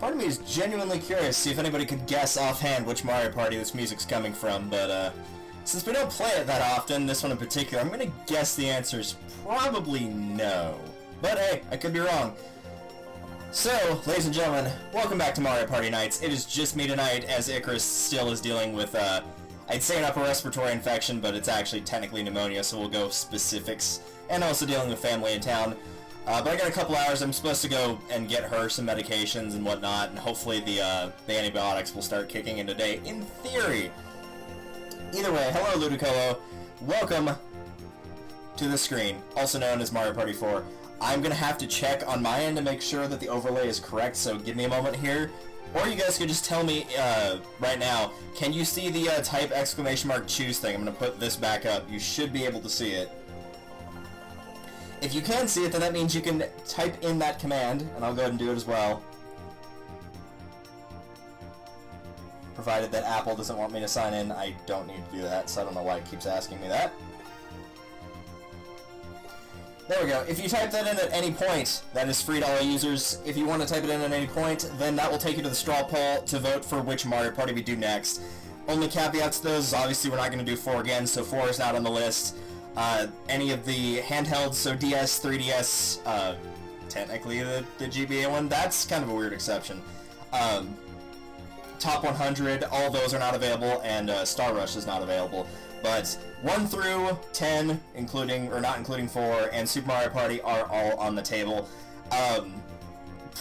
Part of me is genuinely curious to see if anybody could guess offhand which Mario Party this music's coming from, but since we don't play it that often, this one in particular, I'm gonna guess the answer's probably no. But hey, I could be wrong. So, ladies and gentlemen, welcome back to Mario Party Nights. It is just me tonight, as Icarus still is dealing with, I'd say an upper respiratory infection, but it's actually technically pneumonia, so we'll go specifics. And also dealing with family in town. But I got a couple hours. I'm supposed to go and get her some medications and whatnot, and hopefully the antibiotics will start kicking in today, in theory. Either way, hello Ludicolo. Welcome to the screen, also known as Mario Party 4. I'm going to have to check on my end to make sure that the overlay is correct, so give me a moment here. Or you guys could just tell me right now, can you see the type ! choose thing? I'm going to put this back up. You should be able to see it. If you can see it, then that means you can type in that command, and I'll go ahead and do it as well. Provided that Apple doesn't want me to sign in, I don't need to do that, so I don't know why it keeps asking me that. There we go. If you type that in at any point, that is free to all users. If you want to type it in at any point, then that will take you to the straw poll to vote for which Mario Party we do next. Only caveats to those is obviously we're not going to do 4 again, so 4 is not on the list. Any of the handhelds, so DS, 3DS, technically the GBA one, that's kind of a weird exception. Top 100, all those are not available, and Star Rush is not available. But 1 through 10, including, or not including 4, and Super Mario Party are all on the table.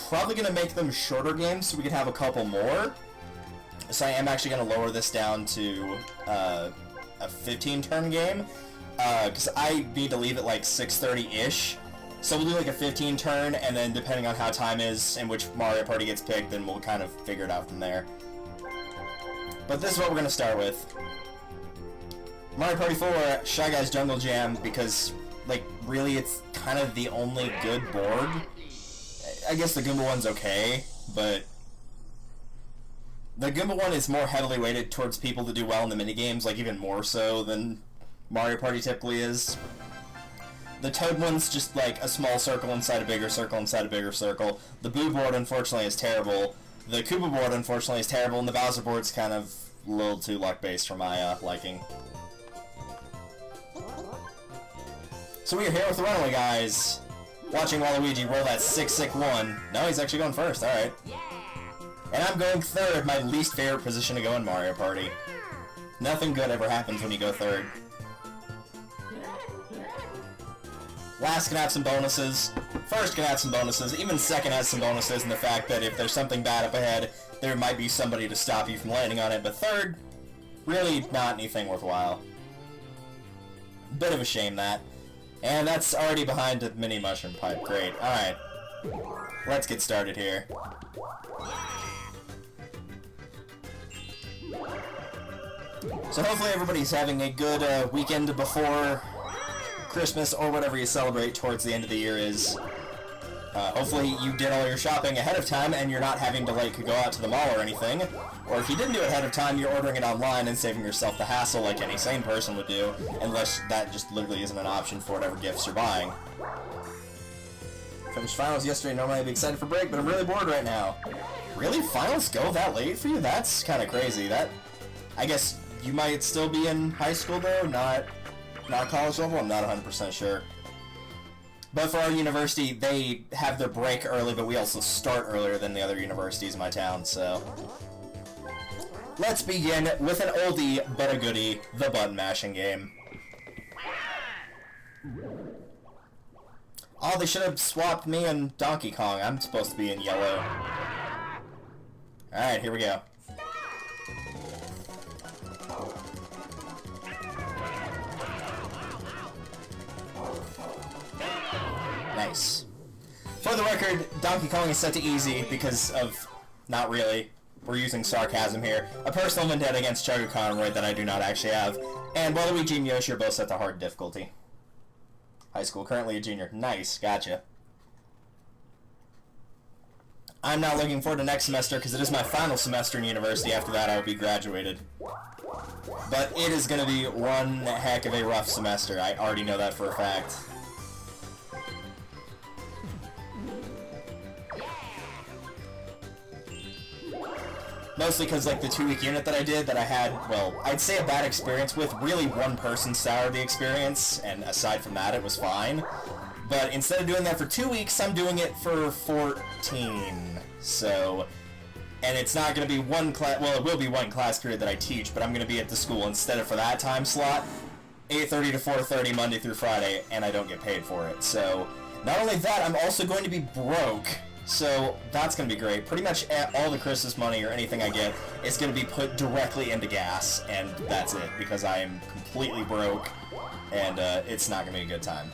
Probably going to make them shorter games so we can have a couple more. So I am actually going to lower this down to a 15-turn game. Because I need to leave at like 6:30-ish. So we'll do like a 15-turn, and then depending on how time is and which Mario Party gets picked, then we'll kind of figure it out from there. But this is what we're going to start with. Mario Party 4, Shy Guys Jungle Jam, because, like, really it's kind of the only good board. I guess the Goomba one's okay, but the Goomba one is more heavily weighted towards people that do well in the minigames, like even more so than Mario Party typically is. The Toad one's just like a small circle inside a bigger circle inside a bigger circle. The Boo board, unfortunately, is terrible. The Koopa board, unfortunately, is terrible, and the Bowser board's kind of a little too luck-based for my liking. So we are here with the Runaway Guys, watching Waluigi roll that 6-6-1. No, he's actually going first, alright. And I'm going third, my least favorite position to go in Mario Party. Nothing good ever happens when you go third. Last can have some bonuses, first can have some bonuses, even second has some bonuses in the fact that if there's something bad up ahead, there might be somebody to stop you from landing on it, but third, really not anything worthwhile. Bit of a shame that. And that's already behind the mini mushroom pipe, great, alright. Let's get started here. So hopefully everybody's having a good weekend before Christmas, or whatever you celebrate towards the end of the year is. Hopefully you did all your shopping ahead of time and you're not having to like go out to the mall or anything. Or if you didn't do it ahead of time, you're ordering it online and saving yourself the hassle like any sane person would do, unless that just literally isn't an option for whatever gifts you're buying. Finished finals yesterday, normally I'd be excited for break, but I'm really bored right now. Really? Finals go that late for you? That's kind of crazy. That, I guess you might still be in high school though, not college level? I'm not 100% sure. But for our university, they have their break early, but we also start earlier than the other universities in my town, so. Let's begin with an oldie but a goodie, the button mashing game. Oh, they should have swapped me and Donkey Kong. I'm supposed to be in yellow. Alright, here we go. Nice. For the record, Donkey Kong is set to easy because of... not really. We're using sarcasm here. A personal vendetta against Charu Conroy that I do not actually have. And Waluigi and Yoshi are both set to hard difficulty. High school, currently a junior. Nice, gotcha. I'm not looking forward to next semester because it is my final semester in university. After that, I will be graduated. But it is going to be one heck of a rough semester. I already know that for a fact. Mostly because, like, the 2-week unit that I did that I had, well, I'd say a bad experience with, really one person soured the experience, and aside from that, it was fine. But instead of doing that for 2 weeks, I'm doing it for 14. So, and it's not going to be one class, well, it will be one class period that I teach, but I'm going to be at the school instead of for that time slot, 8:30 to 4:30 Monday through Friday, and I don't get paid for it. So, not only that, I'm also going to be broke. So, that's going to be great. Pretty much all the Christmas money or anything I get is going to be put directly into gas, and that's it, because I am completely broke, and it's not going to be a good time.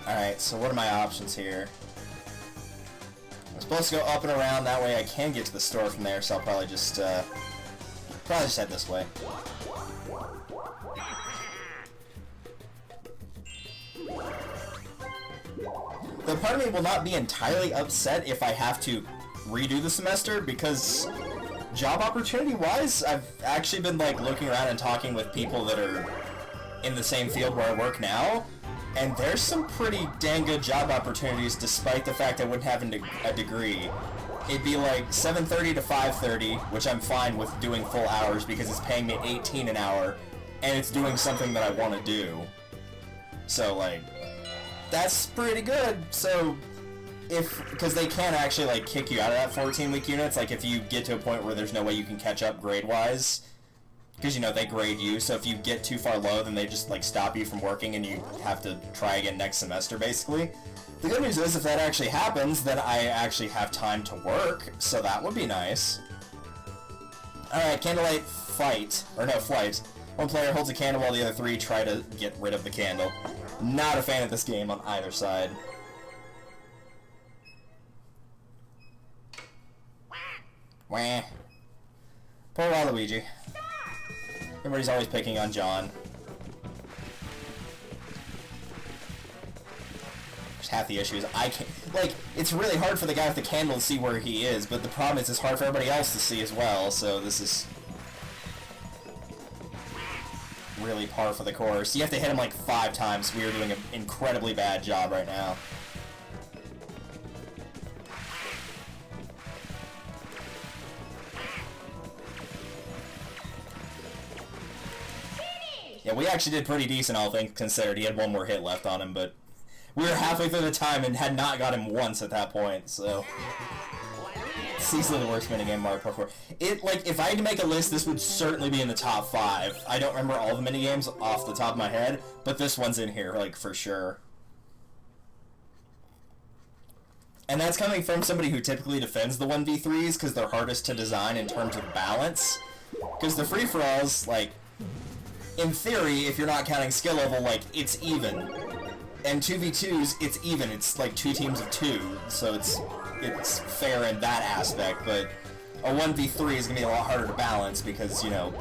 Alright, so what are my options here? I'm supposed to go up and around, that way I can get to the store from there, so I'll probably just head this way. Though part of me will not be entirely upset if I have to redo the semester, because job opportunity-wise, I've actually been, like, looking around and talking with people that are in the same field where I work now, and there's some pretty dang good job opportunities despite the fact I wouldn't have a degree. It'd be like 7:30 to 5:30, which I'm fine with doing full hours because it's paying me $18 an hour, and it's doing something that I want to do. So, like, that's pretty good. So, because they can actually, like, kick you out of that 14-week unit, like, if you get to a point where there's no way you can catch up grade-wise, because, you know, they grade you, so if you get too far low, then they just, like, stop you from working and you have to try again next semester, basically. The good news is, if that actually happens, then I actually have time to work, so that would be nice. Alright, candlelight fight. Or no, flight. One player holds a candle while the other three try to get rid of the candle. Not a fan of this game on either side. Wah. Poor Waluigi. Everybody's always picking on John. There's half the issues. I can't... Like, it's really hard for the guy with the candle to see where he is, but the problem is it's hard for everybody else to see as well, so this is... really par for the course. You have to hit him like 5 times. We are doing an incredibly bad job right now. Yeah, we actually did pretty decent, all things considered. He had one more hit left on him, but we were halfway through the time and had not got him once at that point, so... It's easily the worst minigame Mario Party 4. Like, if I had to make a list, this would certainly be in the top 5. I don't remember all the minigames off the top of my head, but this one's in here, like, for sure. And that's coming from somebody who typically defends the 1v3s, because they're hardest to design in terms of balance. Because the free-for-alls, like... in theory, if you're not counting skill level, like, it's even. And 2v2s, it's even. It's like 2 teams of 2, so it's fair in that aspect, but a 1v3 is going to be a lot harder to balance because, you know,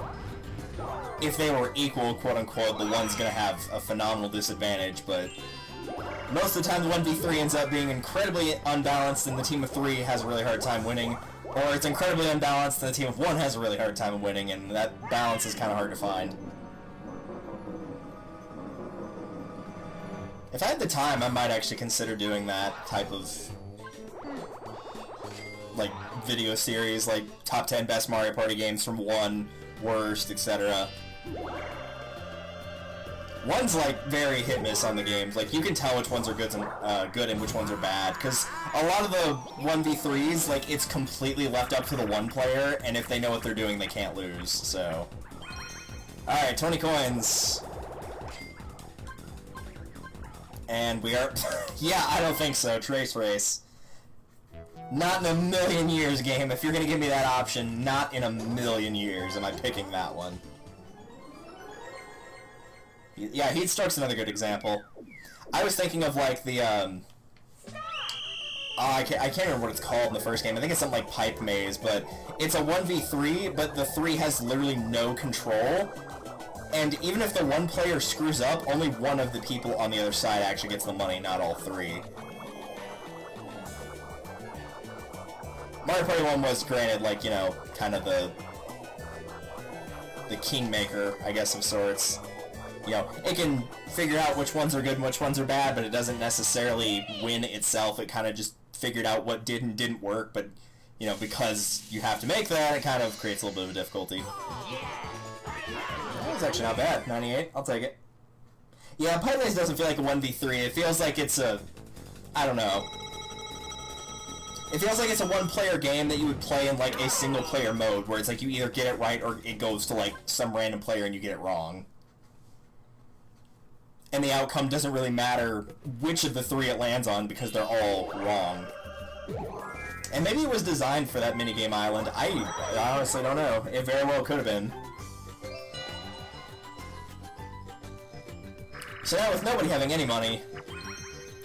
if they were equal, quote-unquote, the one's going to have a phenomenal disadvantage, but most of the time the 1v3 ends up being incredibly unbalanced and the team of 3 has a really hard time winning, or it's incredibly unbalanced and the team of 1 has a really hard time winning, and that balance is kind of hard to find. If I had the time, I might actually consider doing that type of, like, video series, like, top 10 best Mario Party games from 1, worst, etc. 1's, like, very hit-miss on the games. Like, you can tell which ones are good and which ones are bad, because a lot of the 1v3s, like, it's completely left up to the 1 player, and if they know what they're doing, they can't lose, so... Alright, 20 coins. And we are... yeah, I don't think so. Trace Race. Not in a million years, game. If you're gonna give me that option, not in a million years am I picking that one. Yeah, Heat Stroke's another good example. I was thinking of, like, the, I can't remember what it's called in the first game. I think it's something like Pipe Maze, but it's a 1v3, but the 3 has literally no control. And even if the 1 player screws up, only one of the people on the other side actually gets the money, not all 3. Mario Party 1 was, granted, like, you know, kind of the kingmaker, I guess, of sorts. You know, it can figure out which ones are good and which ones are bad, but it doesn't necessarily win itself. It kind of just figured out what did and didn't work, but you know, because you have to make that, it kind of creates a little bit of difficulty. That was actually not bad. 98. I'll take it. Yeah, Pirate Race doesn't feel like a 1v3. It feels like it's a... I don't know. It feels like it's a one-player game that you would play in, like, a single-player mode, where it's like you either get it right or it goes to, like, some random player and you get it wrong. And the outcome doesn't really matter which of the three it lands on, because they're all wrong. And maybe it was designed for that minigame island. I honestly don't know. It very well could have been. So now, with nobody having any money,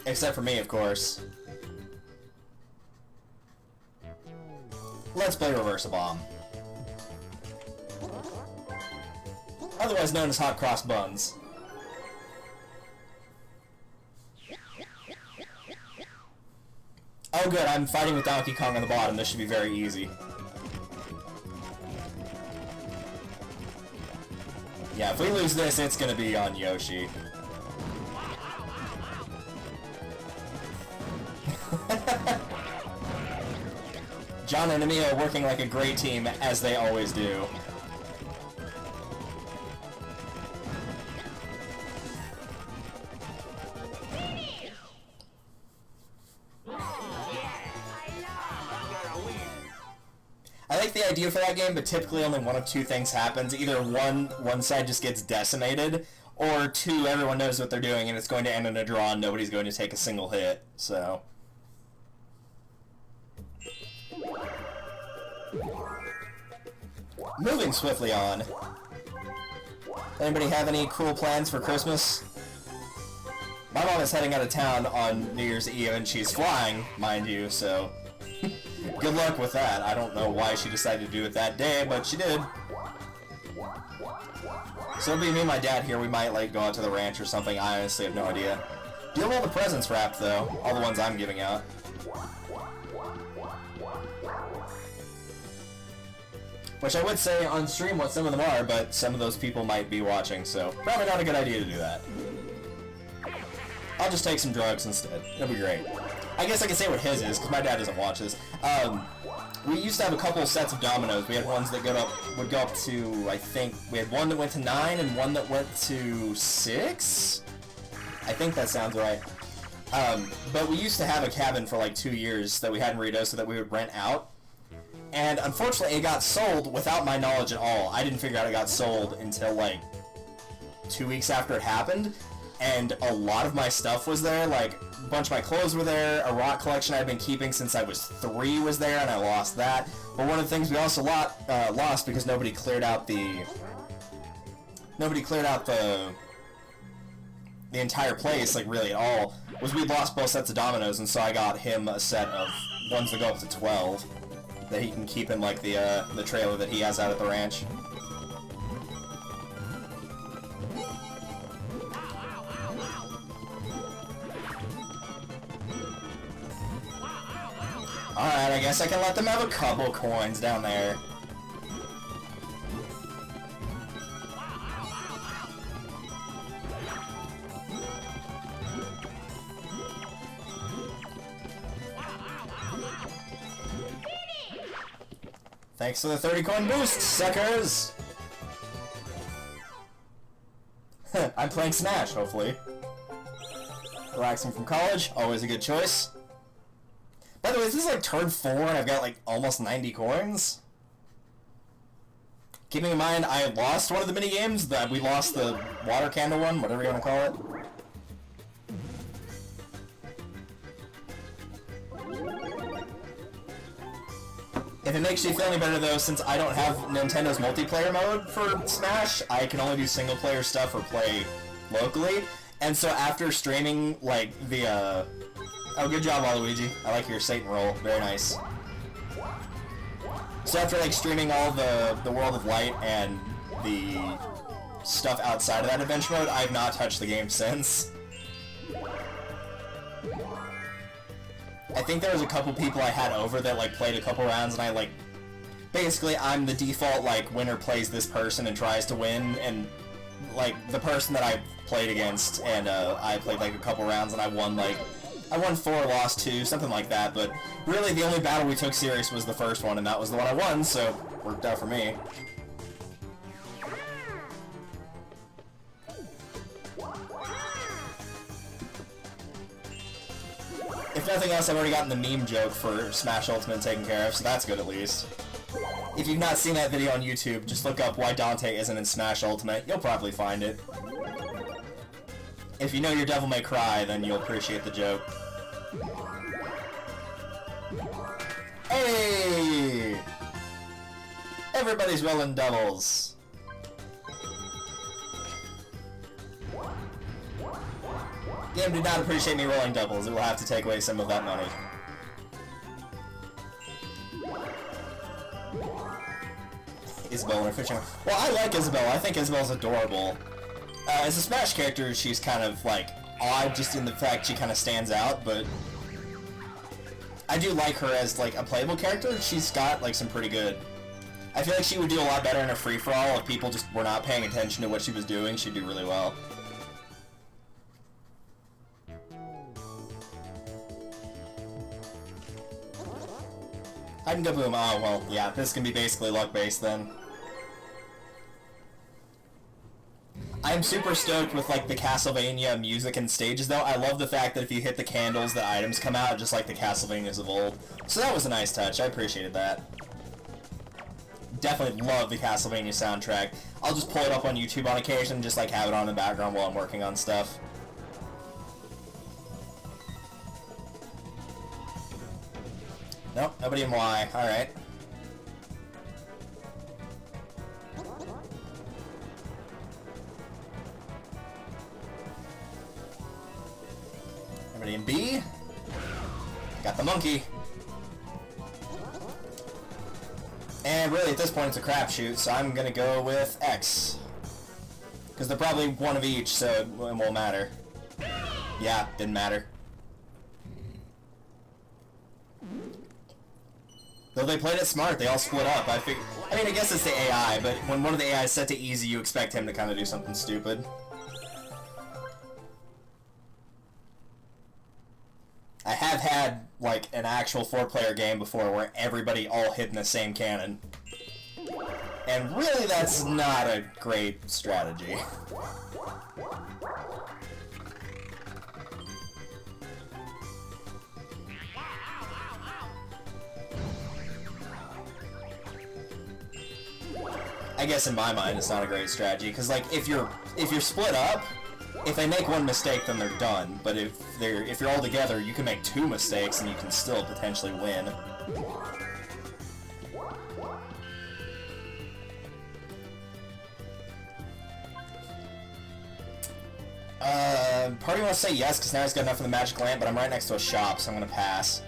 except for me, of course, let's play Reverse a Bomb. Otherwise known as Hot Cross Buns. Oh good, I'm fighting with Donkey Kong on the bottom. This should be very easy. Yeah, if we lose this, it's gonna be on Yoshi. John and Emilia working like a great team, as they always do. I like the idea for that game, but typically only one of two things happens. Either one side just gets decimated, or two, everyone knows what they're doing and it's going to end in a draw and nobody's going to take a single hit, so... Moving swiftly on. Anybody have any cool plans for Christmas? My mom is heading out of town on New Year's Eve and she's flying, mind you, so... Good luck with that. I don't know why she decided to do it that day, but she did. So it'll be me and my dad here. We might, like, go out to the ranch or something. I honestly have no idea. Do you have all the presents wrapped, though? All the ones I'm giving out. Which I would say on stream what some of them are, but some of those people might be watching, so probably not a good idea to do that. I'll just take some drugs instead. It'll be great. I guess I can say what his is, because my dad doesn't watch this. We used to have a couple sets of dominoes. We had ones that would go up to, I think, we had one that went to 9 and one that went to 6? I think that sounds right. But we used to have a cabin for like 2 years that we had in Rito so that we would rent out. And unfortunately it got sold without my knowledge at all. I didn't figure out it got sold until like 2 weeks after it happened. And a lot of my stuff was there, like a bunch of my clothes were there, a rock collection I'd been keeping since I was 3 was there, and I lost that. But one of the things we also lost because nobody cleared out the entire place, like really at all, was we lost both sets of dominoes, and so I got him a set of ones that go up to 12 that he can keep in like the trailer that he has out at the ranch. Alright, I guess I can let them have a couple coins down there. Thanks for the 30 coin boost, suckers! I'm playing Smash, hopefully. Relaxing from college, always a good choice. By the way, this is like turn 4 and I've got like almost 90 coins. Keeping in mind, I lost one of the mini-games, we lost the water candle one, whatever you want to call it. If it makes you feel any better though, since I don't have Nintendo's multiplayer mode for Smash, I can only do single player stuff or play locally. And so after streaming like the oh, good job, Waluigi. I like your Satan roll. Very nice. So after like streaming all the World of Light and the stuff outside of that adventure mode, I've not touched the game since. I think there was a couple people I had over that like played a couple rounds, and I like basically I'm the default like winner plays this person and tries to win, and like the person that I played against and I played like a couple rounds and I won like I won 4, lost 2, something like that, but really the only battle we took serious was the first one, and that was the one I won, so worked out for me. If nothing else, I've already gotten the meme joke for Smash Ultimate taken care of, so that's good at least. If you've not seen that video on YouTube, just look up why Dante isn't in Smash Ultimate. You'll probably find it. If you know your Devil May Cry, then you'll appreciate the joke. Hey! Everybody's rolling doubles. Game did not appreciate me rolling doubles. It will have to take away some of that money. Isabelle and her fishing. Well, I like Isabelle. I think Isabelle's adorable. As a Smash character, she's kind of, like, odd just in the fact she kind of stands out, but I do like her as, like, a playable character. She's got, like, some pretty good... I feel like she would do a lot better in a free-for-all if people just were not paying attention to what she was doing. She'd do really well. Hide and go boom. Oh, well, yeah, this can be basically luck-based then. I'm super stoked with, like, the Castlevania music and stages, though. I love the fact that if you hit the candles, the items come out, just like the Castlevanias of old. So that was a nice touch. I appreciated that. Definitely love the Castlevania soundtrack. I'll just pull it up on YouTube on occasion and just, like, have it on in the background while I'm working on stuff. Nope, nobody in Y. Alright. Nobody in B. Got the monkey. And really, at this point, it's a crapshoot, so I'm gonna go with X. Because they're probably one of each, so it won't matter. Yeah, didn't matter. Though they played it smart, they all split up. I mean, I guess it's the AI, but when one of the AI is set to easy, you expect him to kind of do something stupid. I have had, like, an actual 4-player game before where everybody all hit in the same cannon. And really, that's not a great strategy. I guess in my mind, it's not a great strategy, because, like, if you're split up, if they make one mistake, then they're done. But if you're all together, you can make 2 mistakes and you can still potentially win. Party wants to say yes because now he's got enough of the magic lamp, but I'm right next to a shop, so I'm gonna pass.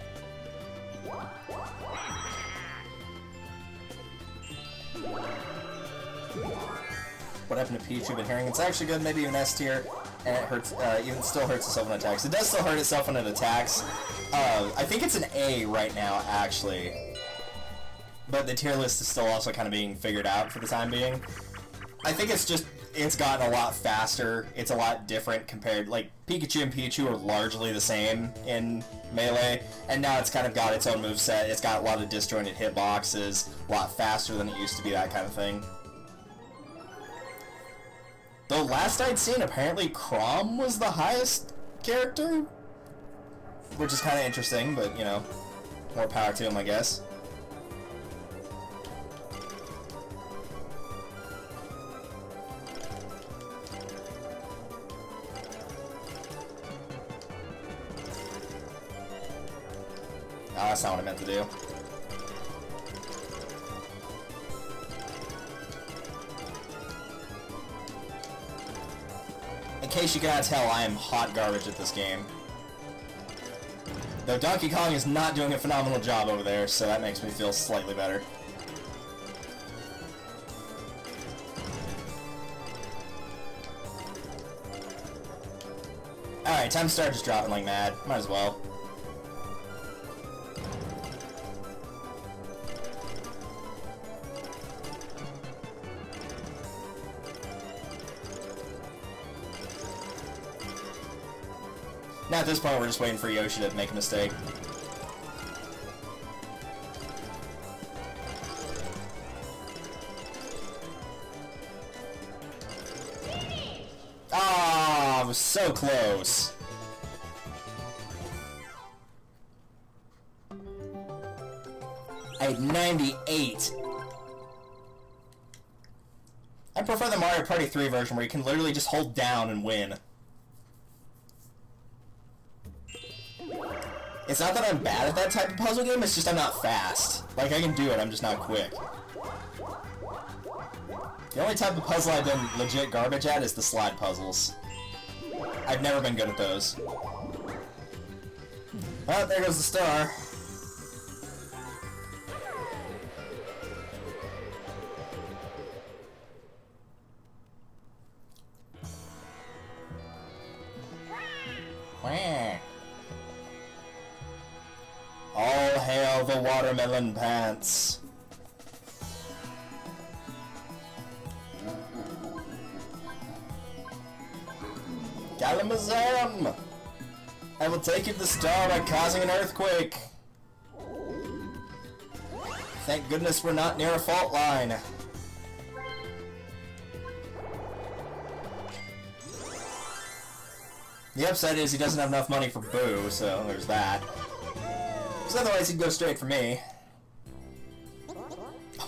What happened to Peach? You've been hearing it's actually good, maybe even S tier, and it hurts. Even still hurts itself when it attacks. It does still hurt itself when it attacks. I think it's an A right now, actually, but the tier list is still also kind of being figured out for the time being. I think it's just it's gotten a lot faster. It's a lot different compared, like, Pikachu and Pichu are largely the same in Melee, and now it's kind of got its own moveset. It's got a lot of disjointed hitboxes, a lot faster than it used to be, that kind of thing. Though last I'd seen, apparently Chrom was the highest character, which is kind of interesting, but, you know, more power to him, I guess. Oh, that's not what I meant to do. In case you cannot tell, I am hot garbage at this game. Though Donkey Kong is not doing a phenomenal job over there, so that makes me feel slightly better. Alright, time to start just dropping like mad. Might as well. Now at this point, we're just waiting for Yoshi to make a mistake. Ah, I was so close. I had 98. I prefer the Mario Party 3 version where you can literally just hold down and win. It's not that I'm bad at that type of puzzle game, it's just I'm not fast. Like, I can do it, I'm just not quick. The only type of puzzle I've been legit garbage at is the slide puzzles. I've never been good at those. Oh, there goes the star. Wah. All hail the watermelon pants. Galamazam! I will take you to the star by causing an earthquake. Thank goodness we're not near a fault line. The upside is he doesn't have enough money for Boo, so there's that. Because otherwise he'd go straight for me.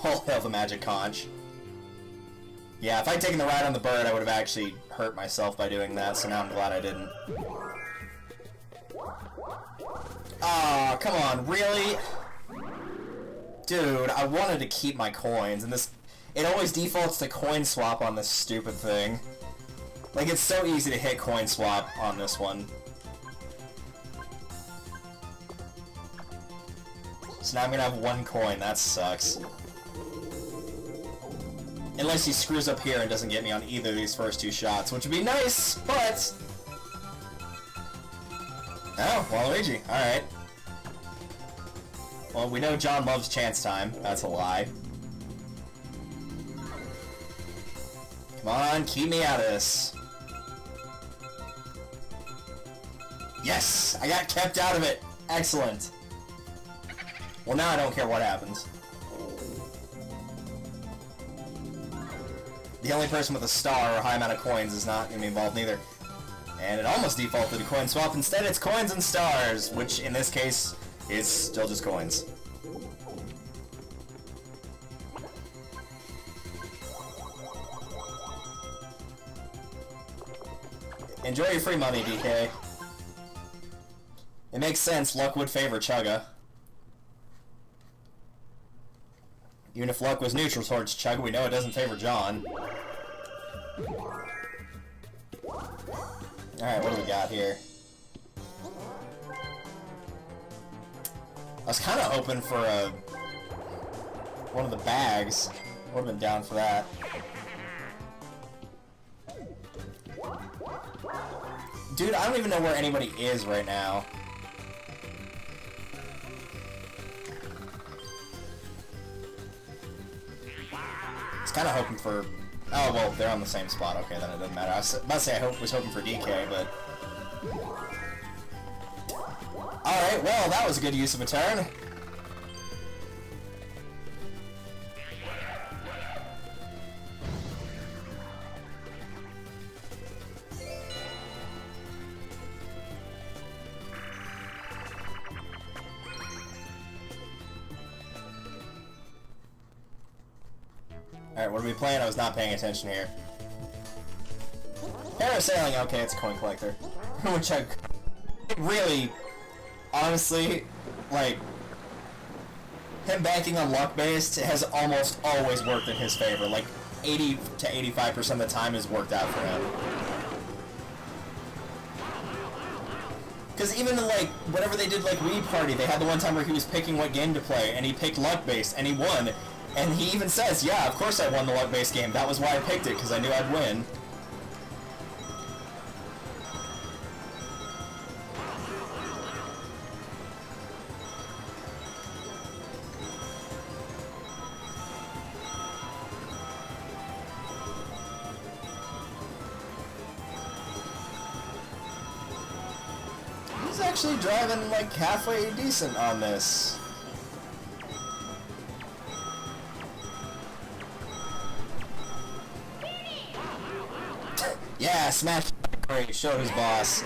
All hail the magic conch. Yeah, if I'd taken the ride on the bird, I would have actually hurt myself by doing that, so now I'm glad I didn't. Aw, oh, come on, really? Dude, I wanted to keep my coins, and this... It always defaults to coin swap on this stupid thing. Like, it's so easy to hit coin swap on this one. So now I'm gonna have one coin, that sucks. Unless he screws up here and doesn't get me on either of these first two shots, which would be nice, but... Oh, Waluigi, alright. Well, we know John loves chance time, that's a lie. Come on, keep me out of this. Yes! I got kept out of it! Excellent. Well, now I don't care what happens. The only person with a star or a high amount of coins is not going to be involved neither. And it almost defaulted to coin swap. Instead, it's coins and stars, which in this case is still just coins. Enjoy your free money, DK. It makes sense, luck would favor Chugga. Even if luck was neutral towards Chugga, we know it doesn't favor John. Alright, what do we got here? I was kind of hoping for one of the bags. Would have been down for that. Dude, I don't even know where anybody is right now. Kind of hoping for... Oh, well, they're on the same spot. Okay, then it doesn't matter. I was about to say I was hoping for DK, but... Alright, well, that was a good use of a turn. Alright, what are we playing? I was not paying attention here. Parasailing, okay, it's a coin collector. Which I... Really, honestly, like... Him banking on luck-based has almost always worked in his favor. Like, 80 to 85% of the time has worked out for him. Because even, like, whenever they did, like, Wii Party, they had the one time where he was picking what game to play, and he picked luck-based, and he won. And he even says, yeah, of course I won the luck-based game. That was why I picked it, because I knew I'd win. actually driving, like, halfway decent on this. Yeah, smash. Great, show who's boss.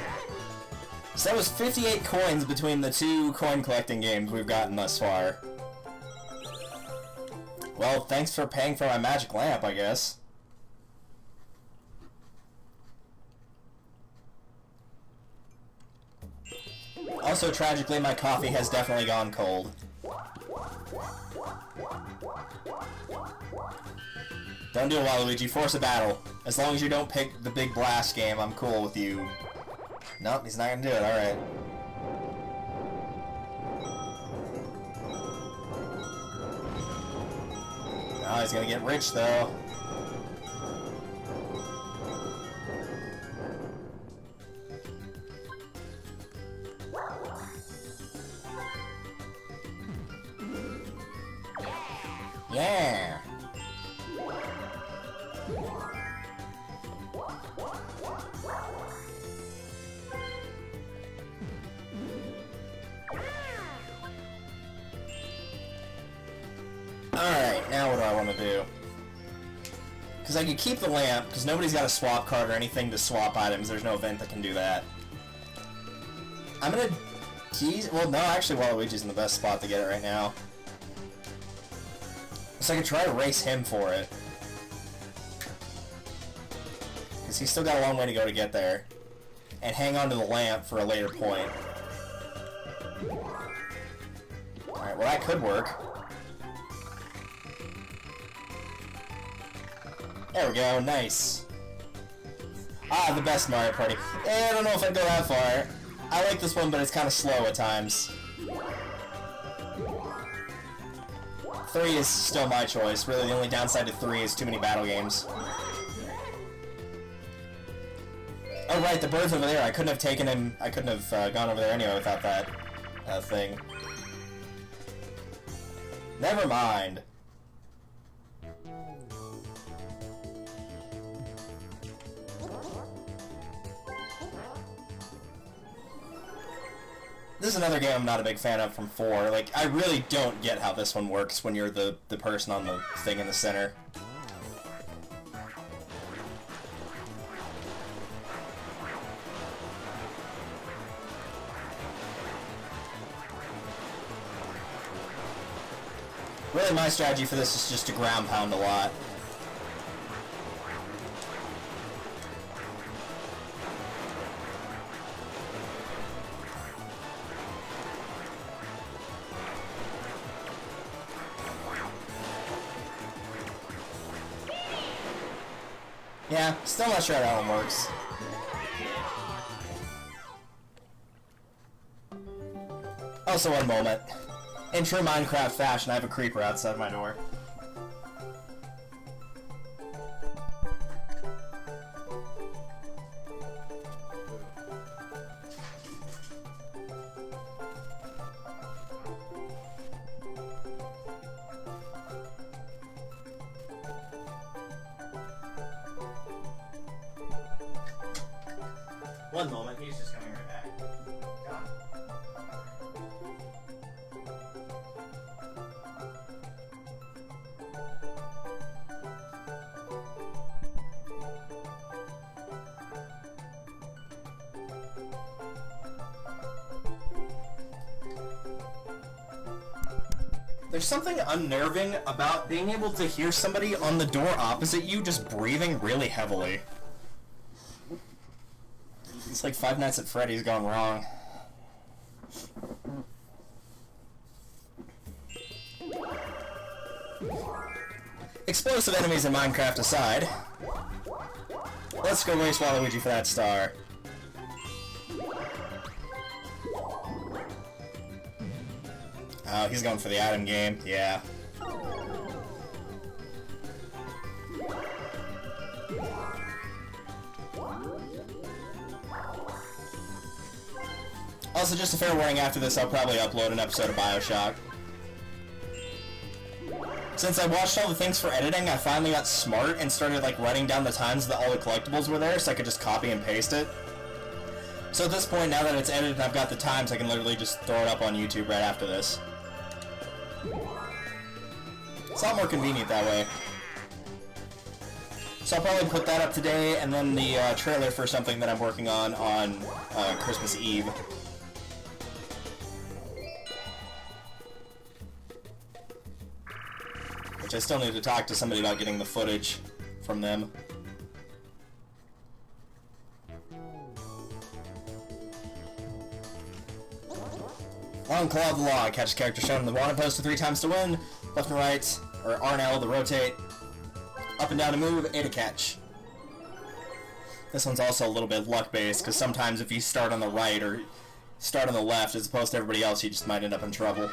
So that was 58 coins between the 2 coin collecting games we've gotten thus far. Well, thanks for paying for my magic lamp, I guess. Also, tragically, my coffee has definitely gone cold. Don't do it, Waluigi. Force a battle. As long as you don't pick the big blast game, I'm cool with you. Nope, he's not gonna do it. Alright. Oh, he's gonna get rich, though. Yeah! Alright, now what do I want to do? Because I could keep the lamp, because nobody's got a swap card or anything to swap items. There's no event that can do that. I'm gonna tease... Well, no, actually Waluigi's in the best spot to get it right now. So I can try to race him for it. Because he's still got a long way to go to get there. And hang on to the lamp for a later point. Alright, well that could work. There we go, nice. Ah, the best Mario Party. I don't know if I'd go that far. I like this one, but it's kind of slow at times. 3 is still my choice. Really, the only downside to 3 is too many battle games. Oh, right, the bird's over there. I couldn't have taken him... I couldn't have gone over there anyway without that thing. Never mind. This is another game I'm not a big fan of from 4. Like, I really don't get how this one works when you're the person on the thing in the center. Really, my strategy for this is just to ground pound a lot. Yeah, still not sure how that one works. Also, one moment. In true Minecraft fashion, I have a creeper outside my door. One moment, he's just coming right back. Come on. There's something unnerving about being able to hear somebody on the door opposite you just breathing really heavily. It's like Five Nights at Freddy's gone wrong. Explosive enemies in Minecraft aside, let's go race Waluigi for that star. Oh, he's going for the item game, yeah. Also, just a fair warning, after this I'll probably upload an episode of BioShock. Since I watched all the things for editing, I finally got smart and started like writing down the times that all the collectibles were there so I could just copy and paste it. So at this point, now that it's edited and I've got the times, I can literally just throw it up on YouTube right after this. It's a lot more convenient that way. So I'll probably put that up today, and then the trailer for something that I'm working on Christmas Eve. Which I still need to talk to somebody about getting the footage from them. On Claw of the Law, catch a character shown in the wanted poster 3 times to win, left and right, or R and L to rotate, up and down to move, A to catch. This one's also a little bit luck-based, because sometimes if you start on the right or start on the left as opposed to everybody else, you just might end up in trouble.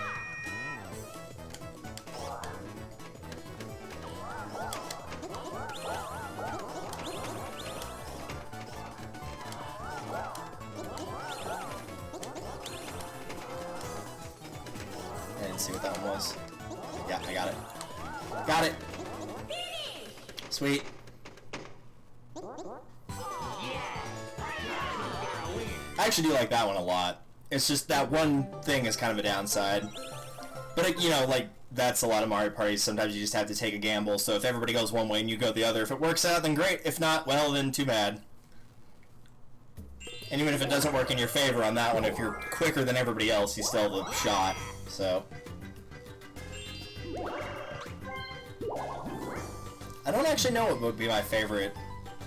See what that one was. Yeah, I got it. Got it! Sweet. I actually do like that one a lot. It's just that one thing is kind of a downside. But, you know, like, that's a lot of Mario parties. Sometimes you just have to take a gamble. So if everybody goes one way and you go the other, if it works out, then great. If not, well, then too bad. And even if it doesn't work in your favor on that one, if you're quicker than everybody else, you still have a shot. So... I don't actually know what would be my favorite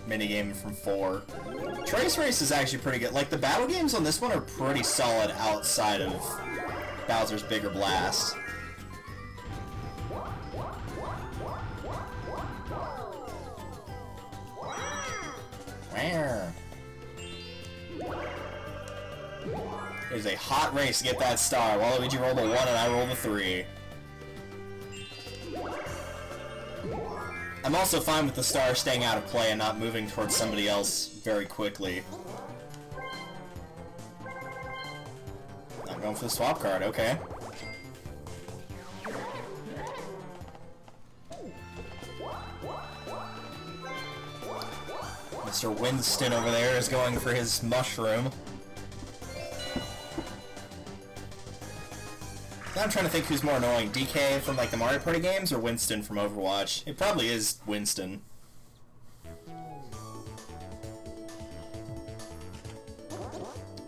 minigame from 4. Trace Race is actually pretty good. Like, the battle games on this one are pretty solid outside of Bowser's Bigger Blast. It is a hot race to get that star. Waluigi rolled a 1 and I rolled a 3. I'm also fine with the star staying out of play and not moving towards somebody else very quickly. I'm going for the swap card, okay. Mr. Winston over there is going for his mushroom. Now I'm trying to think who's more annoying, DK from like the Mario Party games or Winston from Overwatch. It probably is Winston.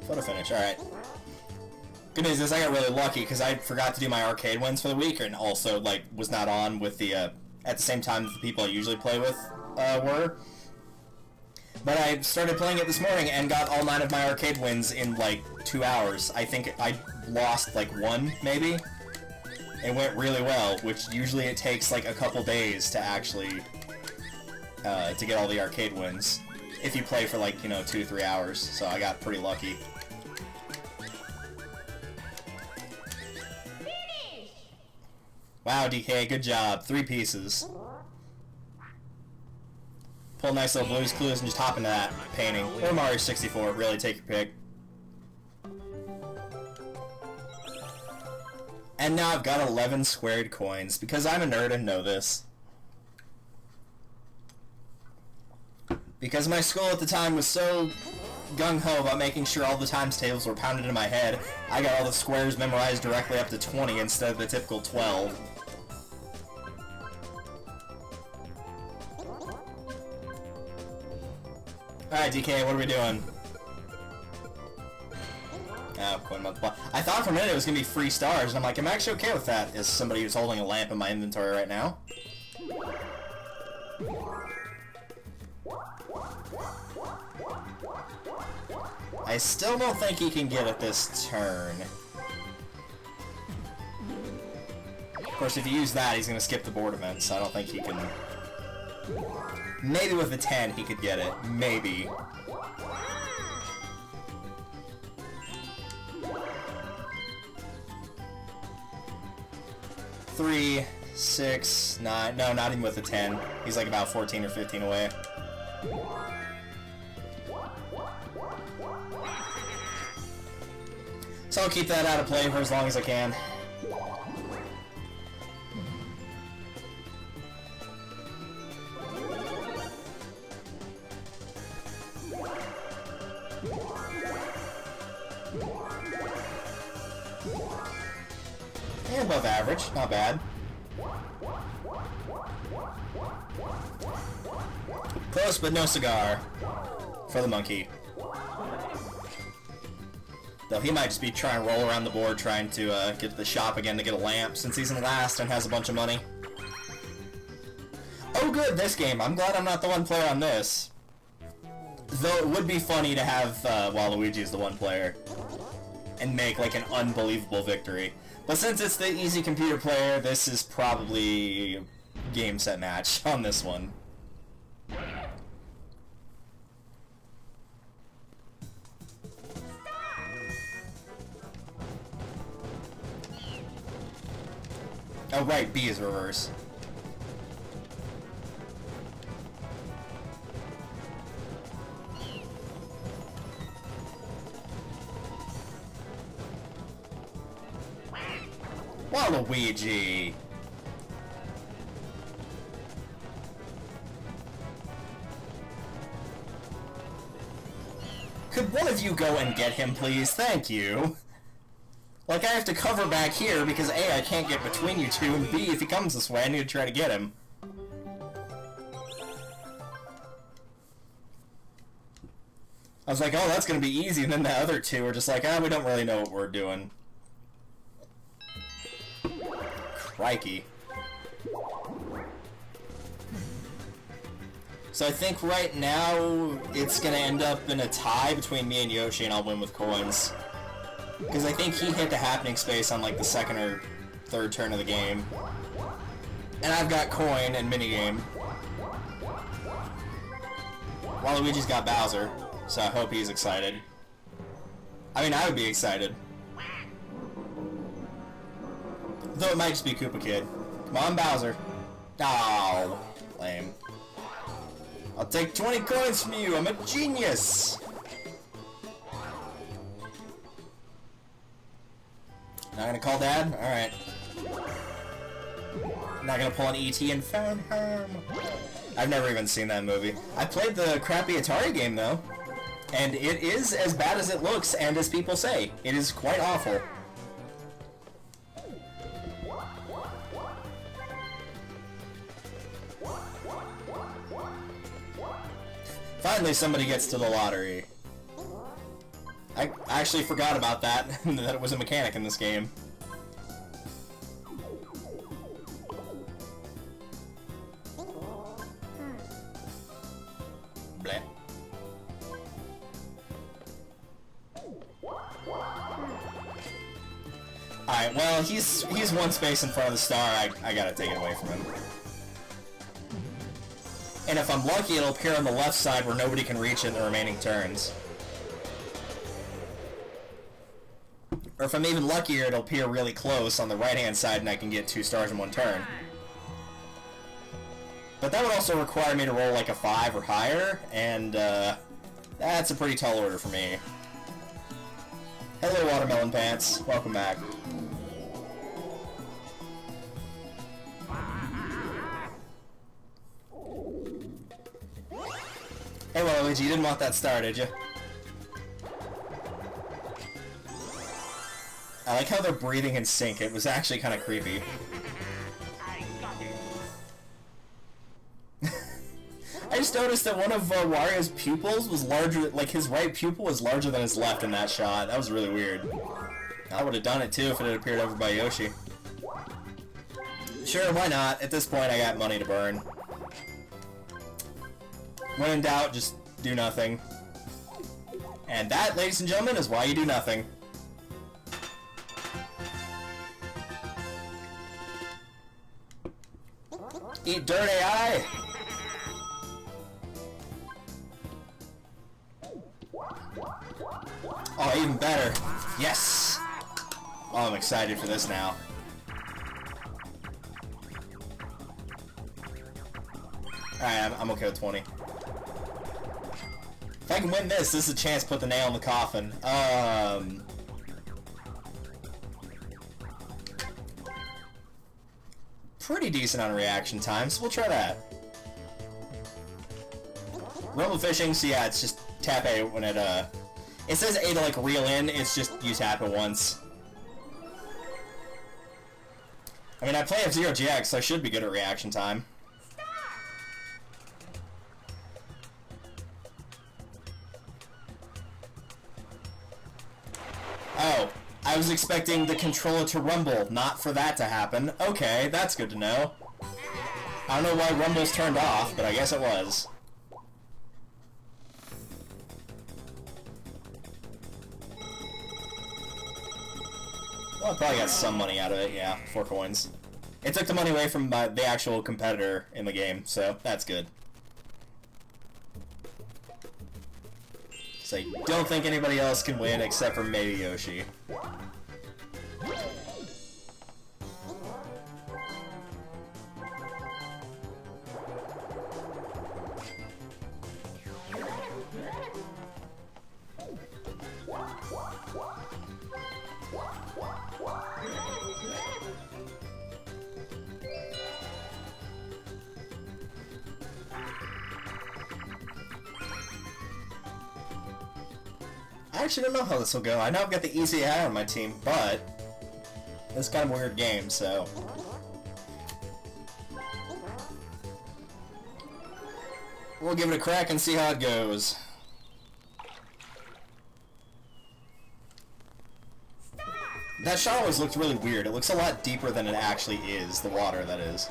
Photo finish, alright. Good news is I got really lucky because I forgot to do my arcade wins for the week and also like was not on with the at the same time that the people I usually play with were. But I started playing it this morning and got all 9 of my arcade wins in like 2 hours. I think I lost like 1, maybe. It went really well, which usually it takes like a couple days to actually to get all the arcade wins. If you play for like, you know, 2 or 3 hours. So I got pretty lucky. Wow, DK, good job. 3 pieces. Pull nice little Blue's Clues and just hop into that painting. Or Mario 64, really, take your pick. And now I've got 11 squared coins, because I'm a nerd and know this. Because my school at the time was so gung-ho about making sure all the times tables were pounded in my head, I got all the squares memorized directly up to 20 instead of the typical 12. Alright, DK, what are we doing? Oh, coin multiply. I thought for a minute it was going to be free stars, and I'm like, I'm actually okay with that as somebody who's holding a lamp in my inventory right now. I still don't think he can get it this turn. Of course, if you use that, he's going to skip the board event, so I don't think he can... Maybe with a 10 he could get it. Maybe. Three, 6, 9. No, not even with a 10. He's like about 14 or 15 away. So I'll keep that out of play for as long as I can. above average. Not bad. Close, but no cigar. For the monkey. Though he might just be trying to roll around the board trying to get to the shop again to get a lamp since he's in last and has a bunch of money. Oh good, this game. I'm glad I'm not the one player on this. Though it would be funny to have Waluigi's the one player and make like an unbelievable victory. But since it's the easy computer player, this is probably game set match on this one. Oh right, B is reverse. Waluigi! Could one of you go and get him, please? Thank you. Like, I have to cover back here because A, I can't get between you two, and B, if he comes this way, I need to try to get him. I was like, oh, that's gonna be easy, and then the other two are just like, ah, we don't really know what we're doing. Crikey. So I think right now, it's gonna end up in a tie between me and Yoshi, and I'll win with coins. Because I think he hit the happening space on like the second or third turn of the game. And I've got coin and minigame. Waluigi's got Bowser, so I hope he's excited. I mean, I would be excited. Though it might just be Koopa Kid. Come on, Bowser. Oh, lame. I'll take 20 coins from you, I'm a genius! Not gonna call Dad? Alright. Not gonna pull an E.T. and phone home. I've never even seen that movie. I played the crappy Atari game, though. And it is as bad as it looks, and as people say. It is quite awful. Finally somebody gets to the lottery. I actually forgot about that, that it was a mechanic in this game. Bleh. Alright, well, he's one space in front of the star, I gotta take it away from him. And if I'm lucky, it'll appear on the left side where nobody can reach it in the remaining turns. Or if I'm even luckier, it'll appear really close on the right-hand side and I can get 2 stars in one turn. But that would also require me to roll like a 5 or higher, and that's a pretty tall order for me. Hello, Watermelon Pants. Welcome back. Hey, Waluigi, you didn't want that star, did you? I like how they're breathing in sync. It was actually kind of creepy. I just noticed that one of Wario's pupils was larger, like his right pupil was larger than his left in that shot. That was really weird. I would have done it too if it had appeared over by Yoshi. Sure, why not? At this point I got money to burn. When in doubt, just do nothing. And that, ladies and gentlemen, is why you do nothing. Eat dirt, AI! Oh, even better. Yes! Oh, I'm excited for this now. Alright, I'm okay with 20. If I can win this, this is a chance to put the nail in the coffin. Pretty decent on reaction times. We'll try that. Rumble fishing, so yeah, it's just tap A when it says A to like reel in, it's just you tap it once. I mean, I play F-Zero GX, so I should be good at reaction time. Oh, I was expecting the controller to rumble, not for that to happen. Okay, that's good to know. I don't know why rumble's turned off, but I guess it was. Well, I probably got some money out of it, yeah, 4 coins. It took the money away from the actual competitor in the game, so that's good. So I don't think anybody else can win except for maybe Yoshi. I actually don't know how this will go. I know I've got the easy AI on my team, but it's kind of a weird game, so... we'll give it a crack and see how it goes. That shot always looked really weird. It looks a lot deeper than it actually is, the water, that is.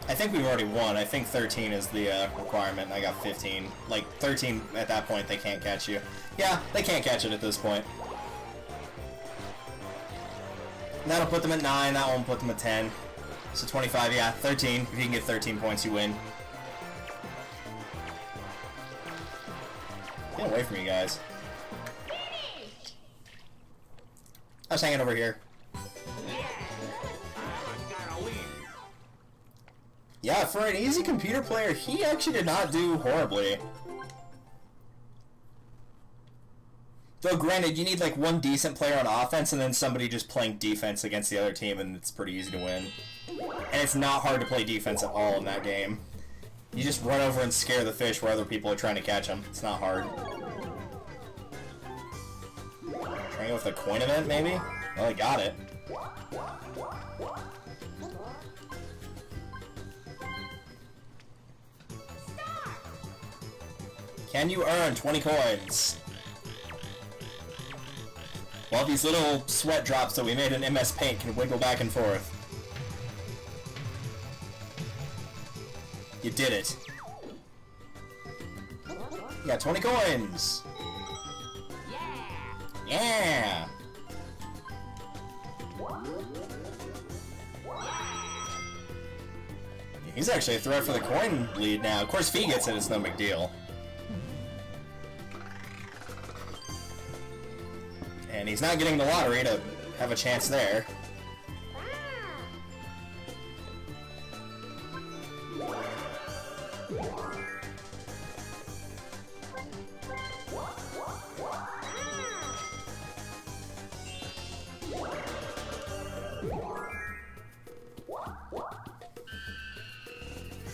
I think we've already won. I think 13 is the requirement. I got 15. Like, 13, at that point, they can't catch you. Yeah, they can't catch it at this point. That'll put them at 9. That won't put them at 10. So 25, yeah. 13. If you can get 13 points, you win. Get away from you guys. I was hanging over here. Yeah, for an easy computer player, he actually did not do horribly. Though, granted, you need like one decent player on offense and then somebody just playing defense against the other team, and it's pretty easy to win. And it's not hard to play defense at all in that game. You just run over and scare the fish where other people are trying to catch them. It's not hard. Trying to go with a coin event, maybe? Well, I got it. Can you earn 20 coins? While these little sweat drops that we made in MS Paint can wiggle back and forth. You did it. You got 20 coins! Yeah! He's actually a threat for the coin lead now. Of course, if he gets it, it's no big deal. And he's not getting the lottery to have a chance there.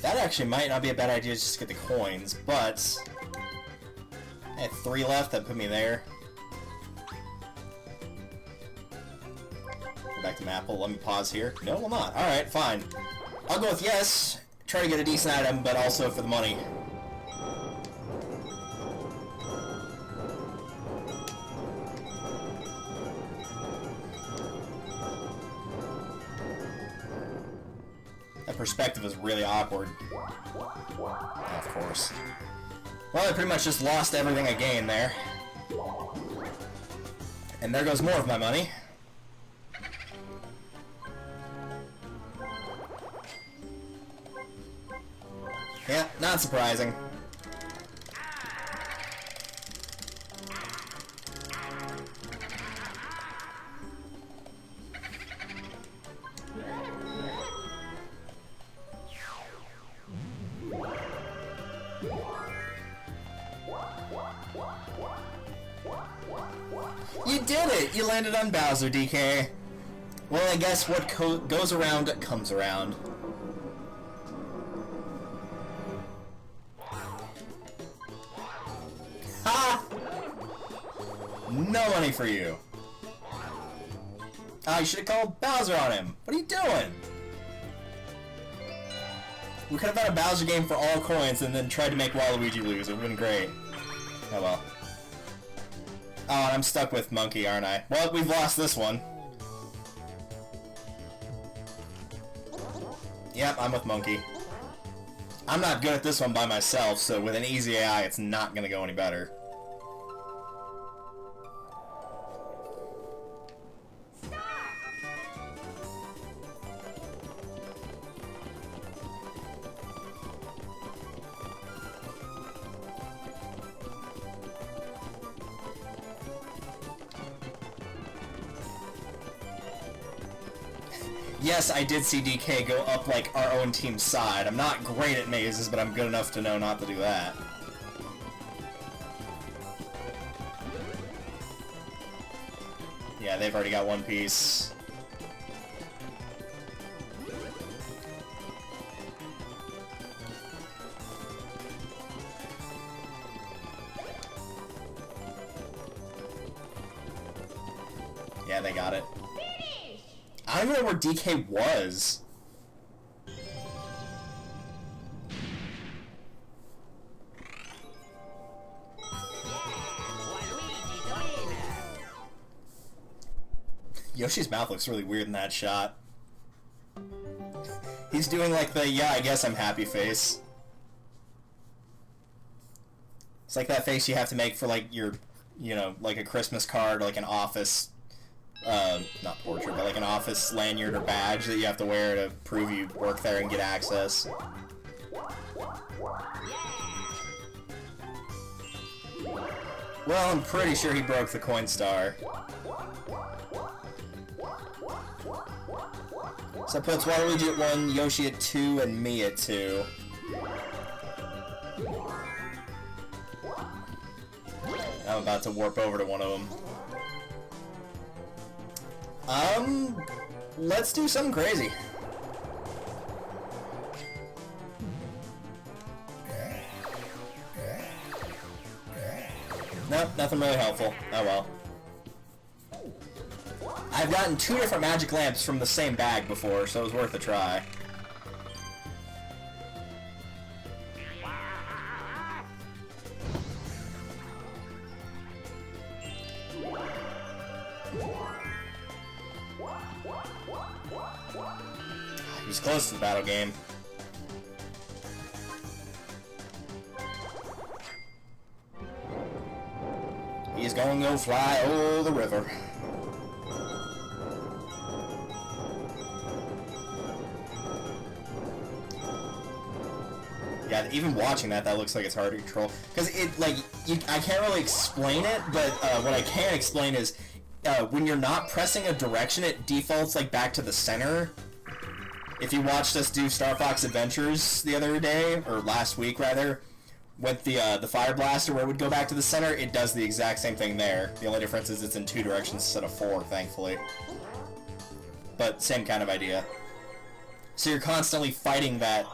That actually might not be a bad idea just to get the coins, but I had 3 left, that put me there. Back to Maple. Let me pause here. No, will not. Alright, fine. I'll go with yes. Try to get a decent item, but also for the money. That perspective is really awkward. Oh, of course. Well, I pretty much just lost everything I gained there. And there goes more of my money. Yeah, not surprising. did it! You landed on Bowser, DK. Well, I guess what goes around comes around. Ha! No money for you. Ah, you should have called Bowser on him. What are you doing? We could have had a Bowser game for all coins and then tried to make Waluigi lose. It would have been great. Oh well. Oh, and I'm stuck with Monkey, aren't I? Well, we've lost this one. Yep, I'm with Monkey. I'm not good at this one by myself, so with an easy AI, it's not gonna go any better. Yes, I did see DK go up, like, our own team's side. I'm not great at mazes, but I'm good enough to know not to do that. Yeah, they've already got one piece. Yeah, they got it. I don't even know where DK was. Yoshi's mouth looks really weird in that shot. He's doing like the, yeah, I guess I'm happy face. It's like that face you have to make for like your, you know, like a Christmas card or like an office not portrait, but like an office lanyard or badge that you have to wear to prove you work there and get access. Well, I'm pretty sure he broke the coin star. So that puts Waluigi at 1, Yoshi at 2, and me at 2. I'm about to warp over to one of them. Let's do something crazy. Nope, nothing really helpful. Oh well. I've gotten 2 different magic lamps from the same bag before, so it was worth a try. He was close to the battle game. He's gonna go fly over the river. Yeah, even watching that looks like it's hard to control. Because it, like, I can't really explain it, but what I can explain is when you're not pressing a direction, it defaults, like, back to the center. If you watched us do Star Fox Adventures the other day, or last week, rather, with the Fire Blaster where it would go back to the center, it does the exact same thing there. The only difference is it's in 2 directions instead of 4, thankfully. But same kind of idea. So you're constantly fighting that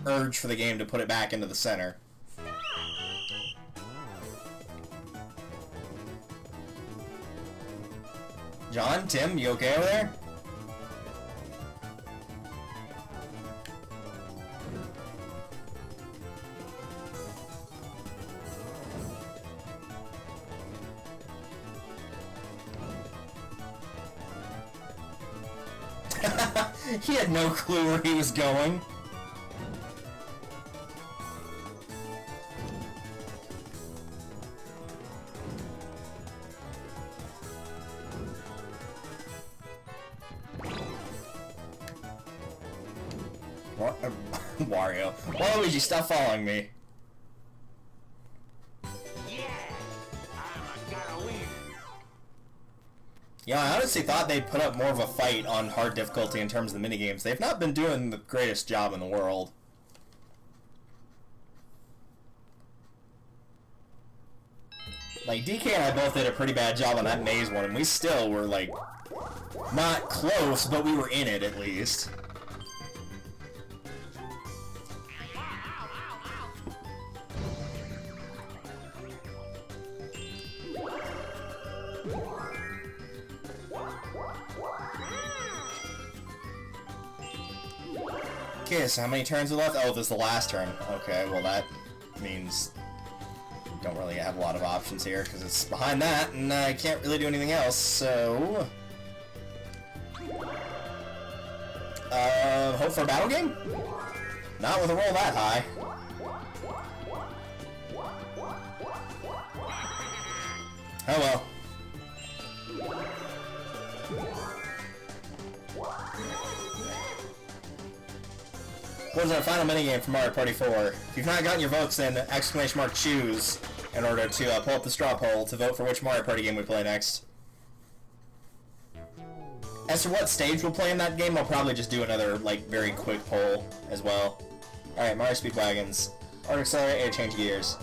urge for the game to put it back into the center. John, Tim, you okay over there? He had no clue where he was going. Wario. Waluigi, stop following me. Yeah, I honestly thought they'd put up more of a fight on hard difficulty in terms of the minigames. They've not been doing the greatest job in the world. Like, DK and I both did a pretty bad job on that maze one, and we still were, like, not close, but we were in it, at least. Okay, so how many turns are left? Oh, this is the last turn. Okay, well that means we don't really have a lot of options here, because it's behind that, and I can't really do anything else, so... hope for a battle game? Not with a roll that high. Oh well. What is our final minigame for Mario Party 4? If you've not gotten your votes in, !choose in order to pull up the straw poll to vote for which Mario Party game we play next. As for what stage we'll play in that game, I'll probably just do another, like, very quick poll as well. Alright, Mario Speedwagons. Or accelerate or change gears.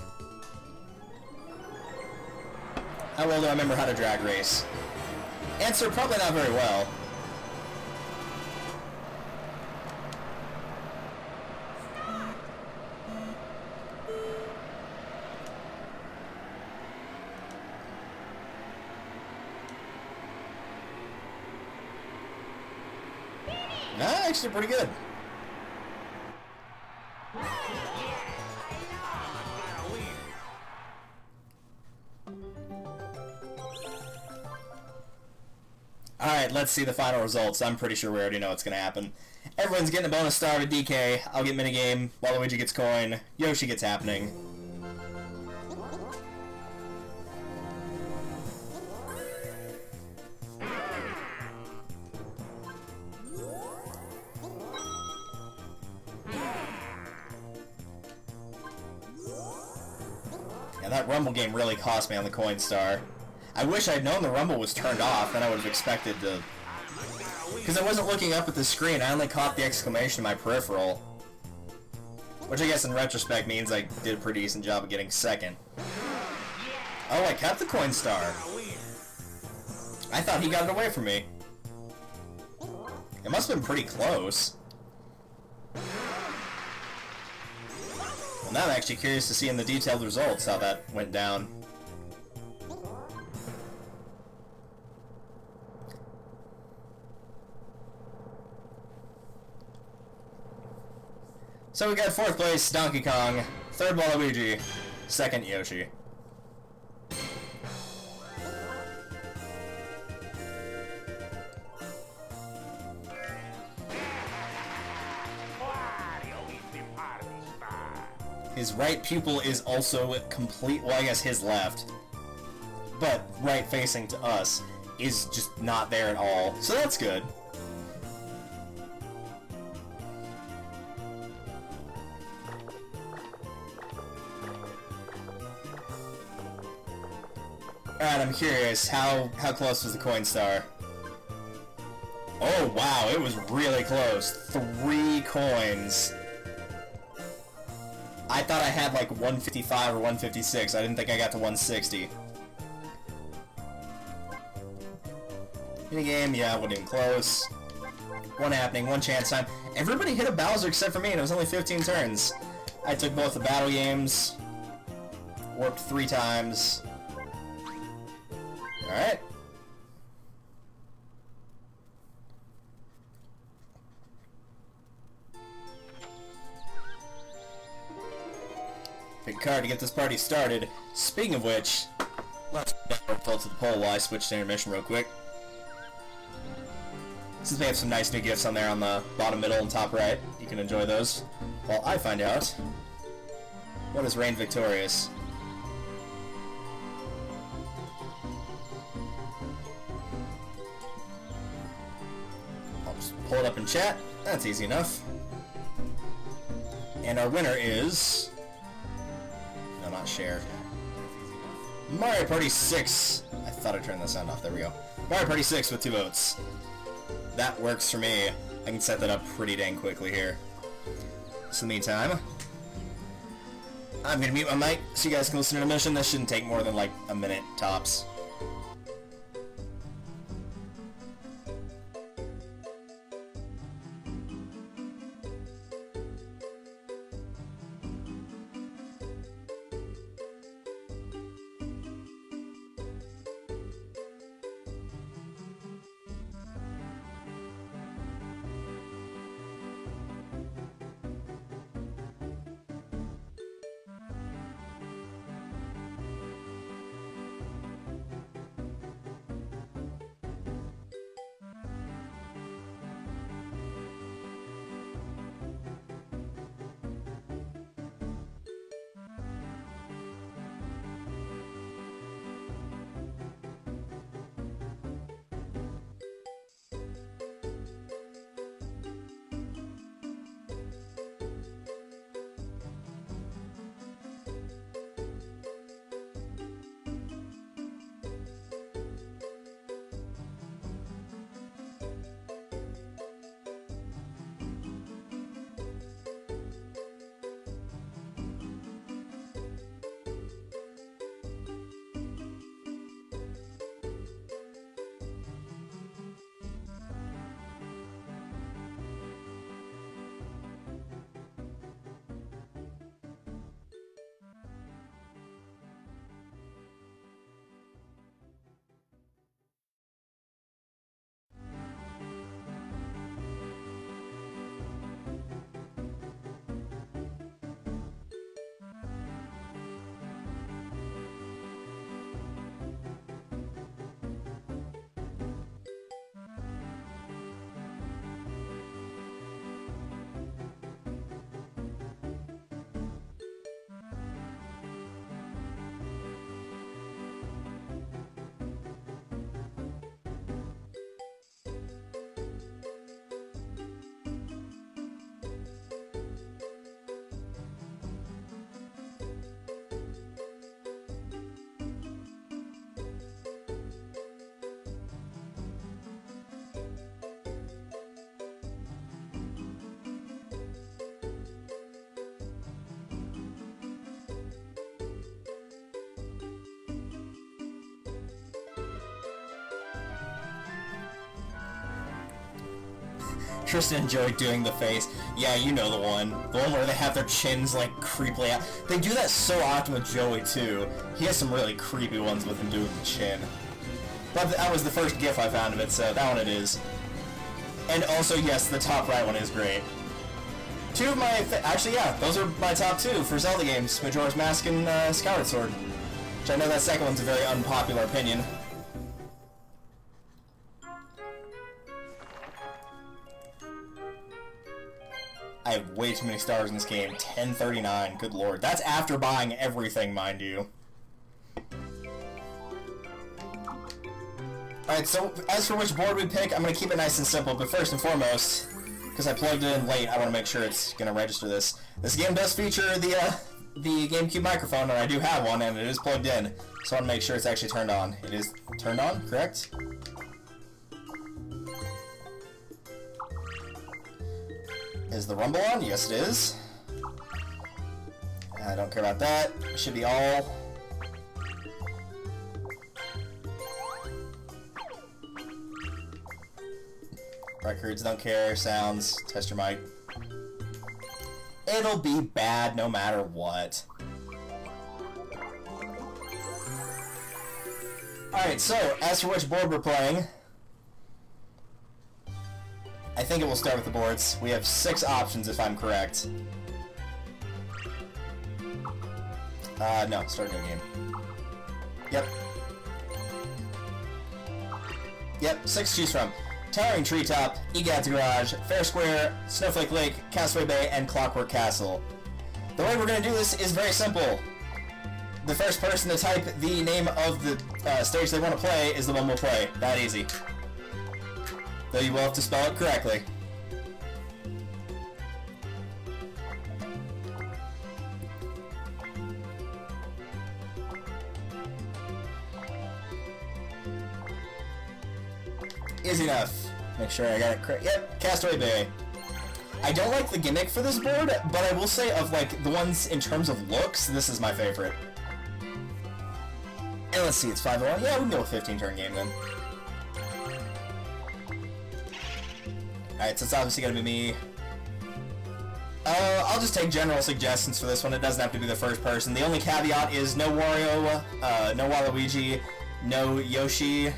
How well do I remember how to drag race? Answer, probably not very well. Nah, actually pretty good. Alright, let's see the final results. I'm pretty sure we already know what's going to happen. Everyone's getting a bonus star with DK. I'll get minigame. Waluigi gets coin. Yoshi gets happening. Yeah, that Rumble game really cost me on the coin star. I wish I'd known the Rumble was turned off, then I would have expected to... Because I wasn't looking up at the screen, I only caught the exclamation in my peripheral. Which I guess in retrospect means I did a pretty decent job of getting second. Oh, I kept the coin star. I thought he got it away from me. It must have been pretty close. Well, now I'm actually curious to see in the detailed results how that went down. So we got 4th place, Donkey Kong, 3rd Waluigi, 2nd Yoshi. His right pupil is also complete, well I guess his left, but right facing to us is just not there at all, so that's good. Alright, I'm curious, how close was the coin star? Oh wow, it was really close. 3 coins. I thought I had like 155 or 156. I didn't think I got to 160. Minigame, yeah, wasn't even close. One happening, one chance time. Everybody hit a Bowser except for me, and it was only 15 turns. I took both the battle games. Warped 3 times. Alright. Pick a card to get this party started. Speaking of which, let's go to the poll while I switch to intermission real quick. Since we have some nice new gifts on there on the bottom, middle, and top right, you can enjoy those while I find out what is Reign Victorious. I'll just pull it up in chat. That's easy enough. And our winner is... No, not share. Mario Party 6. I thought I turned the sound off. There we go. Mario Party 6 with 2 votes. That works for me. I can set that up pretty dang quickly here. So in the meantime, I'm gonna mute my mic so you guys can listen to the mission. This shouldn't take more than like a minute tops. Tristan enjoyed doing the face. Yeah, you know the one. The one where they have their chins, like, creepily out. They do that so often with Joey, too. He has some really creepy ones with him doing the chin. But that was the first GIF I found of it, so that one it is. And also, yes, the top right one is great. Two of my... Actually, yeah, those are my top two for Zelda games. Majora's Mask and Skyward Sword. Which I know that second one's a very unpopular opinion. I have way too many stars in this game. 1039, good lord. That's after buying everything, mind you. Alright, so as for which board we pick, I'm going to keep it nice and simple, but first and foremost, because I plugged it in late, I want to make sure it's going to register this. This game does feature the GameCube microphone, and I do have one, and it is plugged in, so I want to make sure it's actually turned on. It is turned on, correct? Is the rumble on? Yes, it is. I don't care about that. It should be all. Records, don't care. Sounds, test your mic. It'll be bad no matter what. Alright, so, as for which board we're playing, I think it will start with the boards. We have 6 options if I'm correct. No, start a new game. Yep. Yep, 6 to choose from. Towering Treetop, Egad's Garage, Fair Square, Snowflake Lake, Castaway Bay, and Clockwork Castle. The way we're going to do this is very simple. The first person to type the name of the stage they want to play is the one we'll play. That easy. Though you will have to spell it correctly. Easy enough. Make sure I got it correct. Yep, Castaway Bay. I don't like the gimmick for this board, but I will say of, like, the ones in terms of looks, this is my favorite. And let's see, it's 5-1. Yeah, we can go with 15-turn game then. Alright, so it's obviously gonna be me. I'll just take general suggestions for this one. It doesn't have to be the first person. The only caveat is no Wario, no Waluigi, no Yoshi.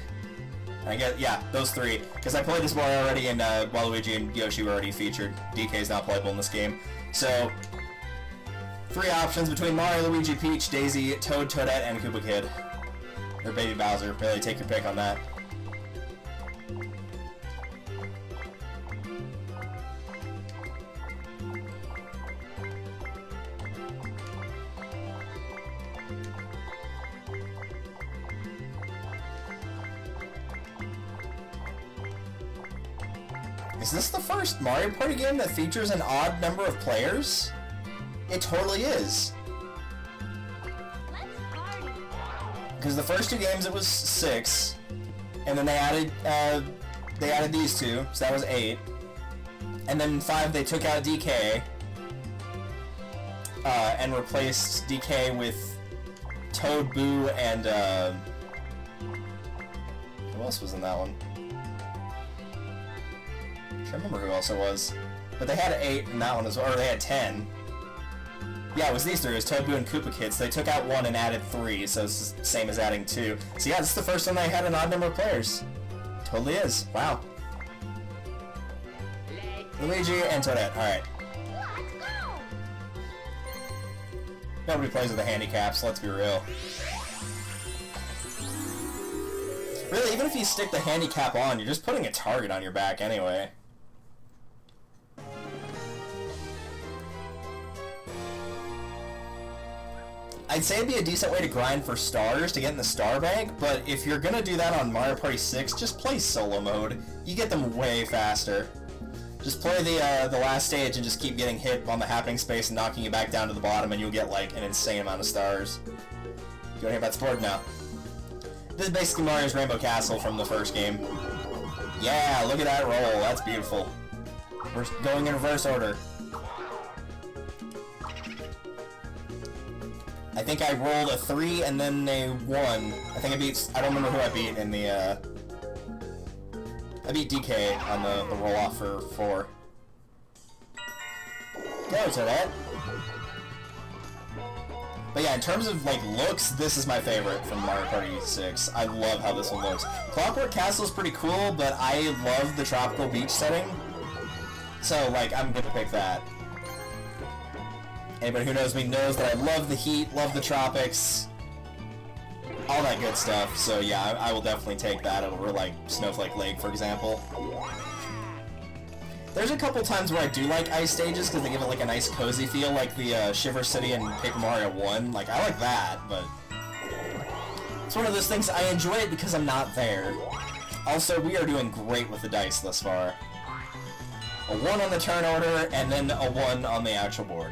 I guess, yeah, those three. Because I played this board already, and Waluigi and Yoshi were already featured. DK's not playable in this game. So, 3 options between Mario, Luigi, Peach, Daisy, Toad, Toadette, and Koopa Kid. Or Baby Bowser. Really, take your pick on that. Is this the first Mario Party game that features an odd number of players? It totally is. Because the first 2 games it was 6, and then they added these 2, so that was 8. And then 5 they took out DK, and replaced DK with Toad, Boo, and who else was in that one? I remember who else it was. But they had 8 in that one as well, or they had 10. Yeah, it was these 3. It was Toad, Boo, and Koopa Kid. So they took out 1 and added 3, so it's the same as adding 2. So yeah, this is the first time they had an odd number of players. Totally is. Wow. Luigi and Toadette. Alright. Nobody plays with the handicaps, let's be real. Really, even if you stick the handicap on, you're just putting a target on your back anyway. I'd say it'd be a decent way to grind for stars to get in the star bank, but if you're gonna do that on Mario Party 6, just play solo mode. You get them way faster. Just play the last stage and just keep getting hit on the happening space and knocking you back down to the bottom, and you'll get like an insane amount of stars. Do you want to hear about this board now? This is basically Mario's Rainbow Castle from the first game. Yeah, look at that roll. That's beautiful. We're going in reverse order. I think I rolled a 3 and then a 1. I think I don't remember who I beat in the, I beat DK on the roll-off for 4. Go to that. But yeah, in terms of, like, looks, this is my favorite from Mario Party 6. I love how this one looks. Clockwork Castle is pretty cool, but I love the tropical beach setting. So, like, I'm gonna pick that. Anybody who knows me knows that I love the heat, love the tropics, all that good stuff. So yeah, I will definitely take that over, like, Snowflake Lake, for example. There's a couple times where I do like ice stages because they give it like a nice cozy feel, like the Shiver City in Paper Mario 1. Like, I like that, but it's one of those things I enjoy it because I'm not there. Also, we are doing great with the dice thus far. A 1 on the turn order, and then a 1 on the actual board.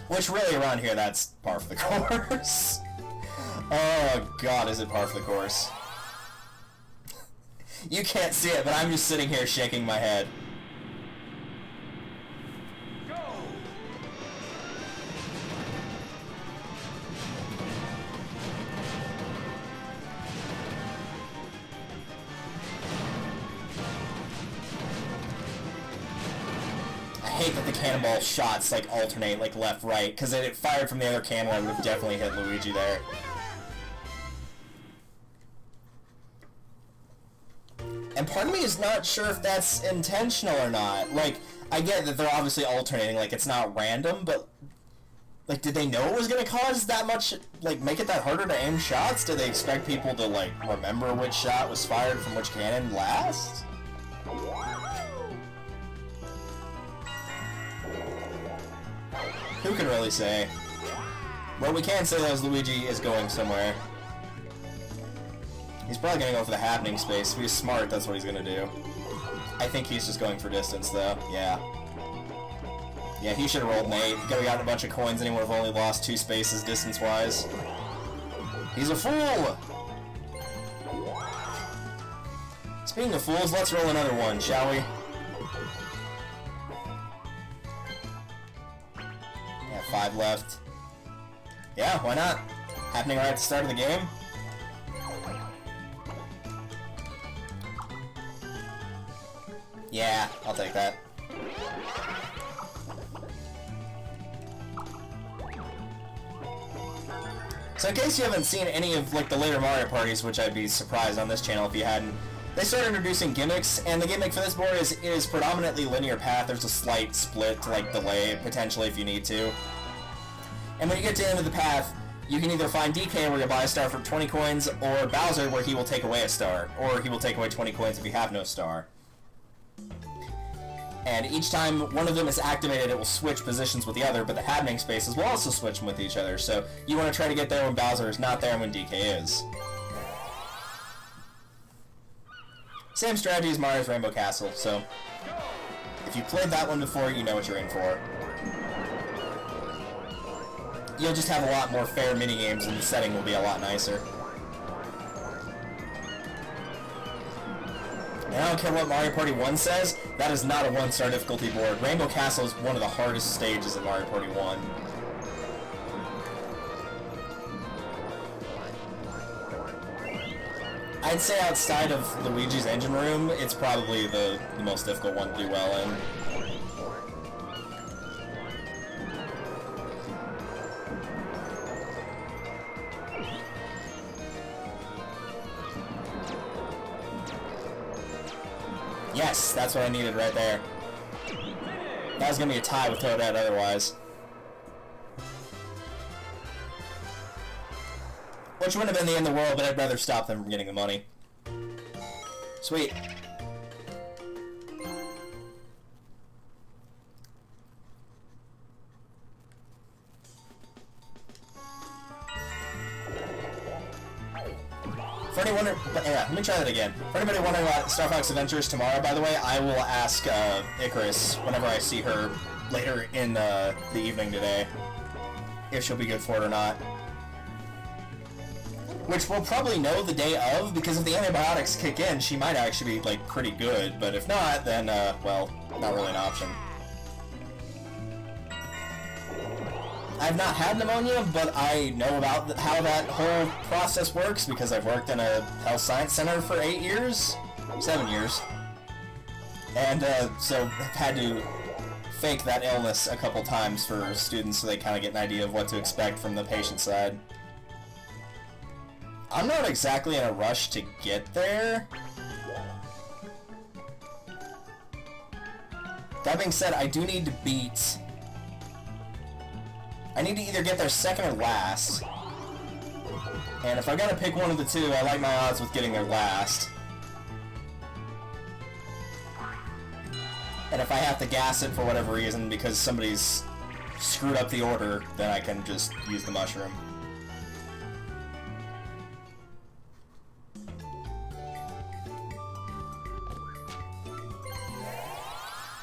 Which really around here, that's par for the course. Oh god, is it par for the course. You can't see it, but I'm just sitting here shaking my head. Go. I hate that the cannonball shots like alternate like left right, because if it fired from the other cannon I would have definitely hit Luigi there. And part of me is not sure if that's intentional or not. Like, I get that they're obviously alternating, like it's not random, but like, did they know it was gonna cause that much, like, make it that harder to aim shots? Did they expect people to like remember which shot was fired from which cannon last? Who can really say? What we can say though is Luigi is going somewhere. He's probably gonna go for the happening space. If he's smart, that's what he's gonna do. I think he's just going for distance though. Yeah. Yeah, he should have rolled an 8. He could have gotten a bunch of coins and he would have only lost 2 spaces distance-wise. He's a fool! Speaking of fools, let's roll another one, shall we? Yeah, 5 left. Yeah, why not? Happening right at the start of the game. Yeah, I'll take that. So in case you haven't seen any of like the later Mario parties, which I'd be surprised on this channel if you hadn't, they started introducing gimmicks, and the gimmick for this board is predominantly linear path. There's a slight split to like delay it potentially if you need to. And when you get to the end of the path, you can either find DK where you buy a star for 20 coins, or Bowser where he will take away a star, or he will take away 20 coins if you have no star. And each time one of them is activated, it will switch positions with the other, but the happening spaces will also switch them with each other. So you want to try to get there when Bowser is not there and when DK is. Same strategy as Mario's Rainbow Castle, so if you played that one before, you know what you're in for. You'll just have a lot more fair minigames and the setting will be a lot nicer. And I don't care what Mario Party 1 says, that is not a 1-star difficulty board. Rainbow Castle is one of the hardest stages of Mario Party 1. I'd say outside of Luigi's Engine Room, it's probably the most difficult one to do well in. Yes, that's what I needed right there. That was going to be a tie with Toadette otherwise. Which wouldn't have been the end of the world, but I'd rather stop them from getting the money. Sweet. For anyone, yeah, let me try that again. For anybody wondering about Star Fox Adventures tomorrow, by the way, I will ask Icarus whenever I see her later in the evening today if she'll be good for it or not. Which we'll probably know the day of, because if the antibiotics kick in, she might actually be, like, pretty good, but if not, then, well, not really an option. I've not had pneumonia, but I know about how that whole process works because I've worked in a health science center for 8 years? 7 years. And, so I've had to fake that illness a couple times for students so they kind of get an idea of what to expect from the patient side. I'm not exactly in a rush to get there. That being said, I do need to beat... I need to either get there second or last. And if I gotta pick one of the two, I like my odds with getting there last. And if I have to gas it for whatever reason because somebody's screwed up the order, then I can just use the mushroom.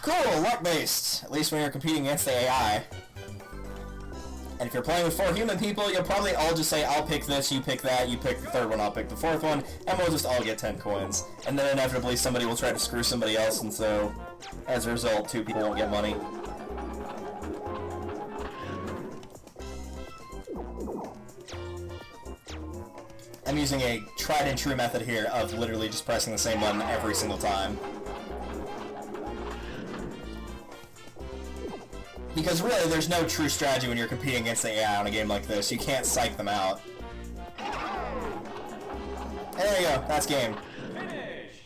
Cool, luck-based. At least when you're competing against the AI. And if you're playing with 4 human people, you'll probably all just say, I'll pick this, you pick that, you pick the third one, I'll pick the fourth one, and we'll just all get 10 coins. And then inevitably somebody will try to screw somebody else, and so, as a result, 2 people won't get money. I'm using a tried and true method here of literally just pressing the same button every single time. Because really, there's no true strategy when you're competing against the AI on a game like this. You can't psych them out. And there you go. That's game. Finish.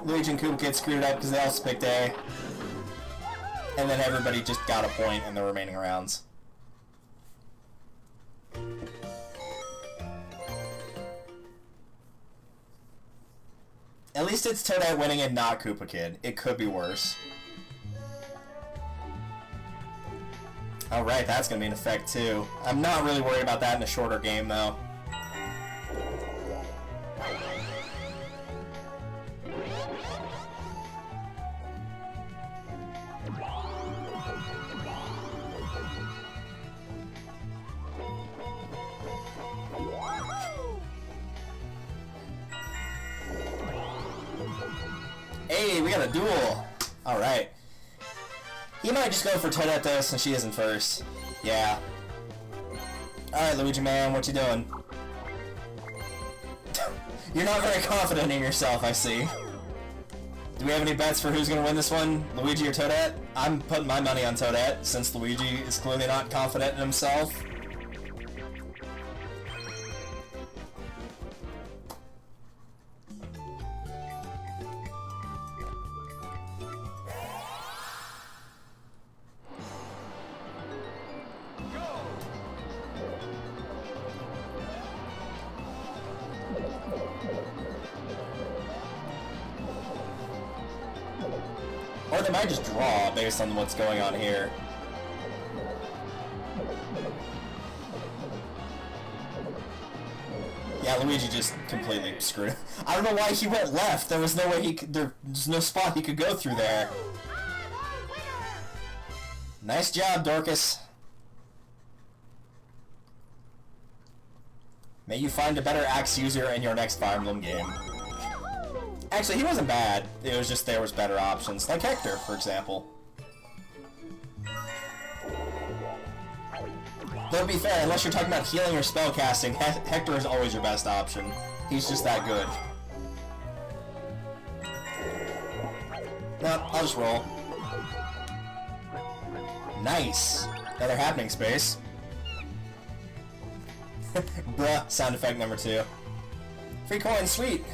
Luigi and Koopa Kid screwed it up because they also picked A. And then everybody just got a point in the remaining rounds. At least it's Toadette winning and not Koopa Kid. It could be worse. Alright, that's going to be an effect too. I'm not really worried about that in a shorter game though. Hey, we got a duel! Alright. He might just go for Toadette though, since she isn't first. Yeah. Alright, Luigi man, what you doing? You're not very confident in yourself, I see. Do we have any bets for who's gonna win this one? Luigi or Toadette? I'm putting my money on Toadette, since Luigi is clearly not confident in himself. Or they might just draw based on what's going on here. Yeah, Luigi just completely screwed it. I don't know why he went left. There was no way he could, there's no spot he could go through there. Nice job, Dorcas. May you find a better axe user in your next Fire Emblem game. Actually, he wasn't bad. It was just there was better options, like Hector, for example. Though to be fair, unless you're talking about healing or spellcasting, Hector is always your best option. He's just that good. No, I'll just roll. Nice! Another happening space. Bruh, sound effect number 2. Free coin, sweet!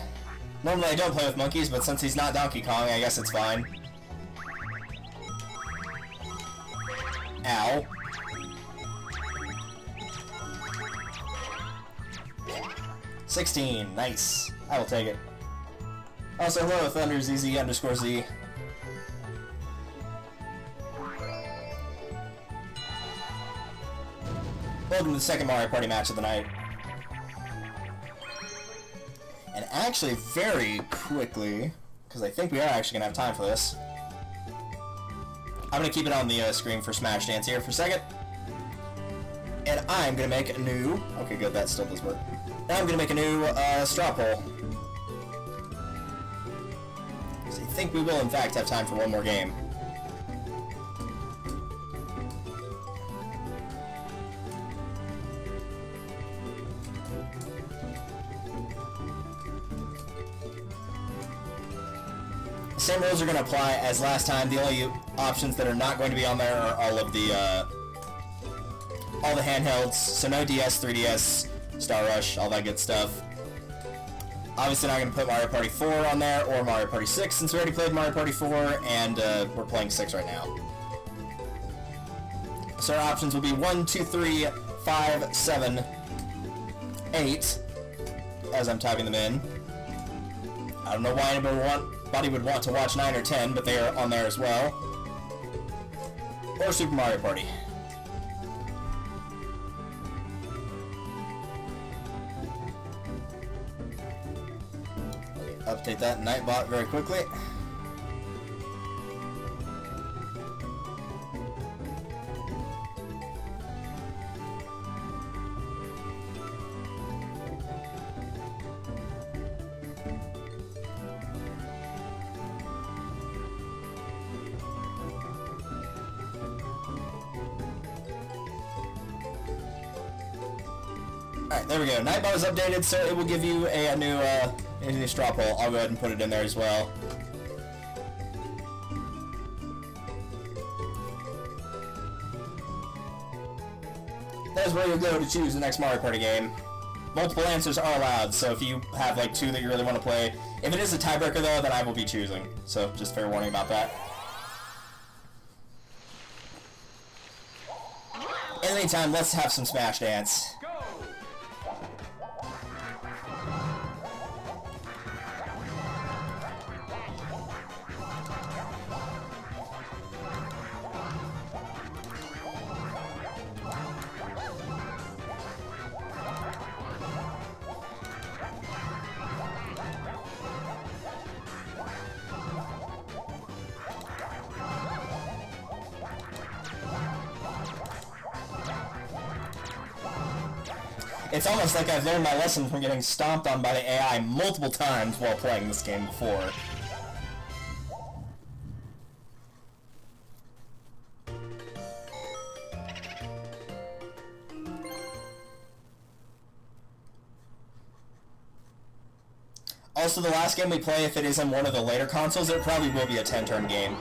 Normally I don't play with monkeys, but since he's not Donkey Kong, I guess it's fine. Ow. $16, nice. I will take it. Also, hello, ThunderZZ_Z. Welcome to the second Mario Party match of the night. And actually, very quickly, because I think we are actually going to have time for this, I'm going to keep it on the screen for Smash Dance here for a second. And I'm going to make a new... Okay, good, that still does work. Now I'm going to make a new straw poll. Because I think we will, in fact, have time for one more game. Same rules are going to apply as last time. The only options that are not going to be on there are all the handhelds. So no DS, 3DS, Star Rush, all that good stuff. Obviously not going to put Mario Party 4 on there or Mario Party 6 since we already played Mario Party 4 and we're playing 6 right now. So our options will be 1, 2, 3, 5, 7, 8 as I'm typing them in. I don't know why anybody would want to watch 9 or 10, but they are on there as well. Or Super Mario Party. Update that in Nightbot very quickly. Alright, there we go. Nightbot is updated, so it will give you a new straw poll. I'll go ahead and put it in there as well. That's where you'll go to choose the next Mario Party game. Multiple answers are allowed, so if you have like 2 that you really want to play, if it is a tiebreaker though, then I will be choosing. So just fair warning about that. In the meantime, let's have some Smash Dance. It's almost like I've learned my lesson from getting stomped on by the AI multiple times while playing this game before. Also, the last game we play, if it is on one of the later consoles, it probably will be a 10-turn game.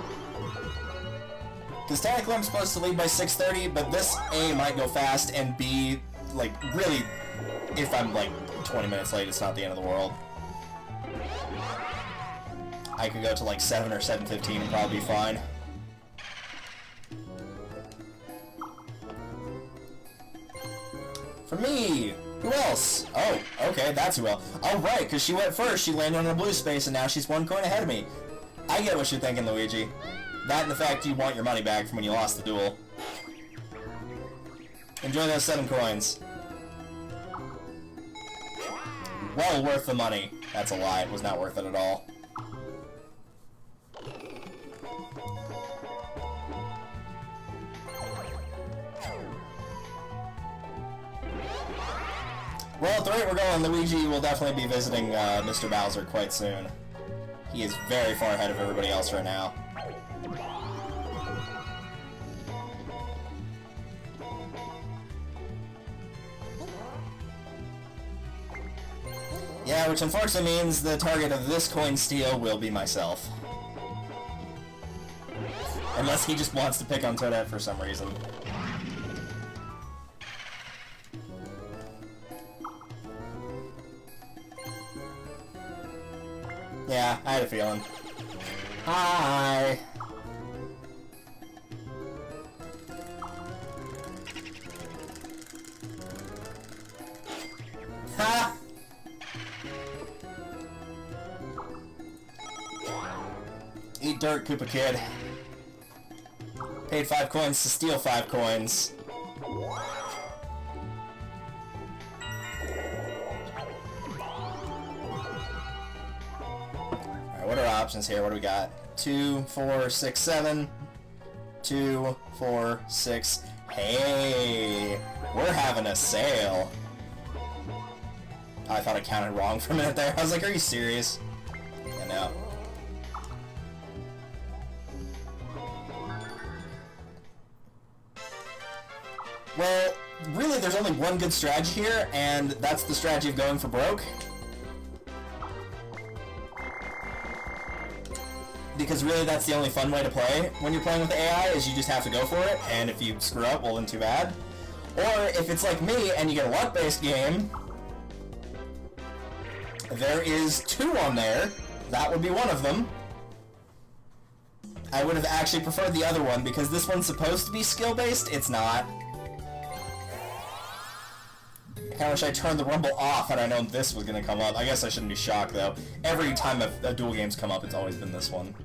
Because technically I'm supposed to leave by 6:30, but this A might go fast, and B, like, really, if I'm, like, 20 minutes late, it's not the end of the world. I could go to, like, 7 or 7:15 and probably be fine. For me! Who else? Oh, okay, that's who else. Oh, right, because she went first, she landed on a blue space, and now she's 1 coin ahead of me. I get what you're thinking, Luigi. That and the fact you want your money back from when you lost the duel. Enjoy those 7 coins. Well worth the money. That's a lie, it was not worth it at all. Well, at the rate we're going, Luigi will definitely be visiting Mr. Bowser quite soon. He is very far ahead of everybody else right now. Yeah, which unfortunately means the target of this coin steal will be myself. Unless he just wants to pick on Toadette for some reason. Yeah, I had a feeling. Hi! Ha! Eat dirt, Koopa Kid. Paid 5 coins to steal 5 coins. What are our options here? What do we got? 2, 4, 6, 7. 2, 4, 6. Hey! We're having a sale. Oh, I thought I counted wrong for a minute there. I was like, are you serious? Yeah, no. Well, really there's only one good strategy here, and that's the strategy of going for broke. Because really that's the only fun way to play when you're playing with AI, is you just have to go for it, and if you screw up, well then too bad. Or if it's like me and you get a luck-based game, there is 2 on there. That would be one of them. I would have actually preferred the other one, because this one's supposed to be skill-based, it's not. I kinda wish I turned the rumble off had I known this was gonna come up. I guess I shouldn't be shocked though. Every time a duel game's come up, it's always been this one.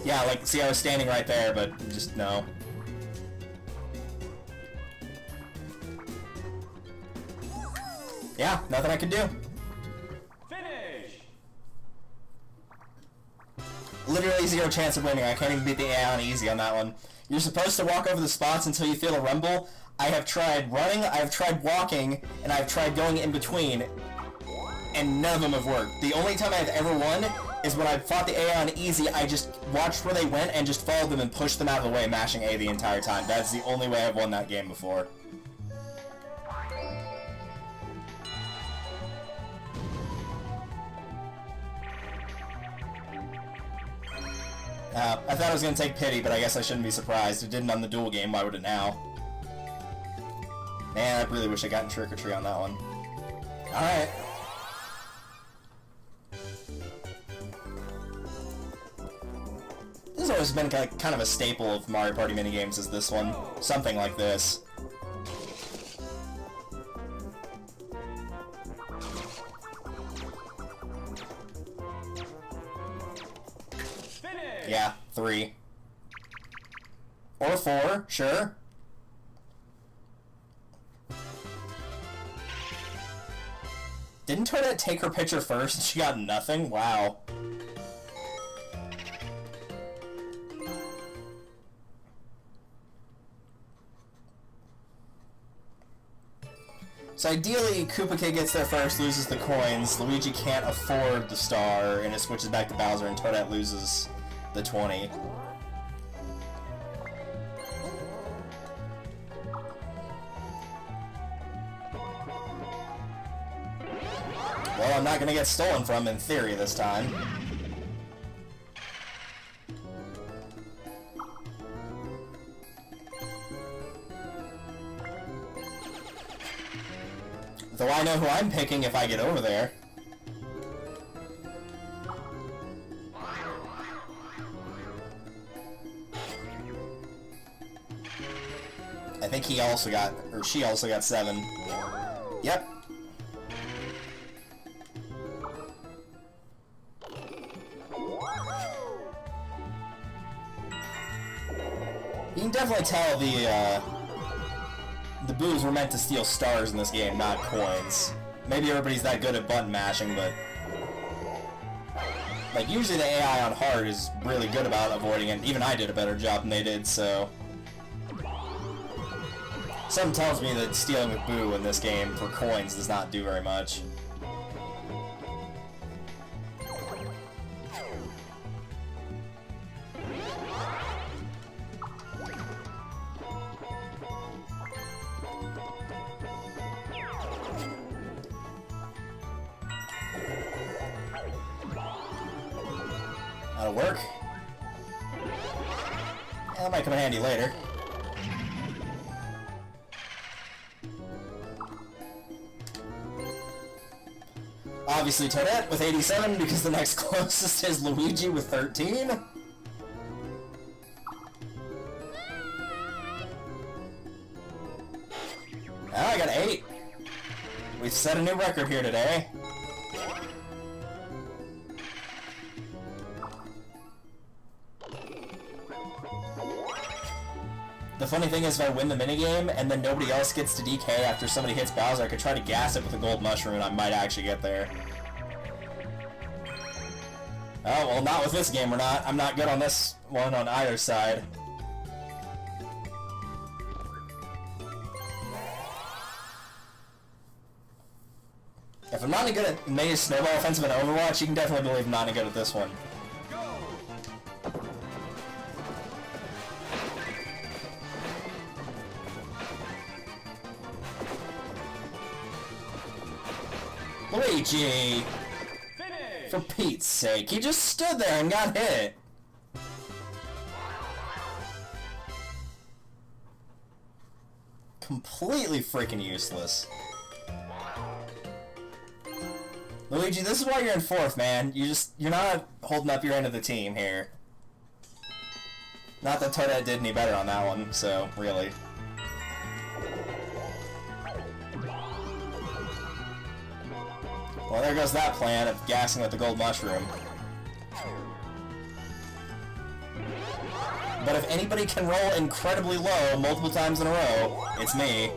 Yeah, like, see, I was standing right there, but just no. Yeah, nothing I could do. Finish! Literally 0 chance of winning. I can't even beat the AI on easy on that one. You're supposed to walk over the spots until you feel a rumble. I have tried running, I have tried walking, and I've tried going in between, and none of them have worked. The only time I've ever won is when I fought the AI on easy. I just watched where they went and just followed them and pushed them out of the way, mashing A the entire time. That's the only way I've won that game before. I thought I was going to take pity, but I guess I shouldn't be surprised. It didn't on the duel game, why would it now? Man, I really wish I gotten Trick or Treat on that one. Alright. This has always been kind of a staple of Mario Party minigames, is this one. Something like this. Yeah, 3. Or 4, sure. Didn't Toadette take her picture first and she got nothing? Wow. So ideally, Koopa Kid gets there first, loses the coins, Luigi can't afford the star, and it switches back to Bowser, and Toadette loses the 20. Well, I'm not gonna get stolen from in theory this time. Though I know who I'm picking if I get over there. I think he also got, or she also got 7. Yep. You can definitely tell the boos were meant to steal stars in this game, not coins. Maybe everybody's that good at button mashing, but like usually the AI on hard is really good about avoiding it. Even I did a better job than they did, so something tells me that stealing with boo in this game for coins does not do very much. That'll work. That might come in handy later. Obviously Toadette with 87 because the next closest is Luigi with 13. I got 8. We've set a new record here today. The funny thing is, if I win the minigame and then nobody else gets to DK after somebody hits Bowser, I could try to gas it with a gold mushroom and I might actually get there. Oh, well, not with this game, we're not. I'm not good on this one on either side. If I'm not any good at Maze, Snowball Offensive, and Overwatch, you can definitely believe I'm not any good at this one. Luigi! Finish! For Pete's sake, he just stood there and got hit! Completely freaking useless. Luigi, this is why you're in 4th, man. You're not holding up your end of the team here. Not that Toadette did any better on that one, so, really. Well, there goes that plan of gassing with the gold mushroom. But if anybody can roll incredibly low multiple times in a row, it's me.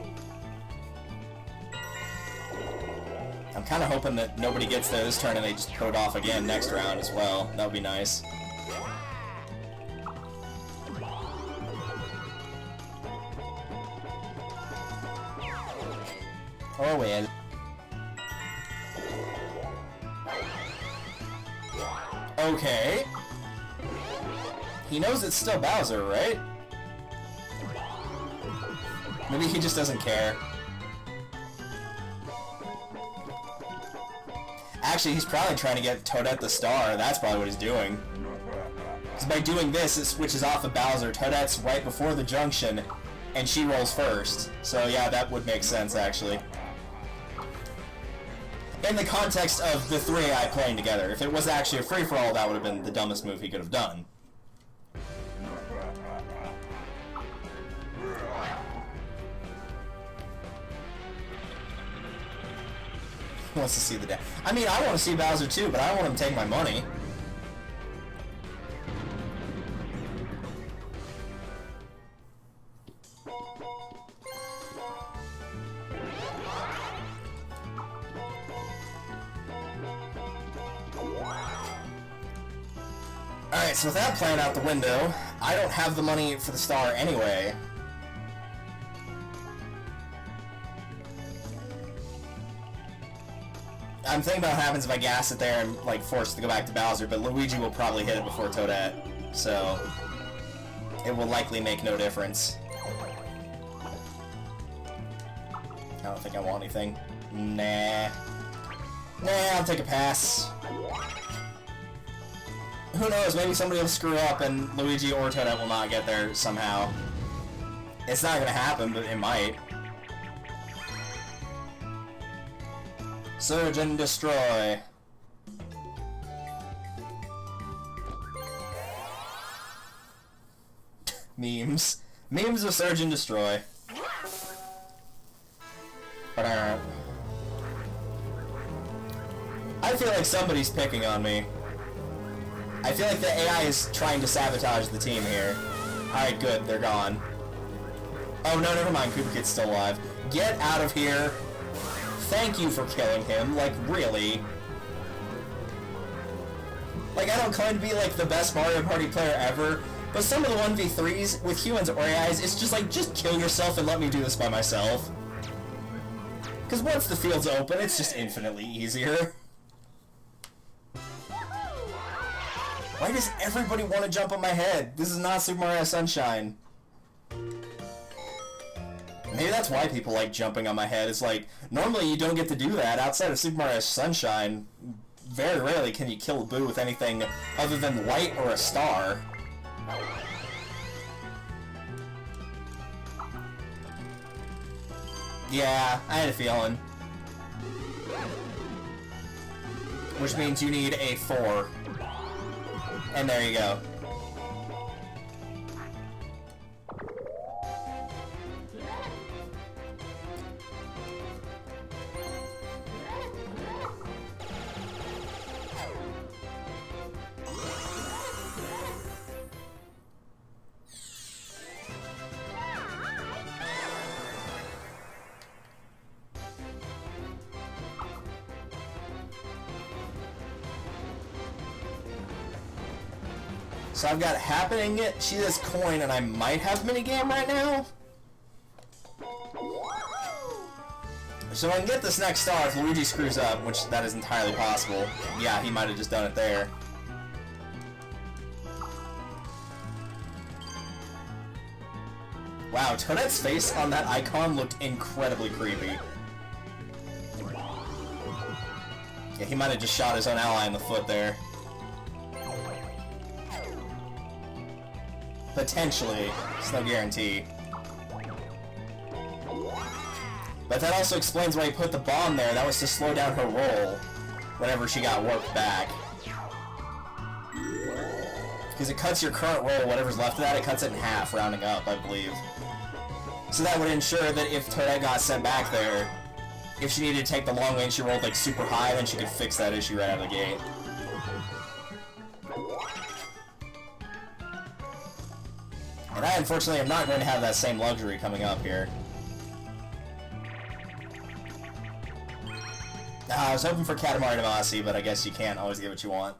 I'm kind of hoping that nobody gets there this turn and they just put it off again next round as well. That would be nice. Or win. Okay. He knows it's still Bowser, right? Maybe he just doesn't care. Actually, he's probably trying to get Toadette the star. That's probably what he's doing. Because by doing this, it switches off of Bowser. Toadette's right before the junction, and she rolls first. So yeah, that would make sense, actually. In the context of the 3 AI playing together. If it was actually a free-for-all, that would have been the dumbest move he could have done. Wants to see the day. I mean, I want to see Bowser too, but I don't want him to take my money. Alright, so with that plan out the window, I don't have the money for the star anyway. I'm thinking about what happens if I gas it there and, like, force it to go back to Bowser, but Luigi will probably hit it before Toadette, so it will likely make no difference. I don't think I want anything. Nah. Nah, I'll take a pass. Who knows, maybe somebody will screw up and Luigi or Toadette will not get there somehow. It's not gonna happen, but it might. Surge and destroy. Memes. Memes of Surge and Destroy. I feel like somebody's picking on me. I feel like the AI is trying to sabotage the team here. Alright, good, they're gone. Oh no, never mind, Koopa Kid's still alive. Get out of here. Thank you for killing him, like, really. Like, I don't claim to be, like, the best Mario Party player ever, but some of the 1v3s with humans or AIs, it's just like, just kill yourself and let me do this by myself. Because once the field's open, it's just infinitely easier. Why does everybody want to jump on my head? This is not Super Mario Sunshine. Maybe that's why people like jumping on my head. It's like, normally you don't get to do that. Outside of Super Mario Sunshine, very rarely can you kill a Boo with anything other than light or a star. Yeah, I had a feeling. Which means you need a 4. And there you go. So I've got happening, see this coin, and I might have minigame right now? So I can get this next star if Luigi screws up, which that is entirely possible. Yeah, he might have just done it there. Wow, Toadette's face on that icon looked incredibly creepy. Yeah, he might have just shot his own ally in the foot there. Potentially. It's no guarantee. But that also explains why he put the bomb there. That was to slow down her roll whenever she got warped back. Because it cuts your current roll, whatever's left of that, it cuts it in half, rounding up, I believe. So that would ensure that if Toadette got sent back there, if she needed to take the long way and she rolled like super high, then she could fix that issue right out of the gate. And I, unfortunately, am not going to have that same luxury coming up here. I was hoping for Katamari Damacy, but I guess you can't always get what you want.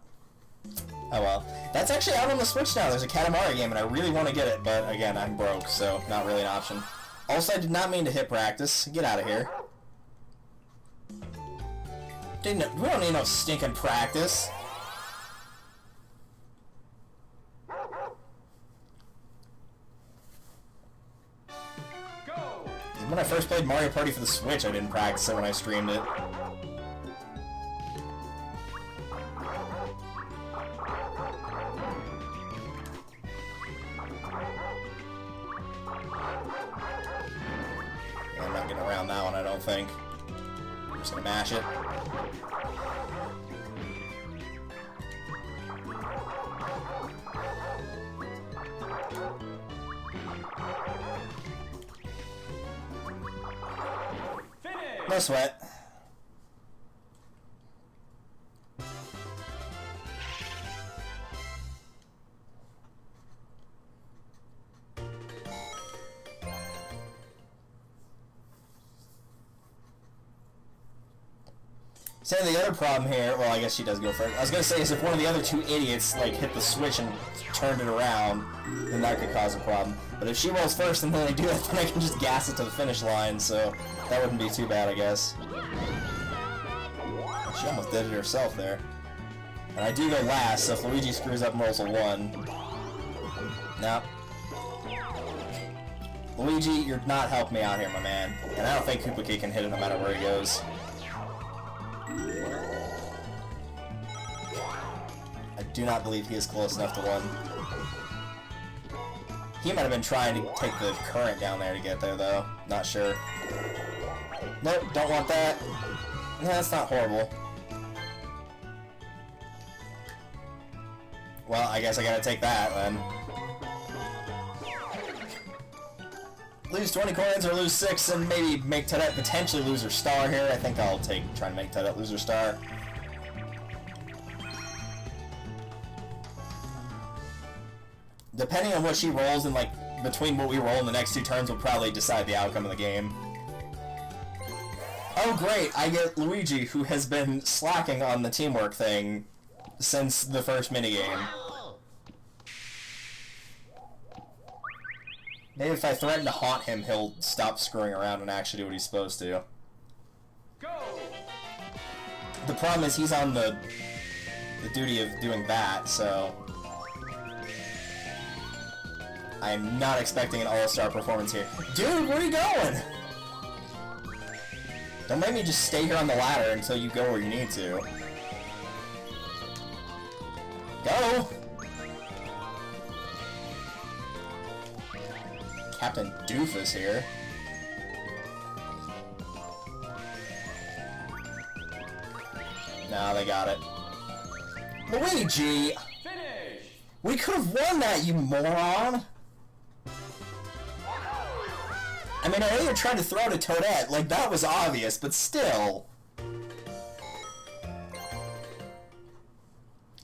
Oh well. That's actually out on the Switch now. There's a Katamari game, and I really want to get it, but again, I'm broke, so not really an option. Also, I did not mean to hit practice. Get out of here. We don't need no stinking practice. When I first played Mario Party for the Switch, I didn't practice it when I streamed it. Yeah, I'm not getting around that one, I don't think. I'm just gonna mash it. No sweat. So the other problem here, well, I guess she does go first. I was gonna say is if one of the other two idiots like hit the switch and turned it around, then that could cause a problem. But if she rolls first and then they do it, then I can just gas it to the finish line, so that wouldn't be too bad, I guess. She almost did it herself there. And I do go last, so if Luigi screws up and rolls a 1... Nope. Luigi, you're not helping me out here, my man. And I don't think Koopa Kid can hit it no matter where he goes. do not believe he is close enough to one. He might have been trying to take the current down there to get there, though. Not sure. Nope, don't want that. No, that's not horrible. Well, I guess I gotta take that, then. Lose 20 coins or lose 6 and maybe make Toadette potentially lose her star here. I think I'll try and make Toadette lose her star. Depending on what she rolls and, like, between what we roll in the next 2 turns will probably decide the outcome of the game. Oh great, I get Luigi, who has been slacking on the teamwork thing since the first minigame. Maybe if I threaten to haunt him, he'll stop screwing around and actually do what he's supposed to. Go! The problem is he's on the duty of doing that, so... I'm not expecting an all-star performance here. Dude, where are you going? Don't make me just stay here on the ladder until you go where you need to. Go! Captain Doofus here. Nah, they got it. Luigi! Finish! We could have won that, you moron! I mean, I know you're trying to throw to Toadette, like, that was obvious, but still.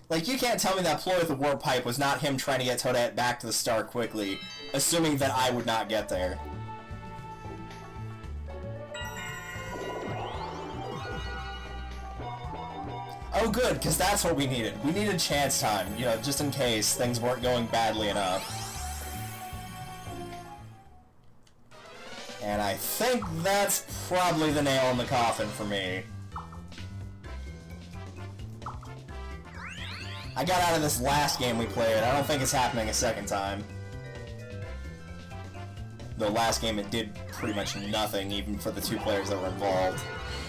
Like, you can't tell me that ploy with the warp pipe was not him trying to get Toadette back to the star quickly, assuming that I would not get there. Oh good, because that's what we needed. We needed chance time, you know, just in case things weren't going badly enough. And I think that's probably the nail in the coffin for me. I got out of this last game we played. I don't think it's happening a second time. The last game it did pretty much nothing, even for the 2 players that were involved.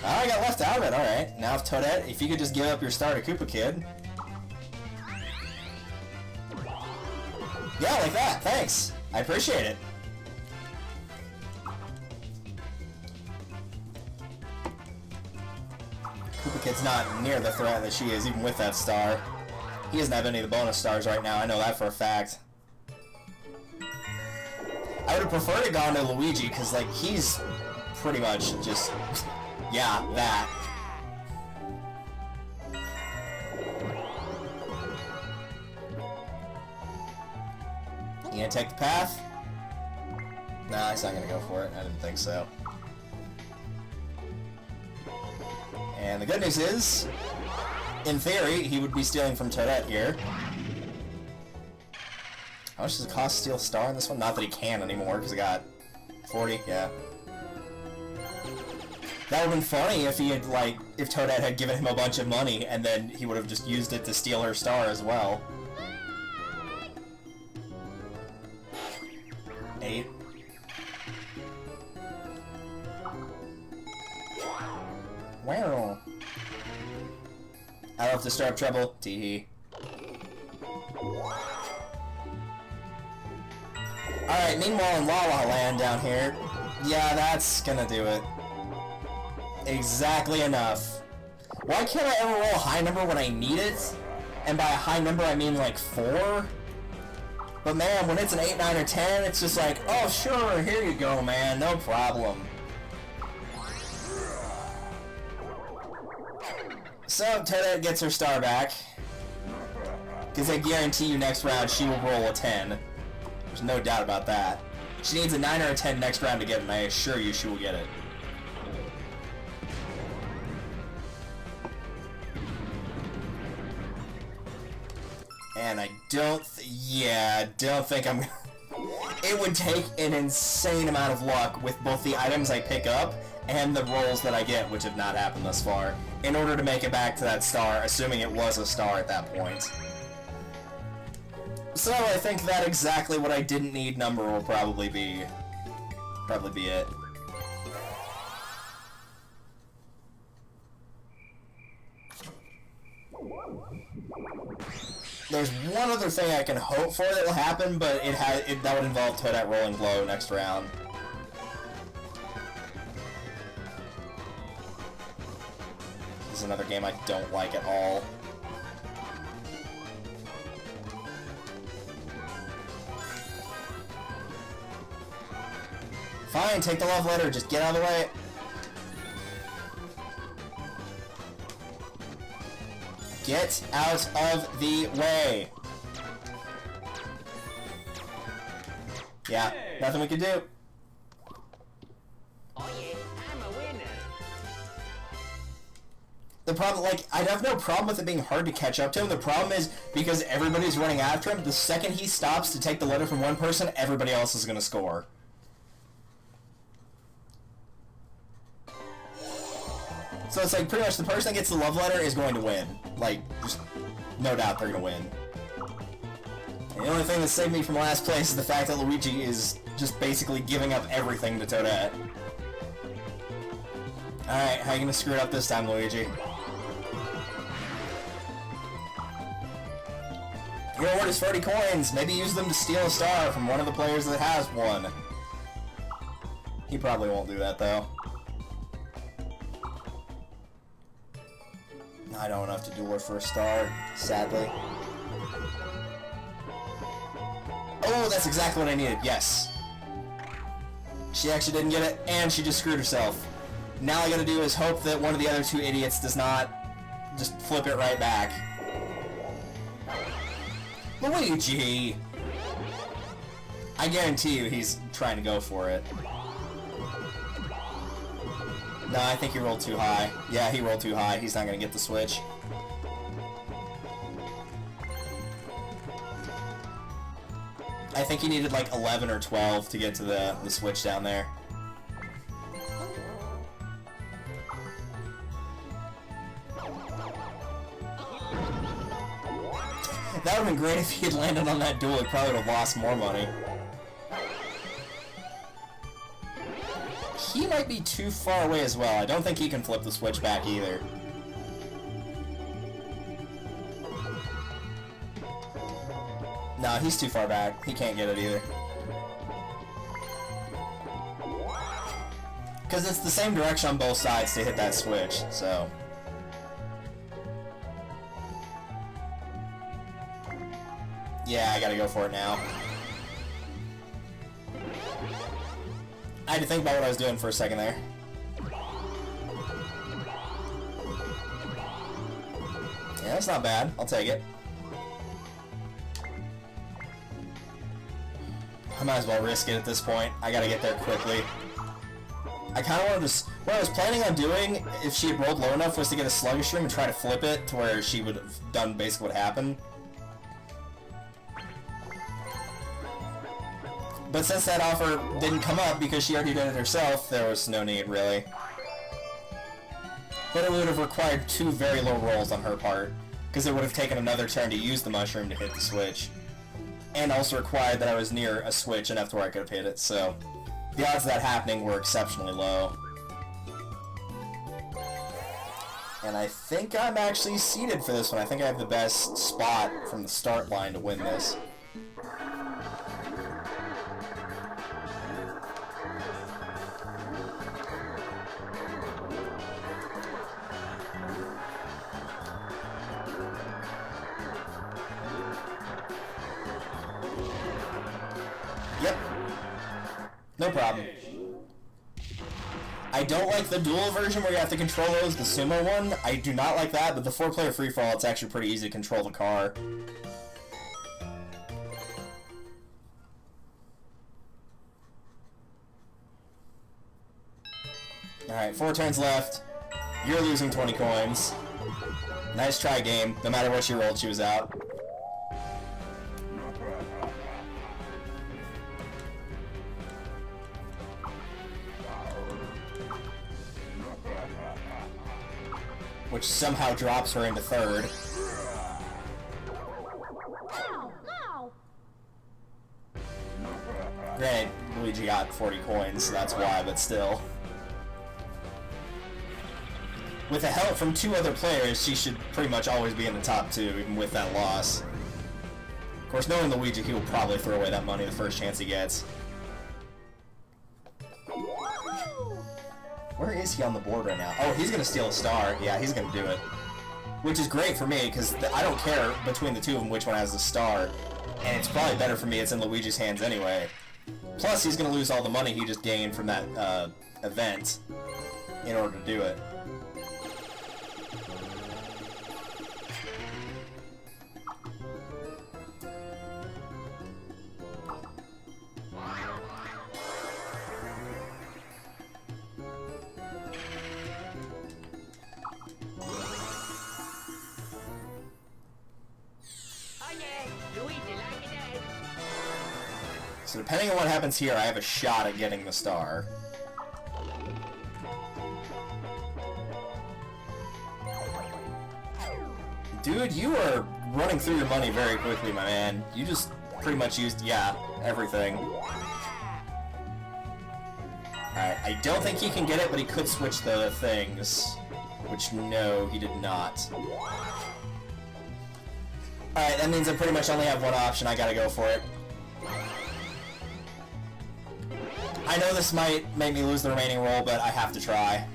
Oh, I got left out of it, alright. Now if Toadette, if you could just give up your star to Koopa Kid. Yeah, like that, thanks. I appreciate it. Koopa Kid's not near the threat that she is, even with that star. He doesn't have any of the bonus stars right now, I know that for a fact. I would have preferred it gone to Luigi, because, like, he's pretty much just... yeah, that. You gonna take the path? Nah, he's not gonna go for it. I didn't think so. And the good news is, in theory, he would be stealing from Toadette here. How much does it cost to steal a star in this one? Not that he can anymore, because he got 40, yeah. That would have been funny if he had, like, if Toadette had given him a bunch of money, and then he would have just used it to steal her star as well. 8. Wow. I don't have to stir up trouble. Tee-hee. Alright, meanwhile in La La Land down here, yeah, that's gonna do it. Exactly enough. Why can't I ever roll a high number when I need it? And by a high number I mean like 4? But man, when it's an 8, 9, or 10, it's just like, oh sure, here you go man, no problem. So, Toadette gets her star back. Because I guarantee you next round she will roll a 10. There's no doubt about that. She needs a 9 or a 10 next round to get it, and I assure you she will get it. And I don't think I'm... It would take an insane amount of luck with both the items I pick up and the rolls that I get, which have not happened thus far, in order to make it back to that star, assuming it was a star at that point. So I think that exactly what I didn't need number will probably be it. There's one other thing I can hope for that will happen, but that would involve Toadette rolling low next round. This is another game I don't like at all. Fine, take the love letter, just get out of the way. Get out of the way. Yeah, nothing we can do. Oh yeah, I'm a winner. The problem, like, I have no problem with it being hard to catch up to him. The problem is, because everybody's running after him, the second he stops to take the letter from one person, everybody else is going to score. So it's like, pretty much the person that gets the love letter is going to win. Like, just no doubt they're going to win. And the only thing that saved me from last place is the fact that Luigi is just basically giving up everything to Toadette. Alright, how are you going to screw it up this time, Luigi? Your reward is 40 coins. Maybe use them to steal a star from one of the players that has one. He probably won't do that, though. I don't have to duel her for a star, sadly. Oh, that's exactly what I needed, yes. She actually didn't get it, and she just screwed herself. Now all I gotta do is hope that one of the other two idiots does not just flip it right back. Luigi! I guarantee you he's trying to go for it. No, I think he rolled too high. Yeah, he rolled too high. He's not going to get the switch. I think he needed like 11 or 12 to get to the switch down there. That would have been great if he had landed on that duel. He probably would have lost more money. He might be too far away as well. I don't think he can flip the switch back either. No, he's too far back. He can't get it either. Because it's the same direction on both sides to hit that switch, so... Yeah, I gotta go for it now. I had to think about what I was doing for a second there. Yeah, that's not bad. I'll take it. I might as well risk it at this point. I gotta get there quickly. I kind of wanted to... What I was planning on doing, if she had rolled low enough, was to get a sluggish room and try to flip it to where she would have done basically what happened. But since that offer didn't come up because she already did it herself, there was no need, really. But it would have required 2 very low rolls on her part, because it would have taken another turn to use the mushroom to hit the switch. And also required that I was near a switch enough to where I could have hit it, so... The odds of that happening were exceptionally low. And I think I'm actually seeded for this one. I think I have the best spot from the start line to win this. Yep. No problem. I don't like the dual version where you have to control those, the sumo one. I do not like that, but the 4-player free-for-all, it's actually pretty easy to control the car. Alright, 4 turns left. You're losing 20 coins. Nice try, game. No matter what she rolled, she was out. Which somehow drops her into 3rd. No! Granted, Luigi got 40 coins, so that's why, but still. With the help from 2 other players, she should pretty much always be in the top 2, even with that loss. Of course, knowing Luigi, he will probably throw away that money the first chance he gets. Where is he on the board right now? Oh, he's gonna steal a star. Yeah, he's gonna do it. Which is great for me, because I don't care between the two of them which one has the star. And it's probably better for me it's in Luigi's hands anyway. Plus, he's gonna lose all the money he just gained from that event in order to do it. So depending on what happens here, I have a shot at getting the star. Dude, you are running through your money very quickly, my man. You just pretty much used, yeah, everything. Alright, I don't think he can get it, but he could switch the things. Which, no, he did not. Alright, that means I pretty much only have one option. I gotta go for it. I know this might make me lose the remaining roll, but I have to try.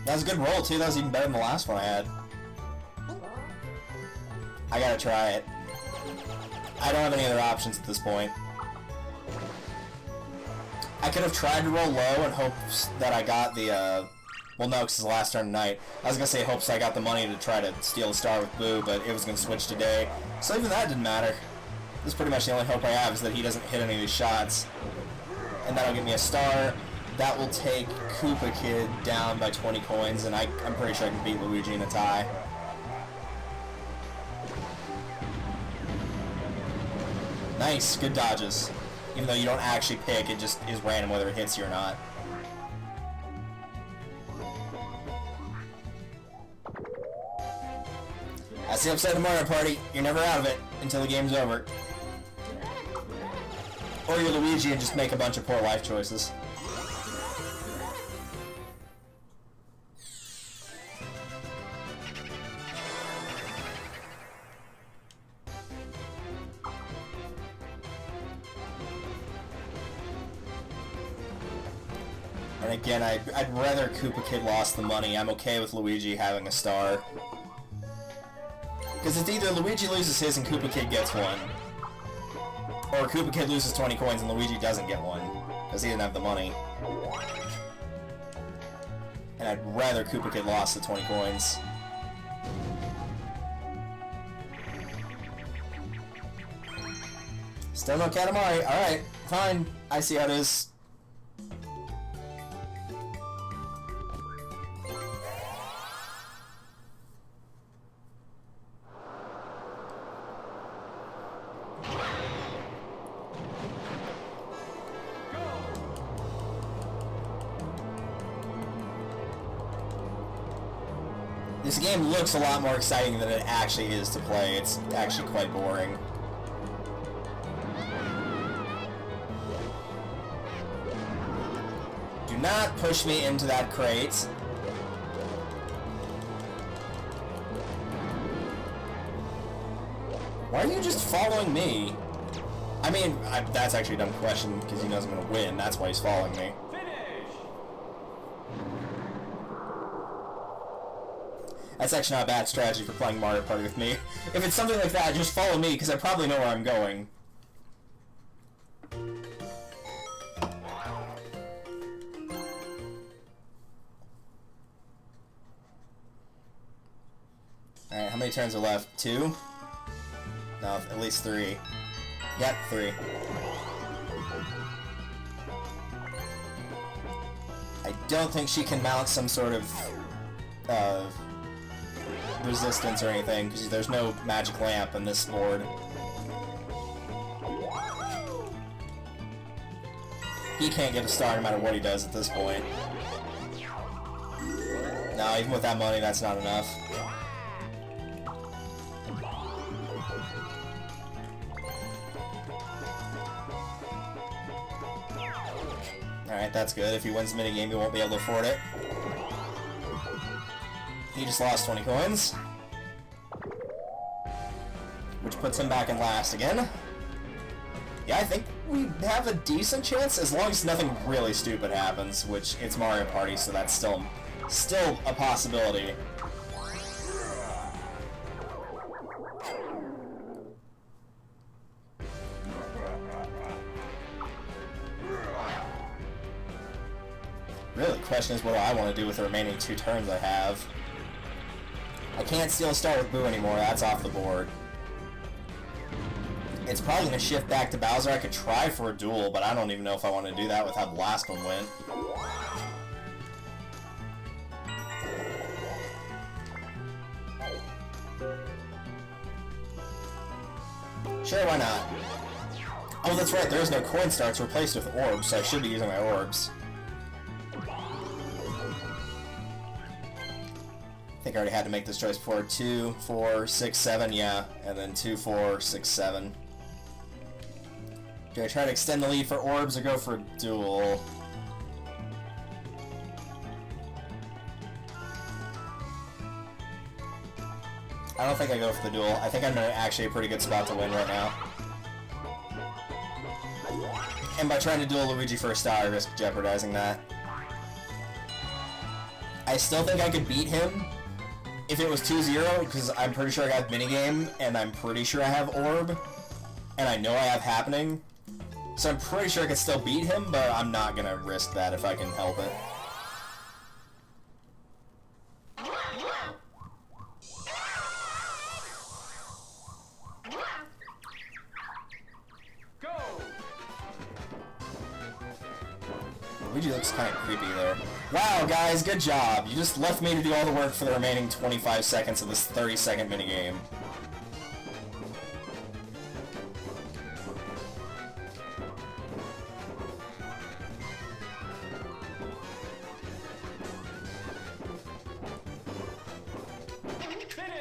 That was a good roll, too. That was even better than the last one I had. I gotta try it. I don't have any other options at this point. I could have tried to roll low in hopes that I got the, well, no, because it's the last turn of night. I was going to say hopes I got the money to try to steal a star with Boo, but it was going to switch today. So even that didn't matter. This is pretty much the only hope I have, is that he doesn't hit any of these shots. And that'll give me a star. That will take Koopa Kid down by 20 coins, and I'm pretty sure I can beat Luigi in a tie. Nice, good dodges. Even though you don't actually pick, it just is random whether it hits you or not. That's the upside of Mario Party. You're never out of it until the game's over. Or you're Luigi and just make a bunch of poor life choices. And again, I'd rather Koopa Kid lost the money. I'm okay with Luigi having a star. Because it's either Luigi loses his and Koopa Kid gets one, or Koopa Kid loses 20 coins and Luigi doesn't get one, because he didn't have the money. And I'd rather Koopa Kid lost the 20 coins. Still no Katamari. Alright, fine. I see how it is. This game looks a lot more exciting than it actually is to play. It's actually quite boring. Do not push me into that crate. Why are you just following me? I mean, that's actually a dumb question, because he knows I'm going to win. That's why he's following me. That's actually not a bad strategy for playing Mario Party with me. If it's something like that, just follow me, because I probably know where I'm going. Alright, how many turns are left? 2? No, at least 3. Yep, 3. I don't think she can mount some sort of, resistance or anything, because there's no magic lamp in this board. He can't get a star no matter what he does at this point. No, even with that money, that's not enough. Alright, that's good. If he wins the minigame, he won't be able to afford it. He he just lost 20 coins. Which puts him back in last again. Yeah, I think we have a decent chance, as long as nothing really stupid happens, which it's Mario Party, so that's still a possibility. Really, the question is what do I want to do with the remaining 2 turns I have. I can't steal a star with Boo anymore, that's off the board. It's probably going to shift back to Bowser. I could try for a duel, but I don't even know if I want to do that with how the last one went. Sure, why not? Oh, that's right, there's no coin star. It's replaced with orbs, so I should be using my orbs. I think I already had to make this choice before. 2, 4, 6, 7, yeah. And then 2, 4, 6, 7. Do I try to extend the lead for orbs or go for a duel? I don't think I go for the duel. I think I'm in actually a pretty good spot to win right now. And by trying to duel Luigi for a star, I risk jeopardizing that. I still think I could beat him if it was 2-0, because I'm pretty sure I got minigame, and I'm pretty sure I have orb, and I know I have happening. So I'm pretty sure I could still beat him, but I'm not gonna risk that if I can help it. Go! Luigi looks kind of creepy there. Wow, guys, good job. You just left me to do all the work for the remaining 25 seconds of this 30-second minigame.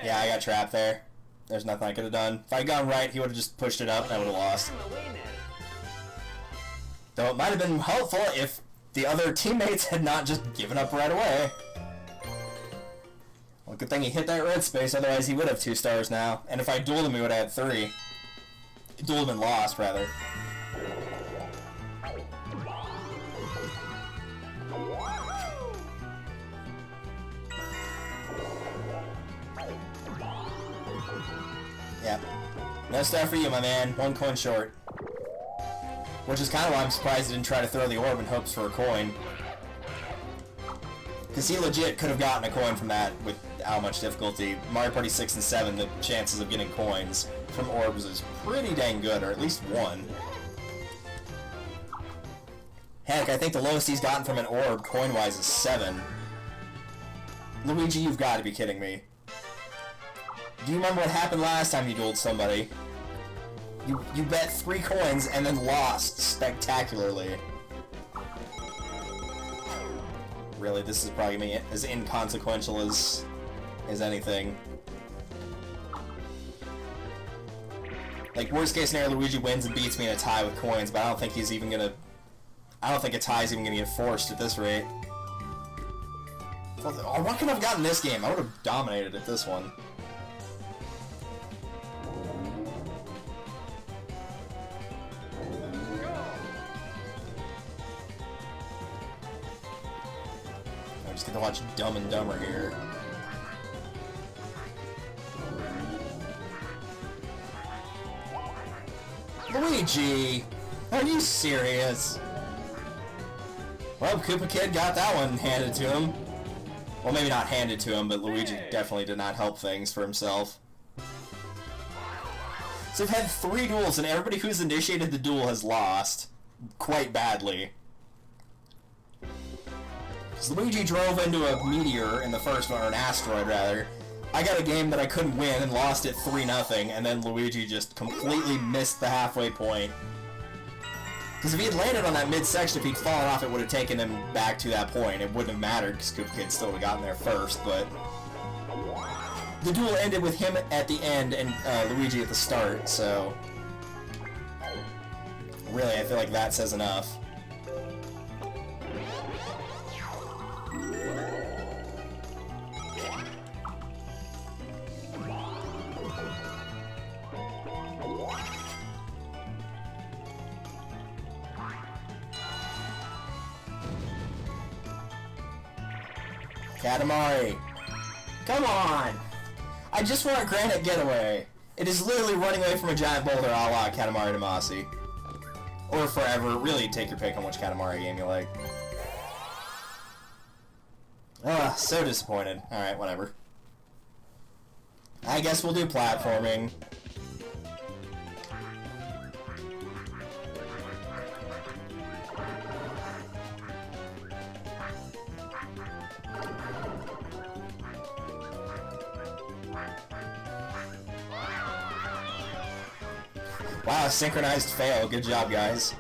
Yeah, I got trapped there. There's nothing I could have done. If I had gone right, he would have just pushed it up and I would have lost. Though it might have been helpful if the other teammates had not just given up right away. Well, good thing he hit that red space, otherwise he would have 2 stars now. And if I dueled him, he would have had 3. Dueled him and lost, rather. Yeah. No star for you, my man. 1 coin short. Which is kind of why I'm surprised he didn't try to throw the orb in hopes for a coin. Because he legit could have gotten a coin from that without much difficulty. Mario Party 6 and 7, the chances of getting coins from orbs is pretty dang good, or at least 1. Heck, I think the lowest he's gotten from an orb, coin-wise, is 7. Luigi, you've got to be kidding me. Do you remember what happened last time you dueled somebody? You bet 3 coins and then lost spectacularly. Really, this is probably me as inconsequential as anything. Like, worst case scenario, Luigi wins and beats me in a tie with coins, but I don't think he's even gonna... I don't think a tie's even gonna get forced at this rate. Oh, what could I have gotten this game? I would have dominated at this one. I just get to watch Dumb and Dumber here. Luigi! Are you serious? Well, Koopa Kid got that one handed to him. Well, maybe not handed to him, but Luigi definitely did not help things for himself. So we've had 3 duels, and everybody who's initiated the duel has lost. Quite badly. Luigi drove into a meteor in the first one, or an asteroid rather. I got a game that I couldn't win and lost it 3-0, and then Luigi just completely missed the halfway point. Because if he had landed on that midsection, if he'd fallen off, it would have taken him back to that point. It wouldn't have mattered, because Koopa Kid still would have gotten there first, but... The duel ended with him at the end and Luigi at the start, so... Really, I feel like that says enough. Katamari. Come on! I just want a granite getaway. It is literally running away from a giant boulder a la Katamari Damacy. Or Forever. Really, take your pick on which Katamari game you like. Ugh, so disappointed. Alright, whatever. I guess we'll do platforming. Wow, synchronized fail. Good job, guys.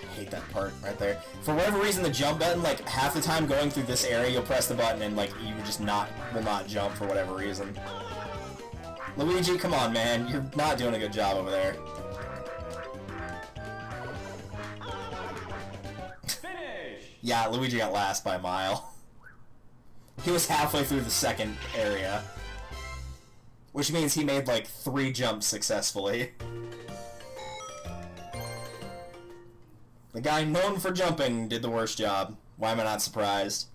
I hate that part right there. For whatever reason, the jump button, like, half the time going through this area, you'll press the button and, like, you just will not jump for whatever reason. Luigi, come on, man. You're not doing a good job over there. Yeah, Luigi got last by a mile. He was halfway through the second area. Which means he made like 3 jumps successfully. The guy known for jumping did the worst job. Why am I not surprised?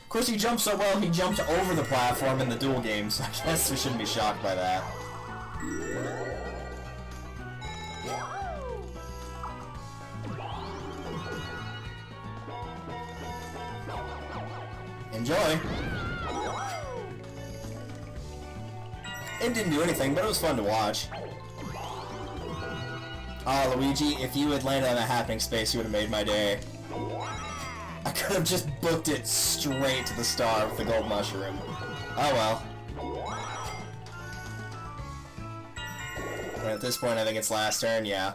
Of course, he jumped so well, he jumped over the platform in the duel game, so I guess we shouldn't be shocked by that. Enjoy! It didn't do anything, but it was fun to watch. Oh, Luigi, if you had landed on that happening space, you would have made my day. I could have just booked it straight to the star with the gold mushroom. Oh well. And at this point, I think it's last turn, yeah.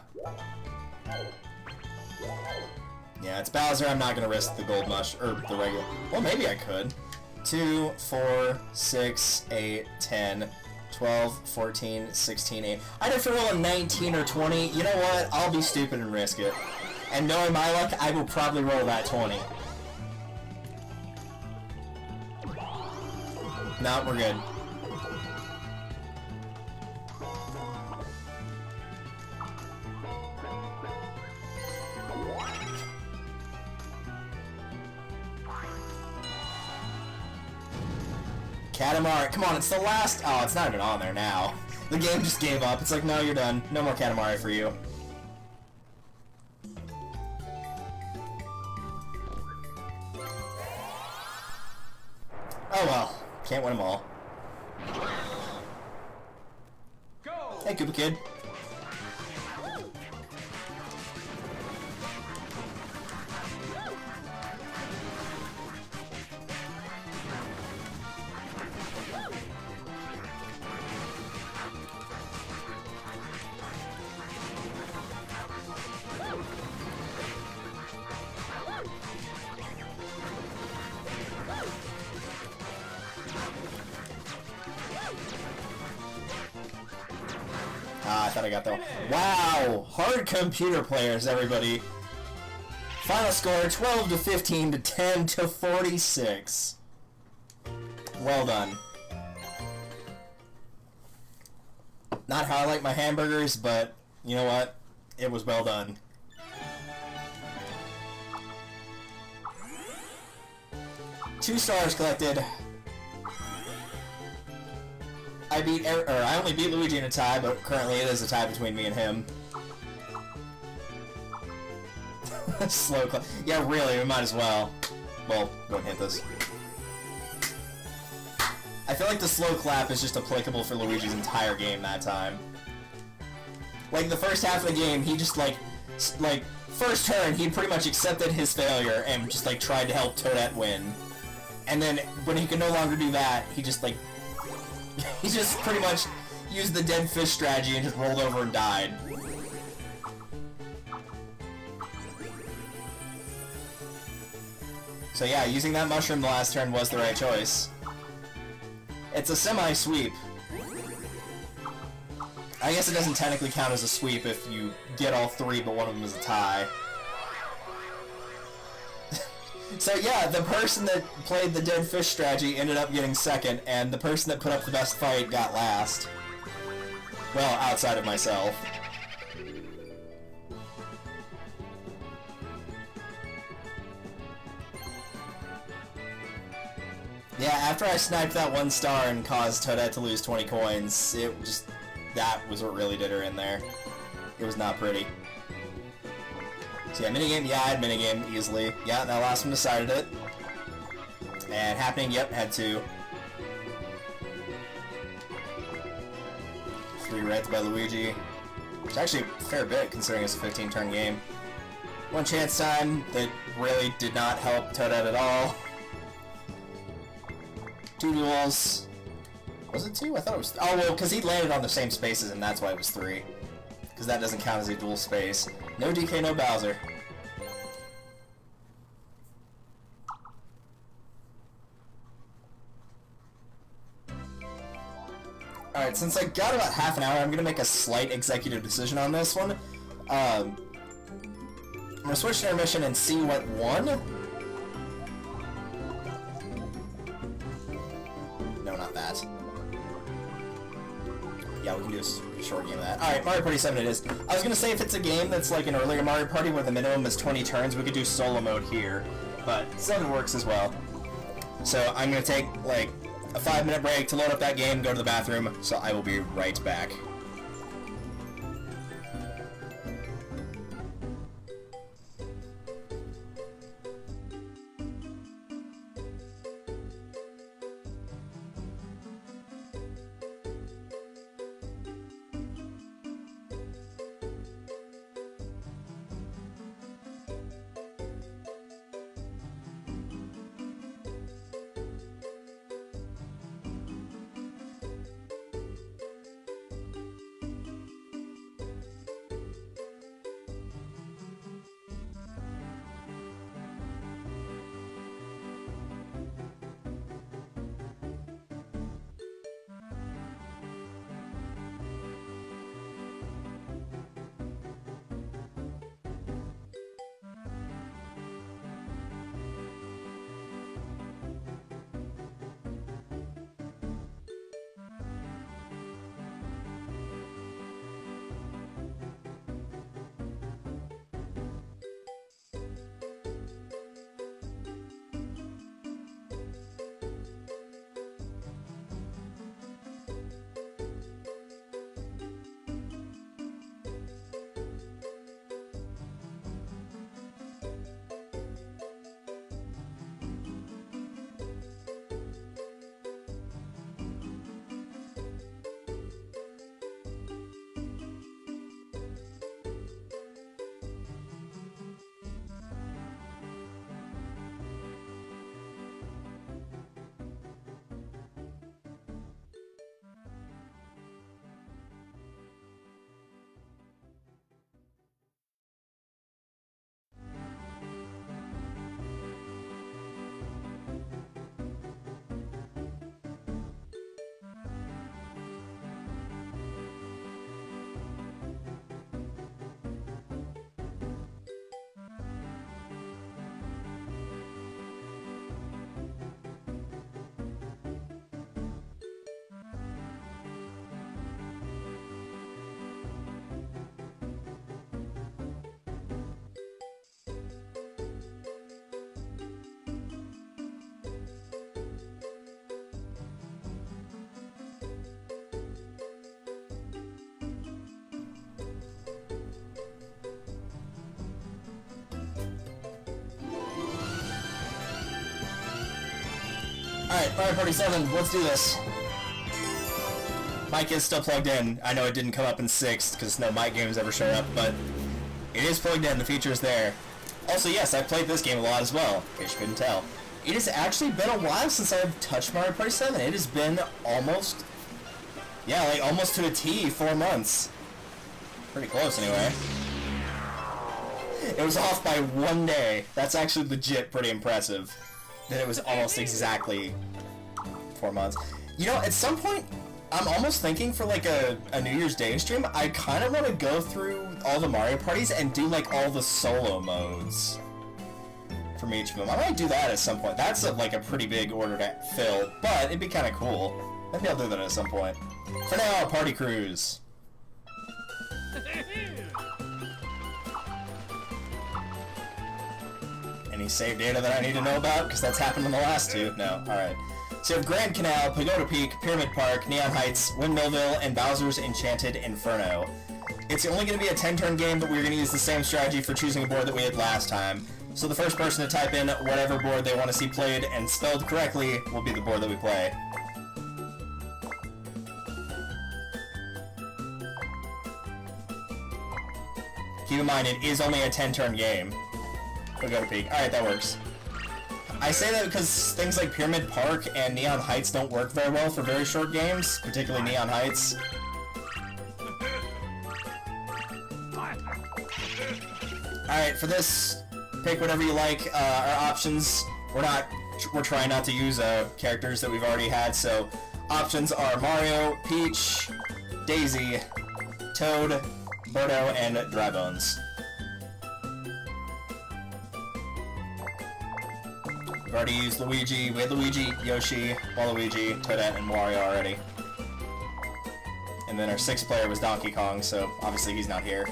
Yeah, it's Bowser. I'm not gonna risk the gold mush or the regular. Well, maybe I could. 2, 4, 6, 8, 10, 12, 14, 16, 8. I'd have to roll a 19 or 20. You know what? I'll be stupid and risk it. And knowing my luck, I will probably roll that 20. No, we're good. Katamari, come on, it's the last... Oh, it's not even on there now. The game just gave up. It's like, no, you're done. No more Katamari for you. Oh well. Can't win them all. Go! Hey, Koopa Kid. Ah, I thought I got that one. Wow! Hard computer players, everybody. Final score, 12 to 15 to 10 to 46. Well done. Not how I like my hamburgers, but you know what? It was well done. Two stars collected. I only beat Luigi in a tie, but currently it is a tie between me and him. Slow clap. Yeah, really, we might as well. Well, go and hit this. I feel like the slow clap is just applicable for Luigi's entire game that time. Like, the first half of the game, he just, like, first turn, he pretty much accepted his failure and just, like, tried to help Toadette win. And then, when he could no longer do that, he just, like, he just pretty much used the dead fish strategy and just rolled over and died. So yeah, using that mushroom the last turn was the right choice. It's a semi-sweep. I guess it doesn't technically count as a sweep if you get all 3 but one of them is a tie. So yeah, the person that played the dead fish strategy ended up getting second, and the person that put up the best fight got last. Well, outside of myself. Yeah, after I sniped that one star and caused Toadette to lose 20 coins, that was what really did her in there. It was not pretty. So yeah, minigame, yeah, I had minigame easily. Yeah, that last one decided it. And happening, yep, had 2. 3 reds by Luigi. It's actually a fair bit considering it's a 15-turn game. 1 chance time that really did not help Toadette at all. 2 duels. Was it 2? I thought it was... Oh, well, because he landed on the same spaces, and that's why it was 3. Because that doesn't count as a dual space. No DK, no Bowser. Alright, since I got about half an hour, I'm going to make a slight executive decision on this one. I'm going to switch to intermission and see what won. No, not that. Yeah, we can do a short game of that. Alright, Mario Party 7 it is. I was going to say if it's a game that's like an earlier Mario Party where the minimum is 20 turns, we could do solo mode here. But 7 works as well. So I'm going to take, like, a 5-minute break to load up that game, go to the bathroom, so I will be right back. Alright, Mario Party 7, let's do this. Mic is still plugged in. I know it didn't come up in 6th, because no mic games ever show up, but it is plugged in, the feature's there. Also, yes, I've played this game a lot as well, in case you couldn't tell. It has actually been a while since I've touched Mario Party 7. It has been almost, yeah, like almost to a T, 4 months. Pretty close, anyway. It was off by 1 day. That's actually legit pretty impressive. That it was almost exactly 4 months. You know, at some point, I'm almost thinking for like a New Year's Day stream, I kind of want to go through all the Mario parties and do like all the solo modes from each of them. I might do that at some point. That's like a pretty big order to fill, but it'd be kind of cool. Maybe I'll do that at some point. For now, party cruise. Any save data that I need to know about? Because that's happened in the last two. No. Alright. So you have Grand Canal, Pagoda Peak, Pyramid Park, Neon Heights, Windmillville, and Bowser's Enchanted Inferno. It's only going to be a 10-turn game, but we're going to use the same strategy for choosing a board that we had last time. So the first person to type in whatever board they want to see played and spelled correctly will be the board that we play. Keep in mind, it is only a 10-turn game. Pagoda Peak. Alright, that works. I say that because things like Pyramid Park and Neon Heights don't work very well for very short games, particularly Neon Heights. Alright, for this, pick whatever you like. Our options, we're trying not to use characters that we've already had, so options are Mario, Peach, Daisy, Toad, Birdo, and Drybones. We've already used Luigi. We had Luigi, Yoshi, Waluigi, Toadette, and Wario already. And then our sixth player was Donkey Kong, so obviously he's not here.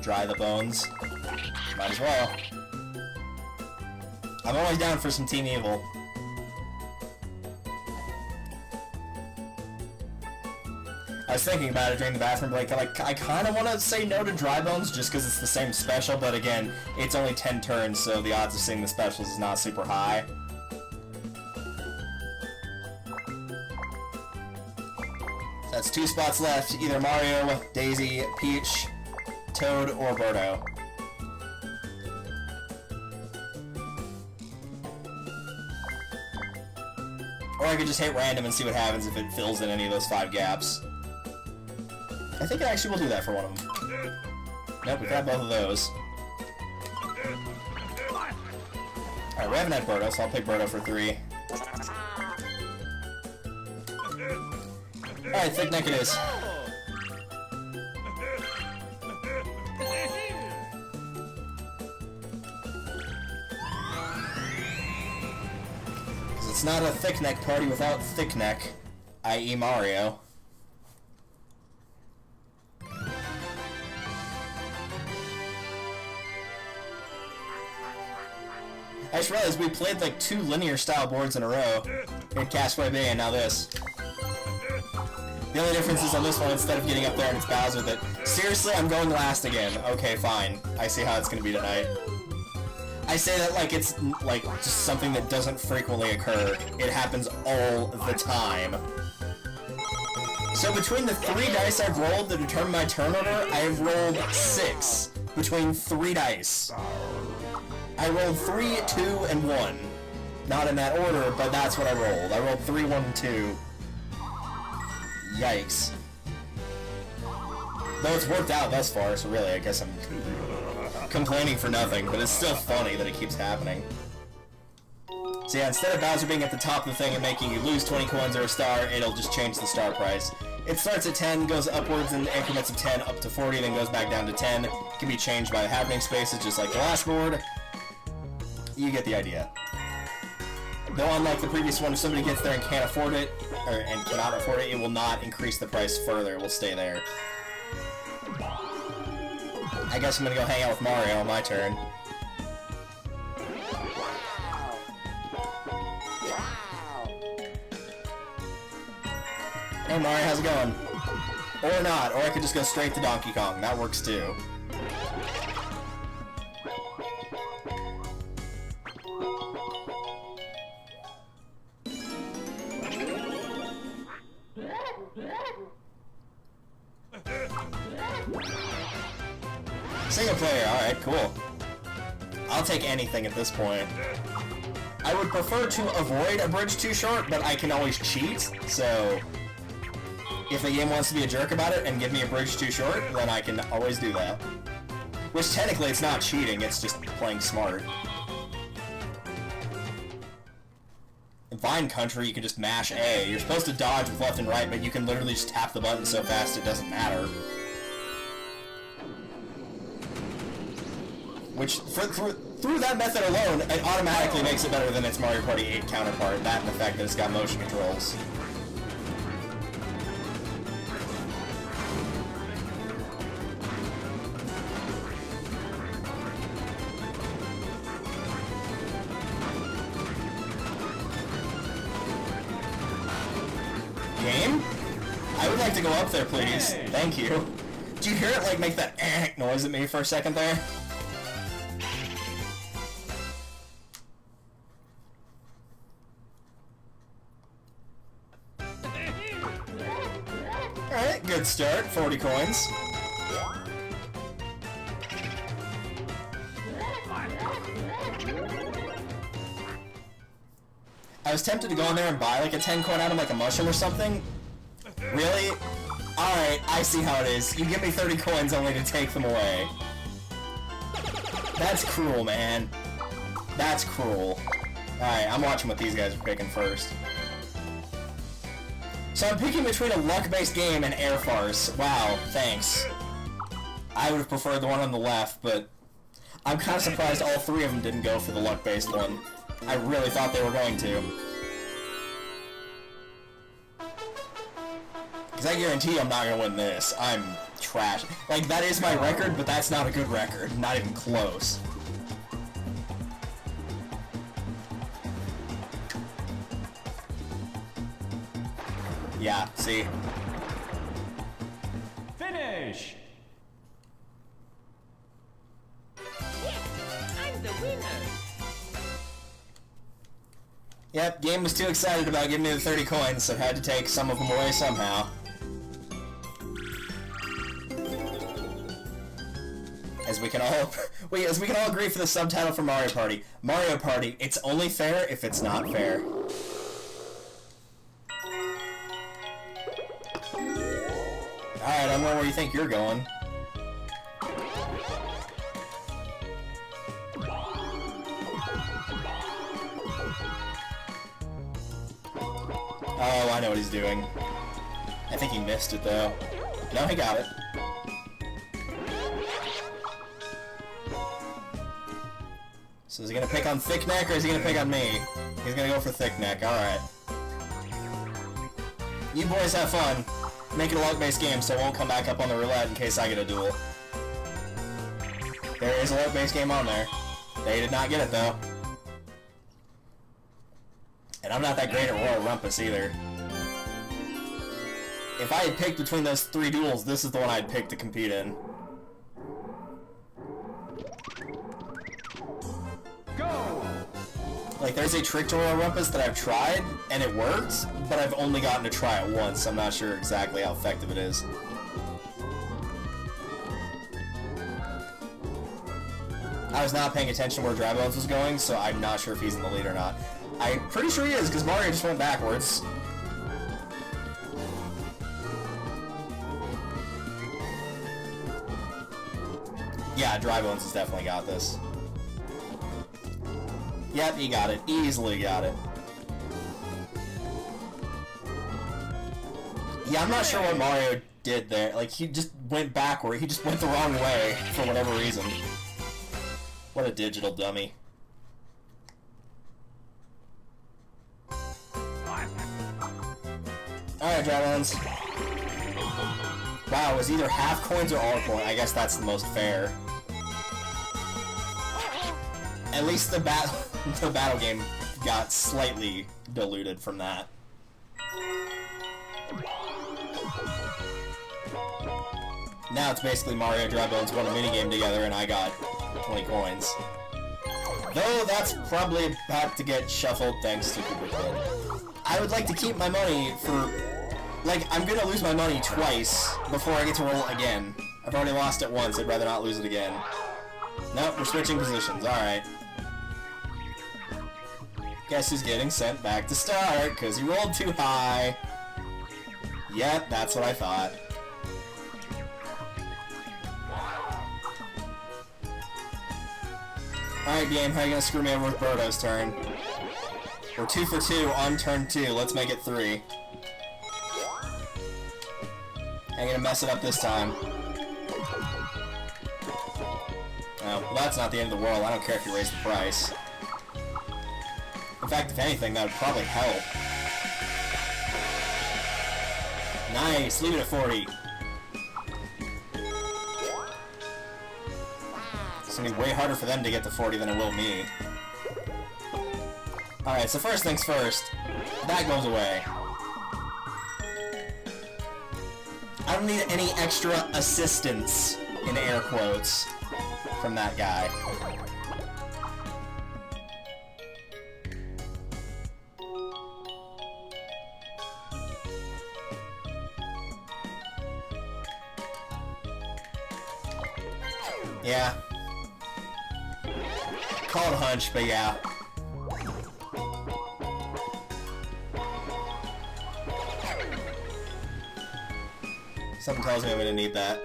Dry the bones. Might as well. I'm always down for some Team Evil. I was thinking about it during the bathroom break. I kind of want to say no to Dry Bones just because it's the same special, but again, it's only 10 turns, so the odds of seeing the specials is not super high. So that's 2 spots left. Either Mario, Daisy, Peach, Toad, or Birdo. Or I could just hit random and see what happens if it fills in any of those 5 gaps. I think I actually will do that for one of them. Nope, we got both of those. Alright, we haven't had Birdo, so I'll pick Birdo for 3. Alright, Thick Neck it is. Because it's not a Thick Neck party without Thick Neck, i.e. Mario. I just realized we played like 2 linear style boards in a row. In Castaway Bay and now this. The only difference is on this one, instead of getting up there and it's Bowser, that seriously, I'm going last again. Okay, fine. I see how it's gonna be tonight. I say that like it's like just something that doesn't frequently occur. It happens all the time. So between the 3 dice I've rolled to determine my turn order, I have rolled 6 between 3 dice. I rolled 3, 2, and 1. Not in that order, but that's what I rolled. I rolled 3, 1, and 2. Yikes. Though it's worked out thus far, so really, I guess I'm complaining for nothing, but it's still funny that it keeps happening. So yeah, instead of Bowser being at the top of the thing and making you lose 20 coins or a star, it'll just change the star price. It starts at 10, goes upwards in increments of 10 up to 40, then goes back down to 10. It can be changed by the happening spaces, just like the last board. You get the idea. Though unlike the previous one, if somebody gets there and can't afford it, and cannot afford it, it will not increase the price further. It will stay there. I guess I'm gonna go hang out with Mario on my turn. Hey Mario, how's it going? Or not, or I could just go straight to Donkey Kong. That works too. Single player, alright, cool. I'll take anything at this point. I would prefer to avoid a bridge too short, but I can always cheat, so if the game wants to be a jerk about it and give me a bridge too short, then I can always do that. Which technically it's not cheating, it's just playing smart. Vine Country, you can just mash A. You're supposed to dodge with left and right, but you can literally just tap the button so fast it doesn't matter. Which, through that method alone, it automatically makes it better than its Mario Party 8 counterpart, that and the fact that it's got motion controls. Game? I would like to go up there, please. Thank you. Do you hear it, like, make that noise at me for a second there? Alright, good start. 40 coins. I was tempted to go in there and buy like a 10 coin item, like a mushroom or something. Really? Alright, I see how it is. You give me 30 coins only to take them away. That's cruel, man. That's cruel. Alright, I'm watching what these guys are picking first. So I'm picking between a luck-based game and air farce. Wow, thanks. I would have preferred the one on the left, but I'm kind of surprised all three of them didn't go for the luck-based one. I really thought they were going to. Because I guarantee I'm not going to win this. I'm trash. Like, that is my record, but that's not a good record. Not even close. Yeah, see? Finish! I'm the winner. Yep, game was too excited about giving me the 30 coins, so had to take some of them away somehow. As we can all agree for the subtitle for Mario Party. Mario Party, it's only fair if it's not fair. Alright, I don't know where you think you're going. Oh, I know what he's doing. I think he missed it, though. No, he got it. So is he gonna pick on Thick Neck, or is he gonna pick on me? He's gonna go for Thick Neck, alright. You boys have fun. Make it a luck-based game so it won't come back up on the roulette in case I get a duel. There is a luck-based game on there. They did not get it, though. And I'm not that great at Royal Rumpus, either. If I had picked between those three duels, this is the one I'd pick to compete in. Go! Like, there's a trick to Royal Rumpus that I've tried, and it works, but I've only gotten to try it once. I'm not sure exactly how effective it is. I was not paying attention where Dry Bones was going, so I'm not sure if he's in the lead or not. I'm pretty sure he is, because Mario just went backwards. Yeah, Dry Bones has definitely got this. Yep, he got it. Easily got it. Yeah, I'm not sure what Mario did there. Like, he just went backward. He just went the wrong way for whatever reason. What a digital dummy. Alright, Drylands. Wow, it was either half coins or all coins. I guess that's the most fair. At least the battle game got slightly diluted from that. Now it's basically Mario and Dry Bones won a minigame together and I got 20 coins. Though that's probably about to get shuffled thanks to Cooper Kid. I would like to keep my money for... Like, I'm gonna lose my money twice before I get to roll again. I've already lost it once, I'd rather not lose it again. Nope, we're switching positions, alright. Guess who's getting sent back to start, because he rolled too high. Yep, that's what I thought. Alright, game, how you gonna screw me over with Birdo's turn? We're 2 for 2 on turn 2. Let's make it 3. Ain't gonna mess it up this time. Oh, well, that's not the end of the world. I don't care if you raise the price. In fact, if anything, that would probably help. Nice! Leave it at 40. It's gonna be way harder for them to get to 40 than it will me. Alright, so first things first. That goes away. I don't need any extra assistance, in air quotes, from that guy. Yeah. Call it a hunch, but yeah. Something tells me I'm gonna need that.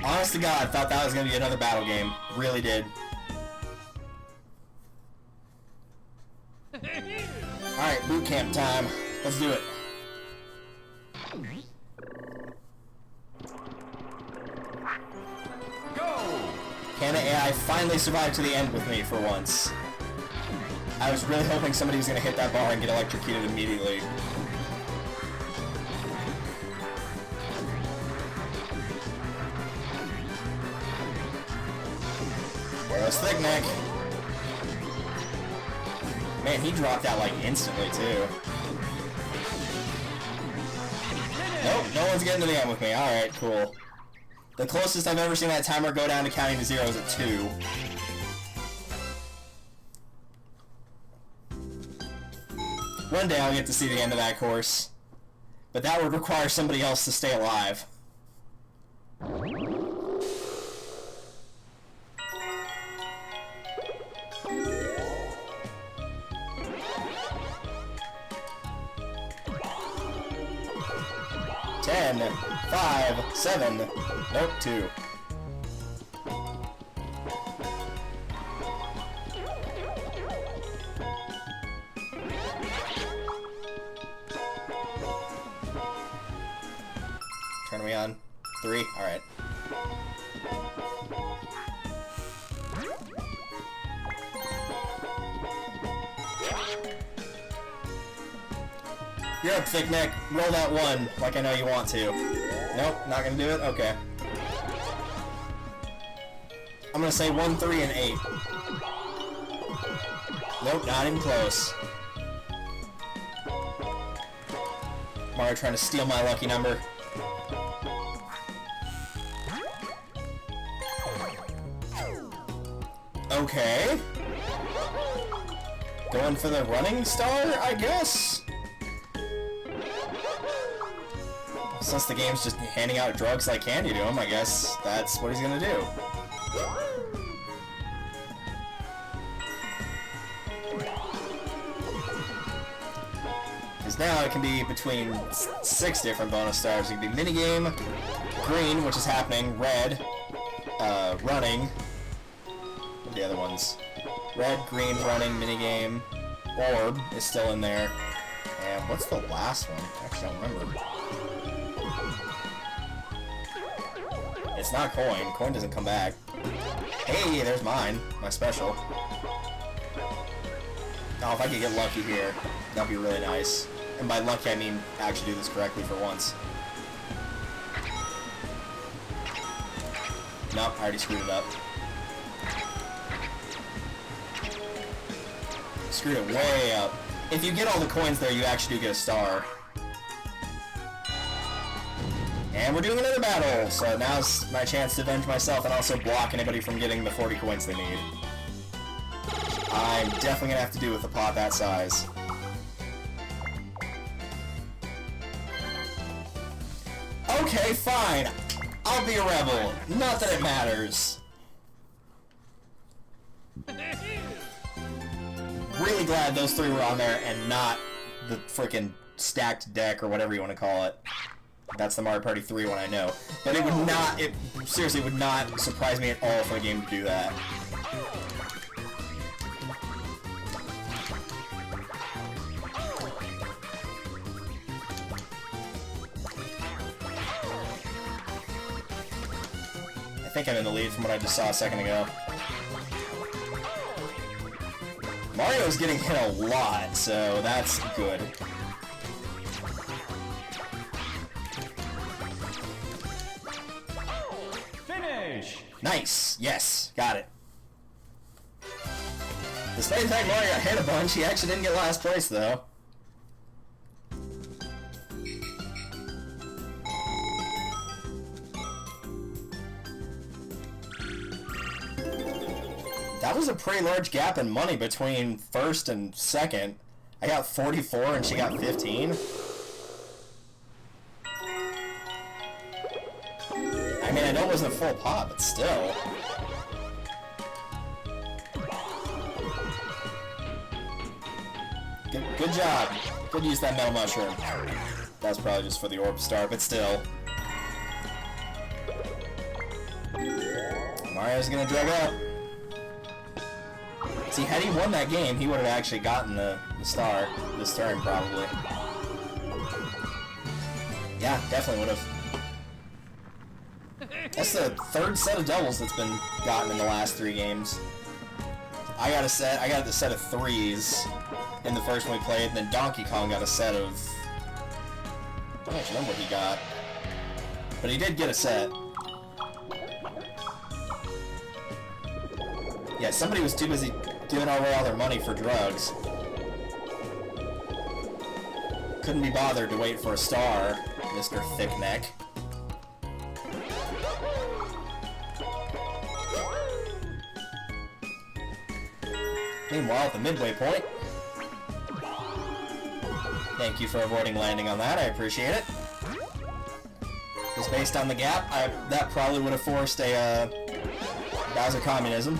Honest to God, I thought that was gonna be another battle game. Really did. Alright, boot camp time. Let's do it. Can the AI finally survive to the end with me for once? I was really hoping somebody was gonna hit that bar and get electrocuted immediately. Where's Thick Neck? Man, he dropped out like instantly too. Nope, no one's getting to the end with me. Alright, cool. The closest I've ever seen that timer go down to counting to 0 is at 2. One day I'll get to see the end of that course. But that would require somebody else to stay alive. Ten, 5, 7, nope, 2. Turn me on. 3, alright. You're up, Thick Neck. Roll that 1, like I know you want to. Nope, not gonna do it? Okay. I'm gonna say 1, 3, and 8. Nope, not even close. Mario trying to steal my lucky number. Okay. Going for the running star, I guess? Since the game's just handing out drugs like candy to him, I guess that's what he's gonna do. Because now it can be between 6 different bonus stars. It can be minigame, green, which is happening, red, running. What are the other ones? Red, green, running, minigame, orb is still in there. And what's the last one? I actually don't remember. It's not coin. Coin doesn't come back. Hey, there's mine. My special. Oh, if I could get lucky here, that'd be really nice. And by lucky, I mean actually do this correctly for once. Nope, I already screwed it up. Screwed it way up. If you get all the coins there, you actually do get a star. And we're doing another battle, so now's my chance to avenge myself and also block anybody from getting the 40 coins they need. I'm definitely gonna have to do with a pot that size. Okay, fine. I'll be a rebel. Not that it matters. Really glad those 3 were on there and not the frickin' stacked deck or whatever you want to call it. That's the Mario Party 3 one I know. But it would not, it seriously would not surprise me at all for a game to do that. think I'm in the lead from what I just saw a second ago. Mario's getting hit a lot, so that's good. Finish! Nice! Yes! Got it. Despite the fact Mario got hit a bunch, he actually didn't get last place, though. That was a pretty large gap in money between first and second. I got 44 and she got 15. I mean, I know it wasn't a full pot, but still. Good job. Good use that metal mushroom. That's probably just for the orb star, but still. Mario's gonna drag up. See, had he won that game, he would have actually gotten the star this turn, probably. Yeah, definitely would have. That's the third set of doubles that's been gotten in the last 3 games. I got the set of 3s in the first one we played, and then Donkey Kong got a set of... I don't actually remember what he got. But he did get a set. Yeah, somebody was too busy giving away all their money for drugs. Couldn't be bothered to wait for a star, Mr. Thickneck. Meanwhile, at the midway point... Thank you for avoiding landing on that, I appreciate it. Just based on the gap, that probably would have forced a Bowser Communism.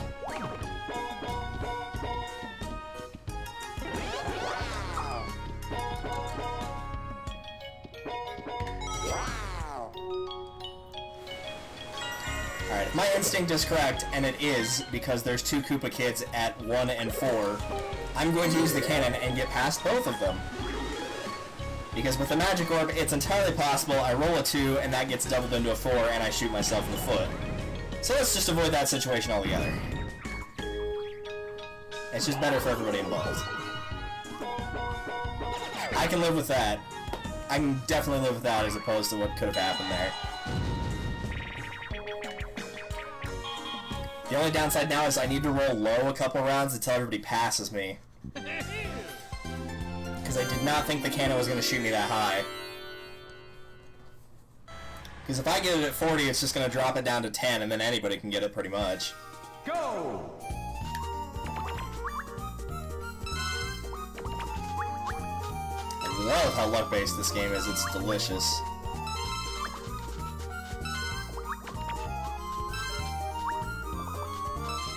Alright, if my instinct is correct, and it is, because there's 2 Koopa kids at 1 and 4, I'm going to use the cannon and get past both of them. Because with the magic orb, it's entirely possible I roll a 2 and that gets doubled into a 4 and I shoot myself in the foot. So let's just avoid that situation altogether. It's just better for everybody involved. I can live with that. I can definitely live with that as opposed to what could have happened there. The only downside now is I need to roll low a couple rounds until everybody passes me. Because I did not think the cannon was going to shoot me that high. Because if I get it at 40, it's just going to drop it down to 10, and then anybody can get it pretty much. Go! I love how luck-based this game is. It's delicious.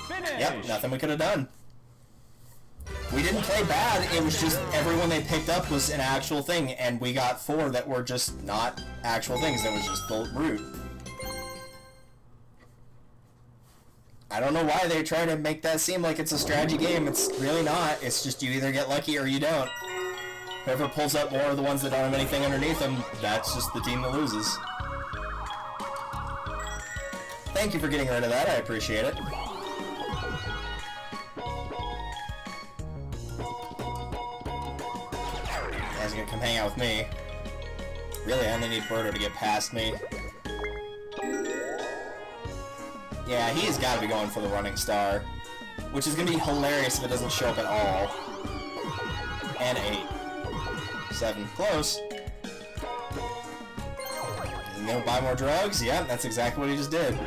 Finish! Yep, nothing we could have done. We didn't play bad, it was just everyone they picked up was an actual thing, and we got 4 that were just not actual things, that was just the root. I don't know why they try to make that seem like it's a strategy game, it's really not, it's just you either get lucky or you don't. Whoever pulls up more of the ones that don't have anything underneath them, that's just the team that loses. Thank you for getting rid of that, I appreciate it. He's gonna come hang out with me. Really, I only need Birdo to get past me. Yeah, he's gotta be going for the running star. Which is gonna be hilarious if it doesn't show up at all. And 8. 7. Close. You gonna buy more drugs? Yeah, that's exactly what he just did.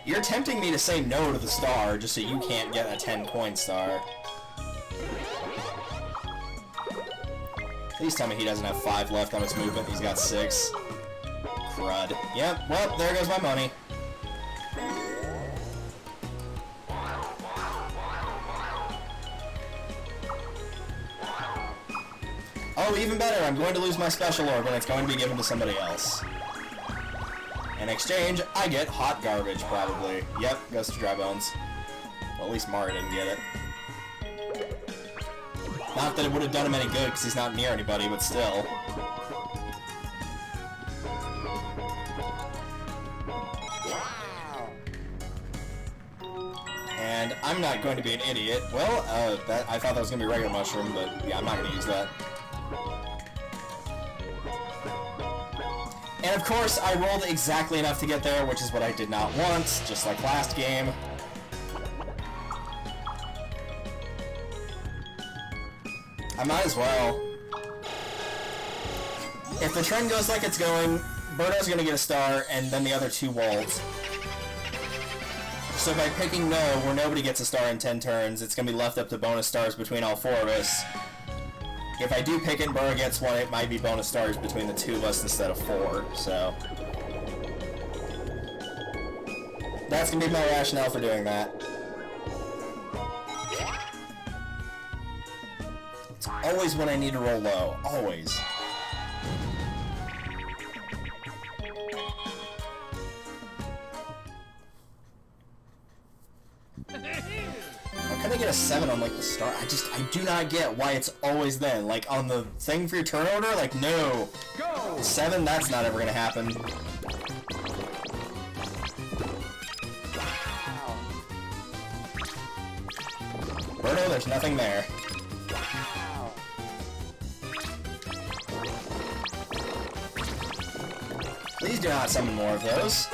You're tempting me to say no to the star just so you can't get a 10-coin star. Please tell me he doesn't have 5 left on his movement. He's got 6. Crud. Yep, well, there goes my money. Oh, even better, I'm going to lose my special orb and it's going to be given to somebody else. In exchange, I get hot garbage, probably. Yep, goes to Dry Bones. Well, at least Mario didn't get it. Not that it would have done him any good, because he's not near anybody, but still. And I'm not going to be an idiot. Well, I thought that was going to be regular mushroom, but yeah, I'm not going to use that. And of course, I rolled exactly enough to get there, which is what I did not want, just like last game. I might as well. If the trend goes like it's going, Birdo's gonna get a star, and then the other two won't. So by picking no, where nobody gets a star in 10 turns, it's gonna be left up to bonus stars between all four of us. If I do pick it and Birdo gets one, it might be bonus stars between the two of us instead of 4, so... That's gonna be my rationale for doing that. It's always when I need to roll low. Always. How can I get a 7 on, like, the start? I do not get why it's always then. Like, on the thing for your turn order? Like, no. Go! 7? That's not ever gonna happen. Birdo, there's nothing there. Please do not summon more of those.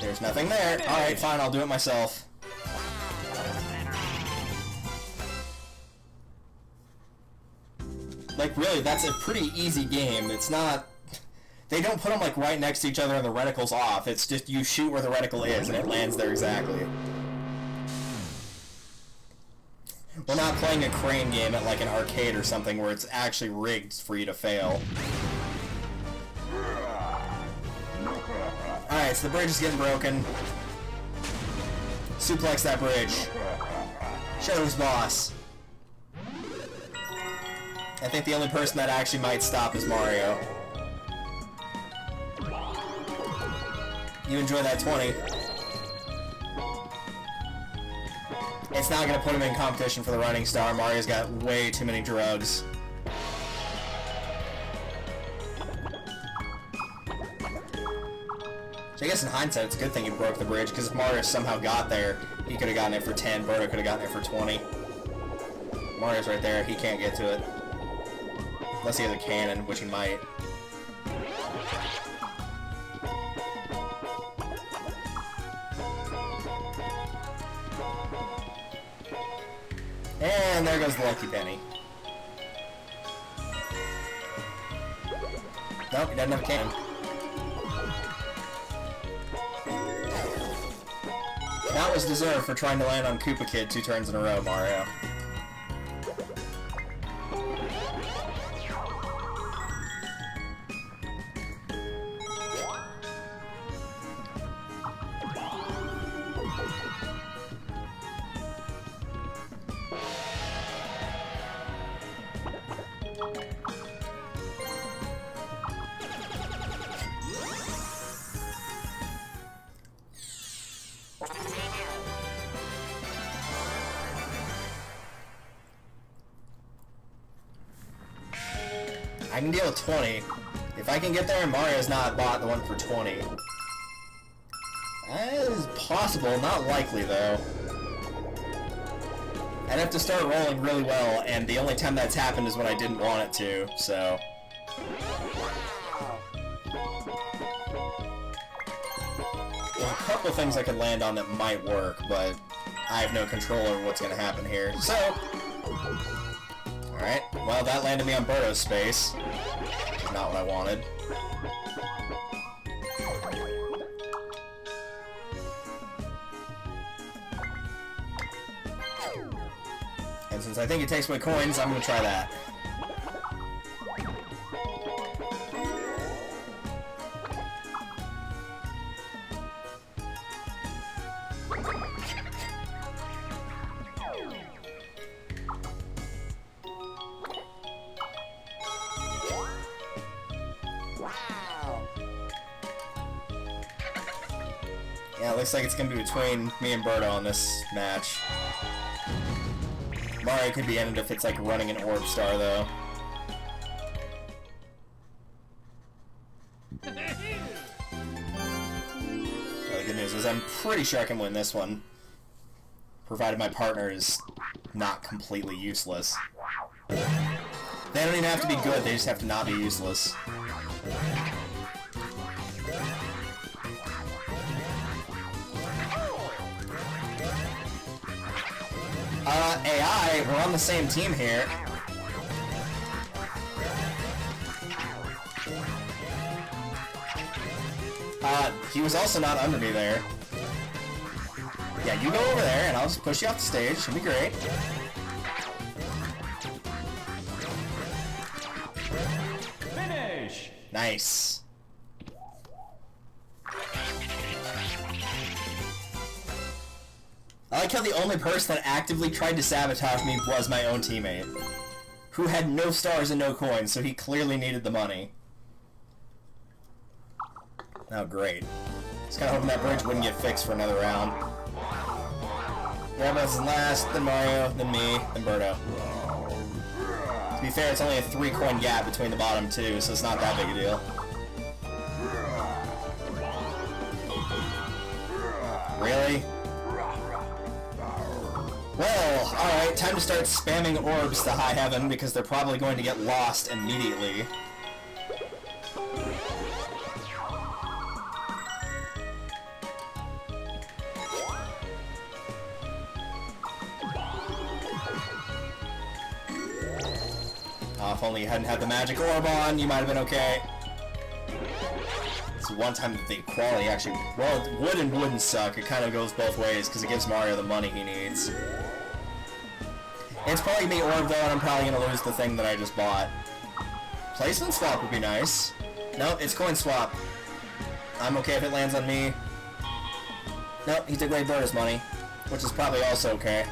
There's nothing there. Alright, fine, I'll do it myself. Like, really, that's a pretty easy game. It's not... They don't put them, like, right next to each other and the reticle's off. It's just you shoot where the reticle is and it lands there exactly. We're not playing a crane game at, like, an arcade or something where it's actually rigged for you to fail. Alright, so the bridge is getting broken. Suplex that bridge. Shadow's boss. I think the only person that actually might stop is Mario. You enjoy that 20. It's not going to put him in competition for the Running Star. Mario's got way too many drugs. So I guess in hindsight, it's a good thing he broke the bridge, because if Mario somehow got there, he could have gotten it for 10, Birdo could have gotten it for 20. Mario's right there, he can't get to it. Unless he has a cannon, which he might. And there goes the lucky penny. Nope, he doesn't have a cannon. That was deserved for trying to land on Koopa Kid 2 turns in a row, Mario. I can deal with 20. If I can get there and Mario's not bought the one for 20. That is possible, not likely though. I'd have to start rolling really well, and the only time that's happened is when I didn't want it to, so... There's a couple things I could land on that might work, but I have no control over what's going to happen here. So... Alright, well that landed me on Birdo's space. Not what I wanted. And since I think it takes away coins, I'm gonna try that. Yeah, it looks like it's gonna be between me and Birdo on this match. Mario could be ended if it's like running an orb star, though. stars, as I'm pretty sure I can win this one. Provided my partner is not completely useless. They don't even have to be good, they just have to not be useless. AI, we're on the same team here. He was also not under me there. Yeah, you go over there, and I'll just push you off the stage. It'll be great. Finish! Nice. I like how the only person that actively tried to sabotage me was my own teammate, who had no stars and no coins, so he clearly needed the money. Oh, great. Just kinda hoping that bridge wouldn't get fixed for another round. Rabbids in last, then Mario, then me, then Birdo. To be fair, it's only a 3-coin gap between the bottom two, so it's not that big a deal. Really? Well, alright, time to start spamming orbs to high heaven, because they're probably going to get lost immediately. If only you hadn't had the magic orb on, you might have been okay. It's one time that the quality actually... Well, it would and wouldn't suck. It kind of goes both ways, because it gives Mario the money he needs. It's probably me orb, though, and I'm probably going to lose the thing that I just bought. Placement swap would be nice. Nope, it's coin swap. I'm okay if it lands on me. Nope, he took away Birdo's money, which is probably also okay.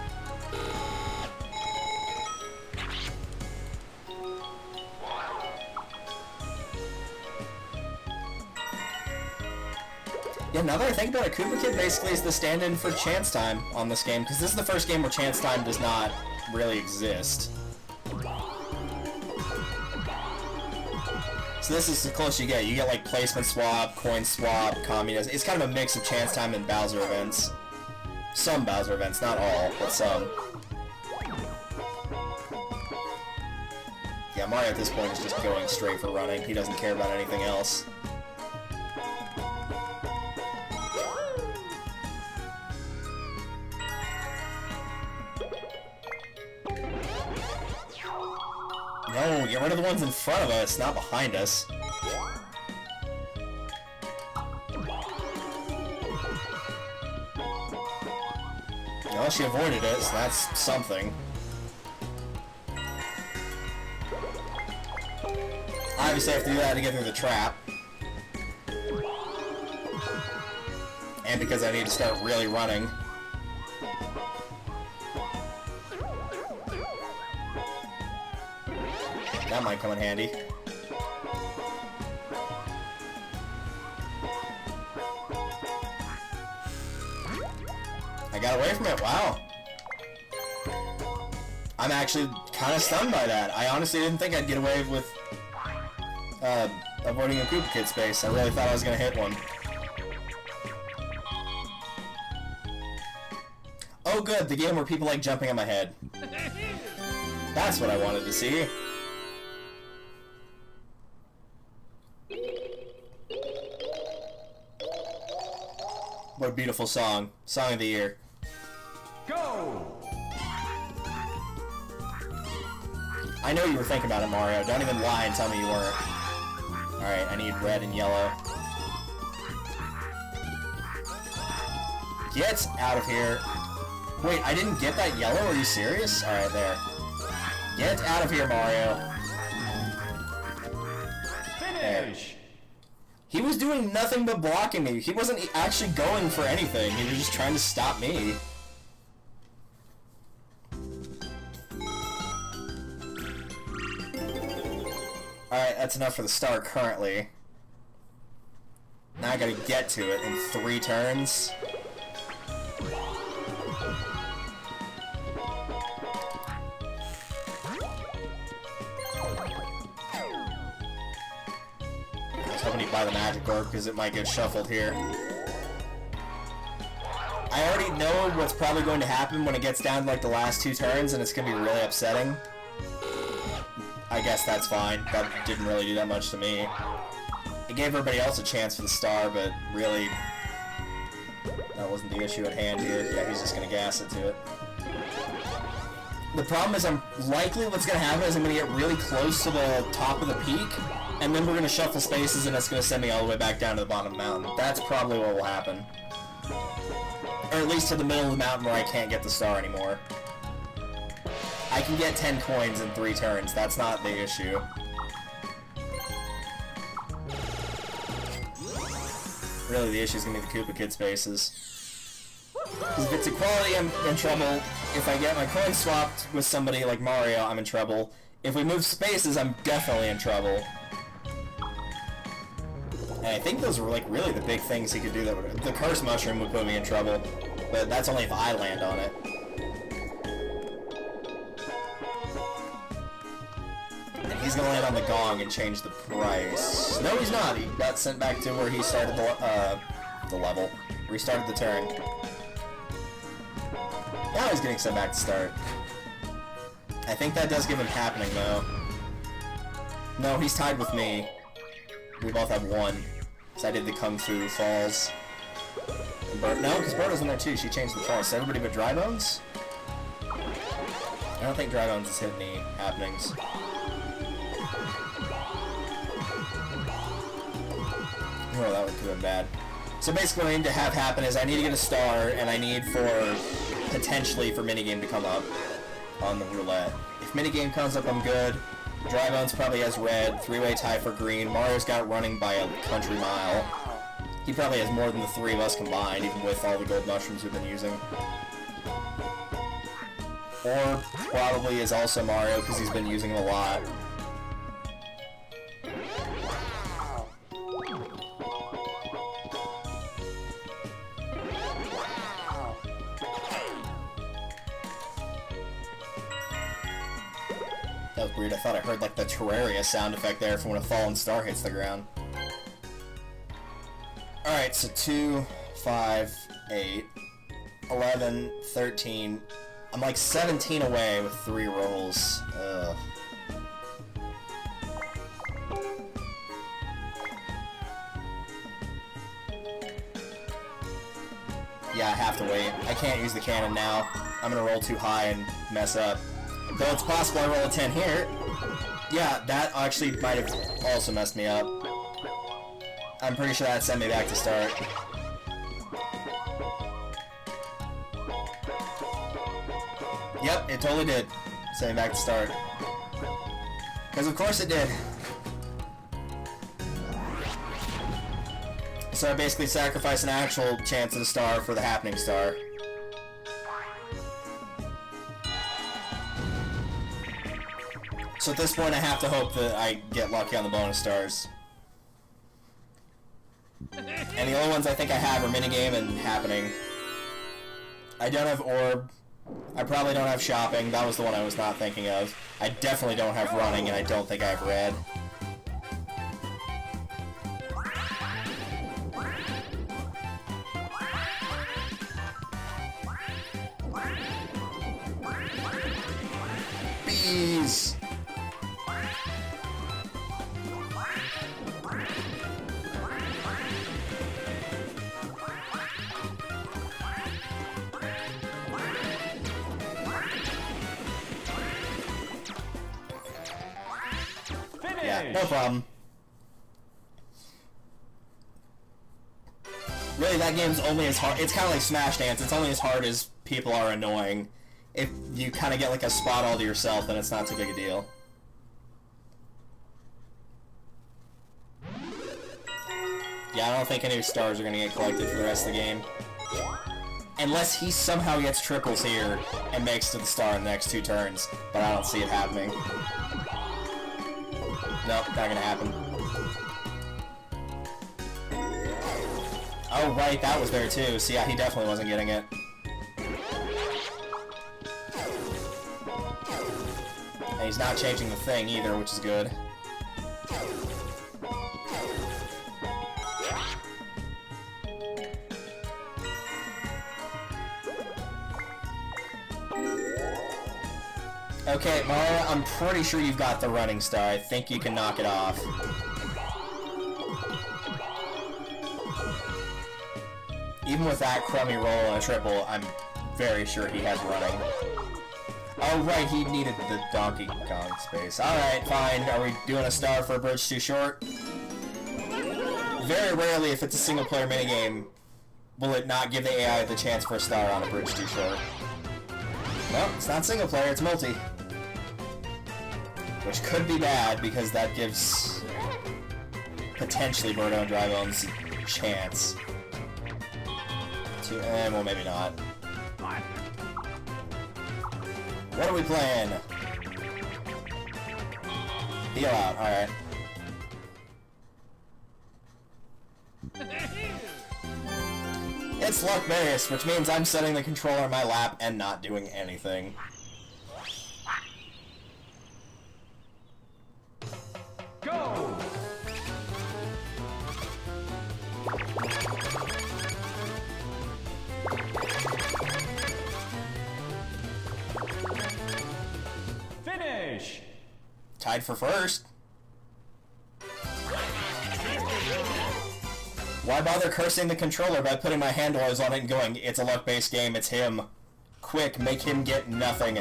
Yeah, now that I think about it, Koopa Kid basically is the stand-in for Chance Time on this game, because this is the first game where Chance Time does not really exist. So this is the closest you get. You get, like, placement swap, coin swap, communism. It's kind of a mix of Chance Time and Bowser events. Some Bowser events, not all, but some. Yeah, Mario at this point is just going straight for running. He doesn't care about anything else. No, get rid of the ones in front of us, not behind us. Well, she avoided it, so that's something. Obviously I have to do that to get through the trap. And because I need to start really running. That might come in handy. I got away from it, wow. I'm actually kind of stunned by that. I honestly didn't think I'd get away with avoiding a Koopa Kid space. I really thought I was going to hit one. Oh good, the game where people like jumping on my head. That's what I wanted to see. What a beautiful song. Song of the year. Go! I know you were thinking about it, Mario. Don't even lie and tell me you weren't. Alright, I need red and yellow. Get out of here. Wait, I didn't get that yellow? Are you serious? Alright, there. Get out of here, Mario. Finish! He was doing nothing but blocking me. He wasn't actually going for anything. He was just trying to stop me. Alright, that's enough for the star currently. Now I gotta get to it in 3 turns. I was hoping he'd buy the magic orb because it might get shuffled here. I already know what's probably going to happen when it gets down to like the last 2 turns, and it's going to be really upsetting. I guess that's fine. That didn't really do that much to me. It gave everybody else a chance for the star, but really, that wasn't the issue at hand here. Yeah, he's just going to gas it to it. The problem is likely what's going to happen is I'm going to get really close to the top of the peak, and then we're going to shuffle spaces, and it's going to send me all the way back down to the bottom of the mountain. That's probably what will happen. Or at least to the middle of the mountain where I can't get the star anymore. I can get 10 coins in 3 turns. That's not the issue. Really, the issue is going to be the Koopa Kid spaces. Because if it's equality, I'm in trouble. If I get my coin swapped with somebody like Mario, I'm in trouble. If we move spaces, I'm definitely in trouble. And I think those were like really the big things he could do. That would, the Curse Mushroom would put me in trouble, but that's only if I land on it. And he's gonna land on the Gong and change the price. No, he's not. He got sent back to where he started the level. Restarted the turn. Now he's getting sent back to start. I think that does give him happening, though. No, he's tied with me. We both have 1. So I did the Kung Fu Falls. No, because Birdo's in there too. She changed the price. Everybody but Dry Bones? I don't think Dry Bones has hit any happenings. Oh, that would have been bad. So basically what I need to have happen is I need to get a star, and I need for, potentially, for minigame to come up on the roulette. If minigame comes up, I'm good. Dry Bones probably has red, 3-way tie for green. Mario's got it running by a country mile. He probably has more than the 3 of us combined, even with all the gold mushrooms we've been using. Or probably is also Mario, because he's been using them a lot. That was weird. I thought I heard like the Terraria sound effect there from when a fallen star hits the ground. Alright, so 2, 5, 8, 11, 13. I'm like 17 away with 3 rolls. Ugh. Yeah, I have to wait. I can't use the cannon now. I'm gonna roll too high and mess up. Though it's possible I roll a 10 here. Yeah, that actually might have also messed me up. I'm pretty sure that sent me back to start. Yep, it totally did. Send me back to start. Because of course it did. So I basically sacrificed an actual chance at a star for the happening star. So at this point I have to hope that I get lucky on the bonus stars. And the only ones I think I have are minigame and happening. I don't have orb. I probably don't have shopping. That was the one I was not thinking of. I definitely don't have running, and I don't think I have red. Bees! Yeah, no problem. Really, that game's only as hard. It's kind of like Smash Dance. It's only as hard as people are annoying. If you kind of get like a spot all to yourself, then it's not too big a deal. Yeah, I don't think any stars are going to get collected for the rest of the game. Unless he somehow gets triples here and makes it to the star in the next 2 turns. But I don't see it happening. Nope, not gonna happen. Oh, right, that was there too. So yeah, he definitely wasn't getting it. And he's not changing the thing either, which is good. Okay, Mario, I'm pretty sure you've got the running star. I think you can knock it off. Even with that crummy roll and a triple, I'm very sure he has running. Oh, right, he needed the Donkey Kong space. Alright, fine. Are we doing a star for a bridge too short? Very rarely, if it's a single-player minigame, will it not give the AI the chance for a star on a bridge too short. No, it's not single-player, it's multi. Which could be bad, because that gives potentially Birdo and Dry Bones a chance. Well, maybe not. What are we playing? Peel out, alright. It's luck-based, which means I'm setting the controller in my lap and not doing anything. Go! Finish! Tied for first. Why bother cursing the controller by putting my handlers on it and going, it's a luck-based game, it's him. Quick, make him get nothing.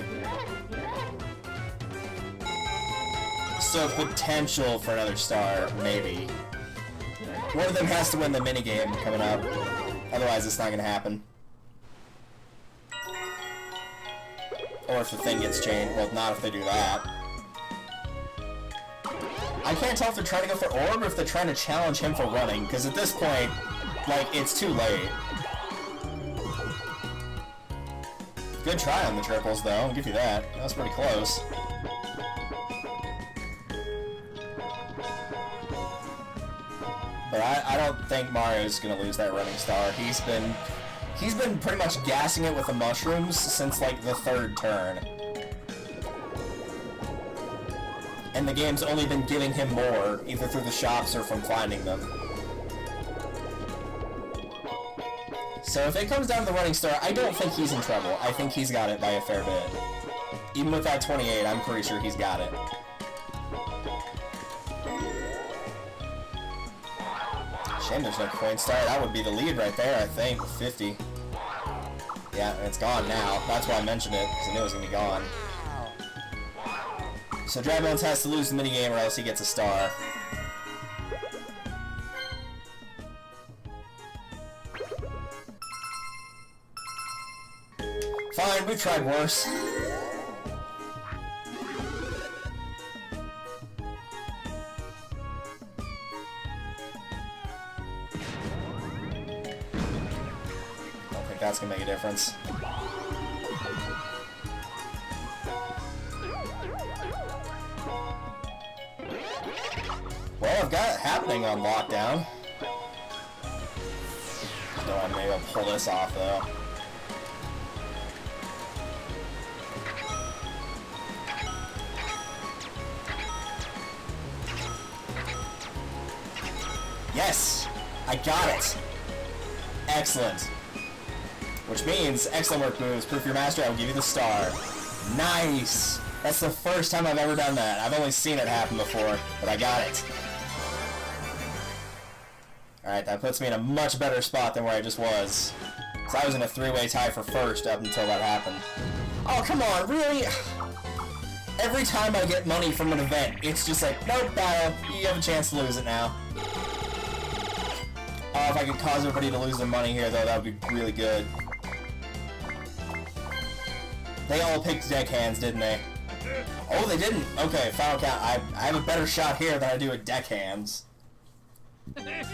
So potential for another star, maybe. One of them has to win the minigame coming up. Otherwise it's not gonna happen. Or if the thing gets changed. Well, not if they do that. I can't tell if they're trying to go for orb or if they're trying to challenge him for running, because at this point, like, it's too late. Good try on the triples, though. I'll give you that. That was pretty close. But I don't think Mario's gonna lose that running star. He's been pretty much gassing it with the mushrooms since, like, the third turn. And the game's only been giving him more, either through the shops or from finding them. So if it comes down to the running star, I don't think he's in trouble. I think he's got it by a fair bit. Even with that 28, I'm pretty sure he's got it. Shame there's no coin star. That would be the lead right there, I think, with 50. Yeah, and it's gone now. That's why I mentioned it, because I knew it was going to be gone. So Dry Bones has to lose the minigame or else he gets a star. Fine, we've tried worse. Don't think that's gonna make a difference. Well, I've got it happening on lockdown. So maybe I'll pull this off, though. Yes! I got it! Excellent. Which means, excellent work, moves. Proof your master, I will give you the star. Nice! That's the first time I've ever done that. I've only seen it happen before, but I got it. Alright, that puts me in a much better spot than where I just was. Because I was in a three-way tie for first up until that happened. Oh, come on, really? Every time I get money from an event, it's just like, nope, battle, you have a chance to lose it now. Oh, if I could cause everybody to lose their money here, though, that would be really good. They all picked deckhands, didn't they? Oh, they didn't? Okay, final count. I have a better shot here than I do at deckhands. I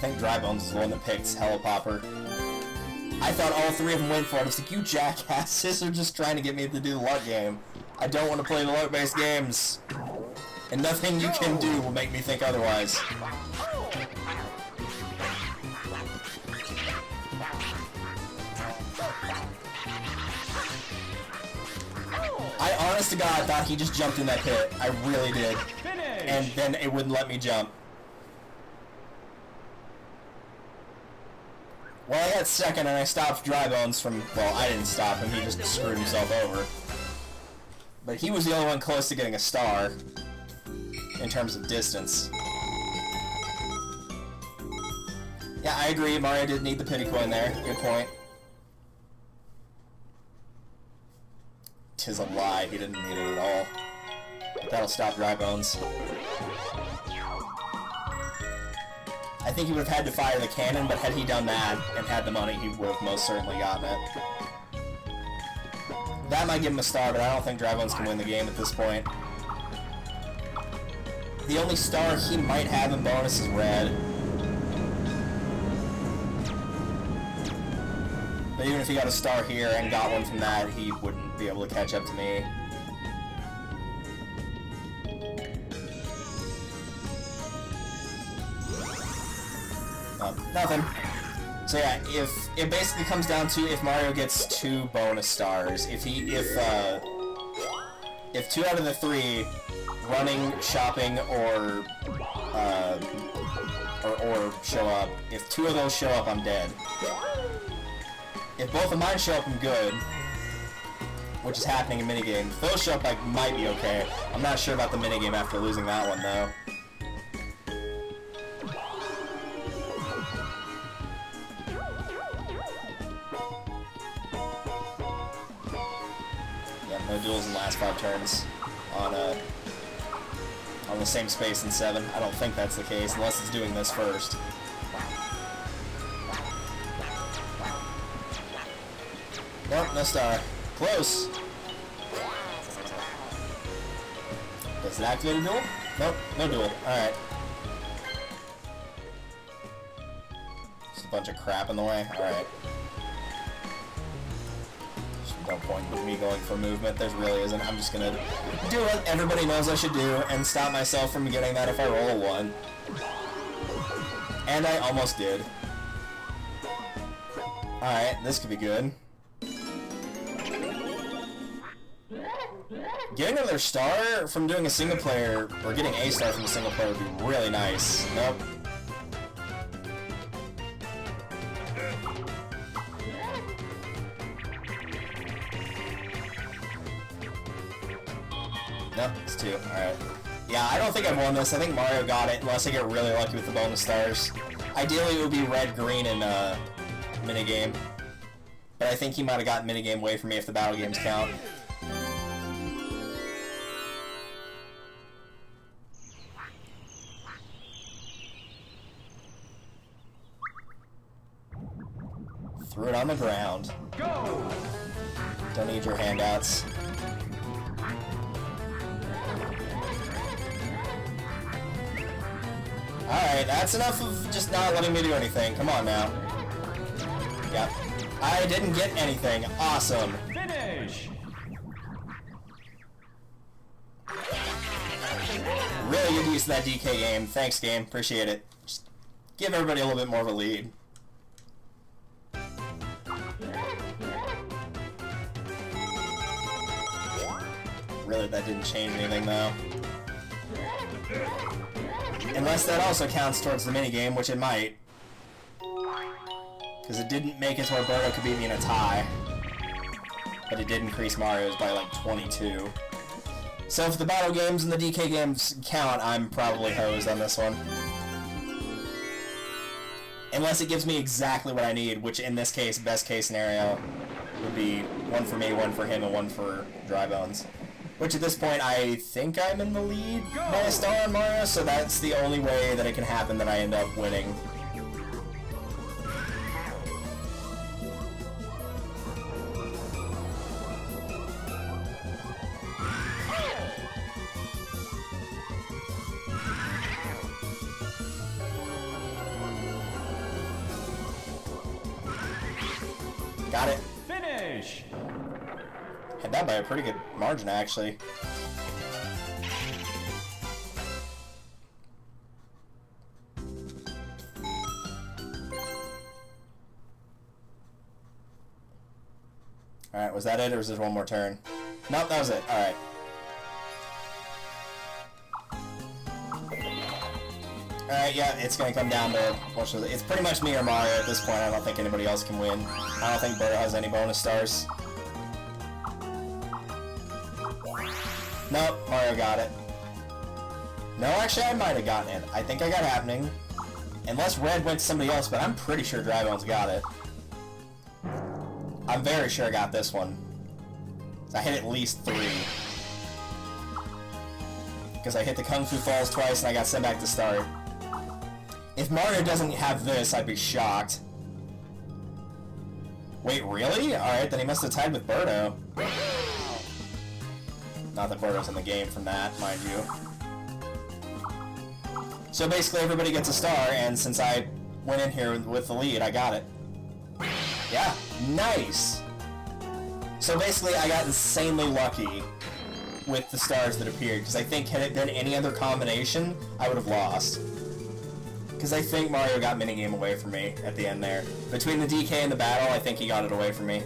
think Dry Bones is the one that picked Helipopper. I thought all three of them went for it. I was like, you jackasses are just trying to get me to do the luck game. I don't want to play the luck-based games. And nothing you can do will make me think otherwise. I honest to God thought he just jumped in that pit. I really did. And then it wouldn't let me jump. Well, I got second and I stopped Dry Bones from... Well, I didn't stop him. He just screwed himself over. But he was the only one close to getting a star in terms of distance. Yeah, I agree. Mario did need the pity coin there. Good point. 'Tis a lie. He didn't need it at all. But that'll stop Dry Bones. I think he would have had to fire the cannon, but had he done that and had the money, he would have most certainly gotten it. That might give him a star, but I don't think Dry Bones can win the game at this point. The only star he might have in bonus is red. But even if he got a star here and got one from that, he wouldn't be able to catch up to me. Oh, nothing. So yeah, if it basically comes down to if Mario gets 2 bonus stars, if 2 out of the 3, running, shopping, or show up, if 2 of those show up, I'm dead. If both of mine show up, I'm good, which is happening in minigame. If those show up, I might be okay. I'm not sure about the minigame after losing that one, though. No duels in the last 5 turns on the same space in 7. I don't think that's the case, unless it's doing this first. Nope, no star. Close! Does it activate a duel? Nope, no duel. Alright. Just a bunch of crap in the way? Alright. No point with me going for movement. There really isn't. I'm just gonna do what everybody knows I should do and stop myself from getting that if I roll a 1. And I almost did. Alright, this could be good. Getting another star from doing a single player, or getting a star from a single player would be really nice. Nope. Nope, it's 2. Alright. Yeah, I don't think I've won this. I think Mario got it, unless I get really lucky with the bonus stars. Ideally, it would be red, green, and minigame. But I think he might have gotten minigame away from me if the battle games count. Threw it on the ground. Go! Don't need your handouts. Alright, that's enough of just not letting me do anything. Come on now. Yep. I didn't get anything. Awesome. Finish! Really good use of that DK game. Thanks, game. Appreciate it. Just give everybody a little bit more of a lead. Really, that didn't change anything, though. Unless that also counts towards the minigame, which it might. Because it didn't make it to where Birdo could beat me in a tie. But it did increase Mario's by like 22. So if the battle games and the DK games count, I'm probably hosed on this one. Unless it gives me exactly what I need, which in this case, best case scenario, would be 1 for me, 1 for him, and 1 for Dry Bones. Which at this point, I think I'm in the lead by a star on Mario, so that's the only way that it can happen that I end up winning. Got it. Finish! Had that by a pretty good margin, actually. Alright, was that it, or was there one more turn? Nope, that was it. Alright. Alright, yeah, it's gonna come down to... It's pretty much me or Mario at this point. I don't think anybody else can win. I don't think Birdo has any bonus stars. Nope, Mario got it. No, actually, I might have gotten it. I think I got Happening. Unless Red went to somebody else, but I'm pretty sure Drybones got it. I'm very sure I got this one. I hit at least 3. Because I hit the Kung Fu Falls twice and I got sent back to start. If Mario doesn't have this, I'd be shocked. Wait, really? Alright, then he must have tied with Birdo. Not that Birdo's in the game from that, mind you. So basically everybody gets a star, and since I went in here with the lead, I got it. Yeah, nice! So basically I got insanely lucky with the stars that appeared, because I think had it been any other combination, I would have lost. Because I think Mario got minigame away from me at the end there. Between the DK and the battle, I think he got it away from me.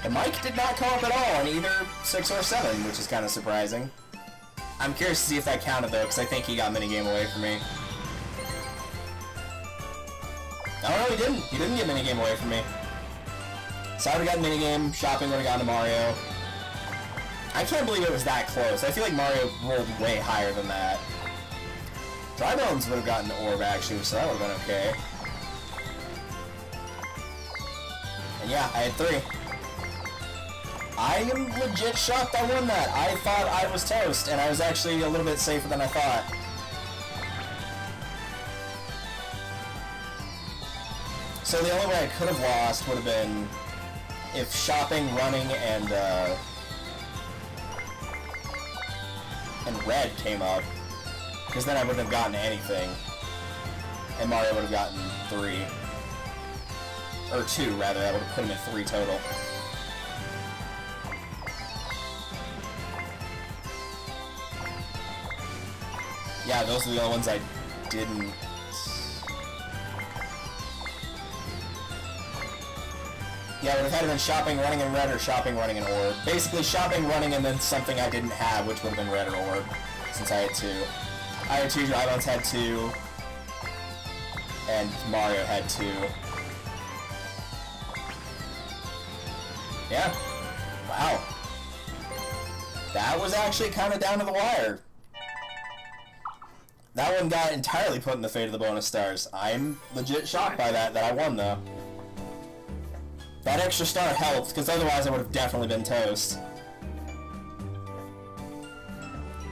And Mike did not come up at all in either 6 or 7, which is kind of surprising. I'm curious to see if that counted though, because I think he got minigame away from me. Oh no, he didn't. He didn't get minigame away from me. So I would have gotten minigame, shopping would have gone to Mario. I can't believe it was that close. I feel like Mario rolled way higher than that. Drybones would have gotten the orb actually, so that would have been okay. And yeah, I had 3. I am legit shocked I won that. I thought I was toast, and I was actually a little bit safer than I thought. So the only way I could have lost would have been if shopping, running, and Red came up, because then I wouldn't have gotten anything, and Mario would have gotten 3. Or 2, rather. That would have put him at 3 total. Yeah, those are the only ones I didn't... Yeah, it would have had to been shopping, running, and red, or shopping, running, and orb. Basically, shopping, running, and then something I didn't have, which would have been red or orb, since I had 2. I had 2, Drybones had 2, and Mario had 2. Yeah. Wow. That was actually kind of down to the wire. That one got entirely put in the fate of the bonus stars. I'm legit shocked by that I won, though. That extra star helped, because otherwise I would have definitely been toast.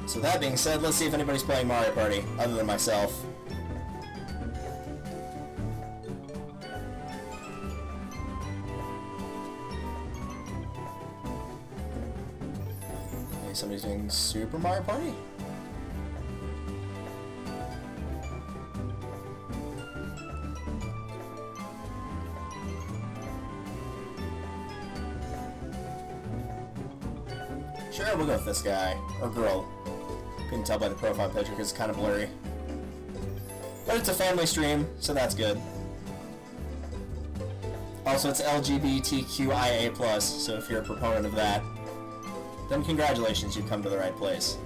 So that being said, let's see if anybody's playing Mario Party, other than myself. Okay, somebody's doing Super Mario Party? Sure, we'll go with this guy. Or girl. Couldn't tell by the profile picture because it's kind of blurry. But it's a family stream, so that's good. Also, it's LGBTQIA+, so if you're a proponent of that, then congratulations, you've come to the right place.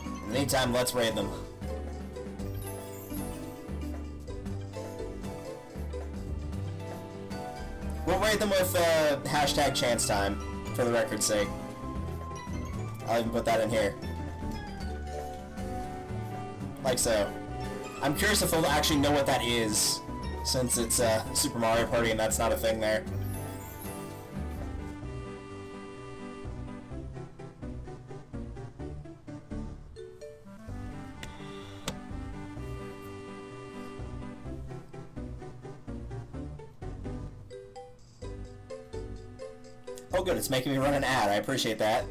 In the meantime, let's raid them. We'll raid them with hashtag chance time, for the record's sake. I'll even put that in here. Like so. I'm curious if they'll actually know what that is, since it's Super Mario Party and that's not a thing there. Oh good, it's making me run an ad. I appreciate that.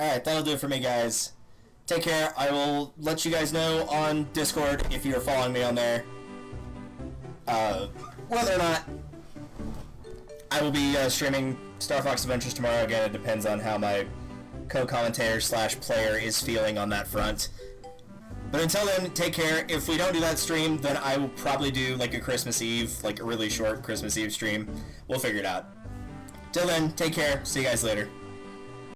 Alright, that'll do it for me, guys. Take care. I will let you guys know on Discord if you're following me on there. Whether or not I will be streaming Star Fox Adventures tomorrow. Again, it depends on how my co-commentator / player is feeling on that front. But until then, take care. If we don't do that stream, then I will probably do like a Christmas Eve, like a really short Christmas Eve stream. We'll figure it out. Till then, take care. See you guys later.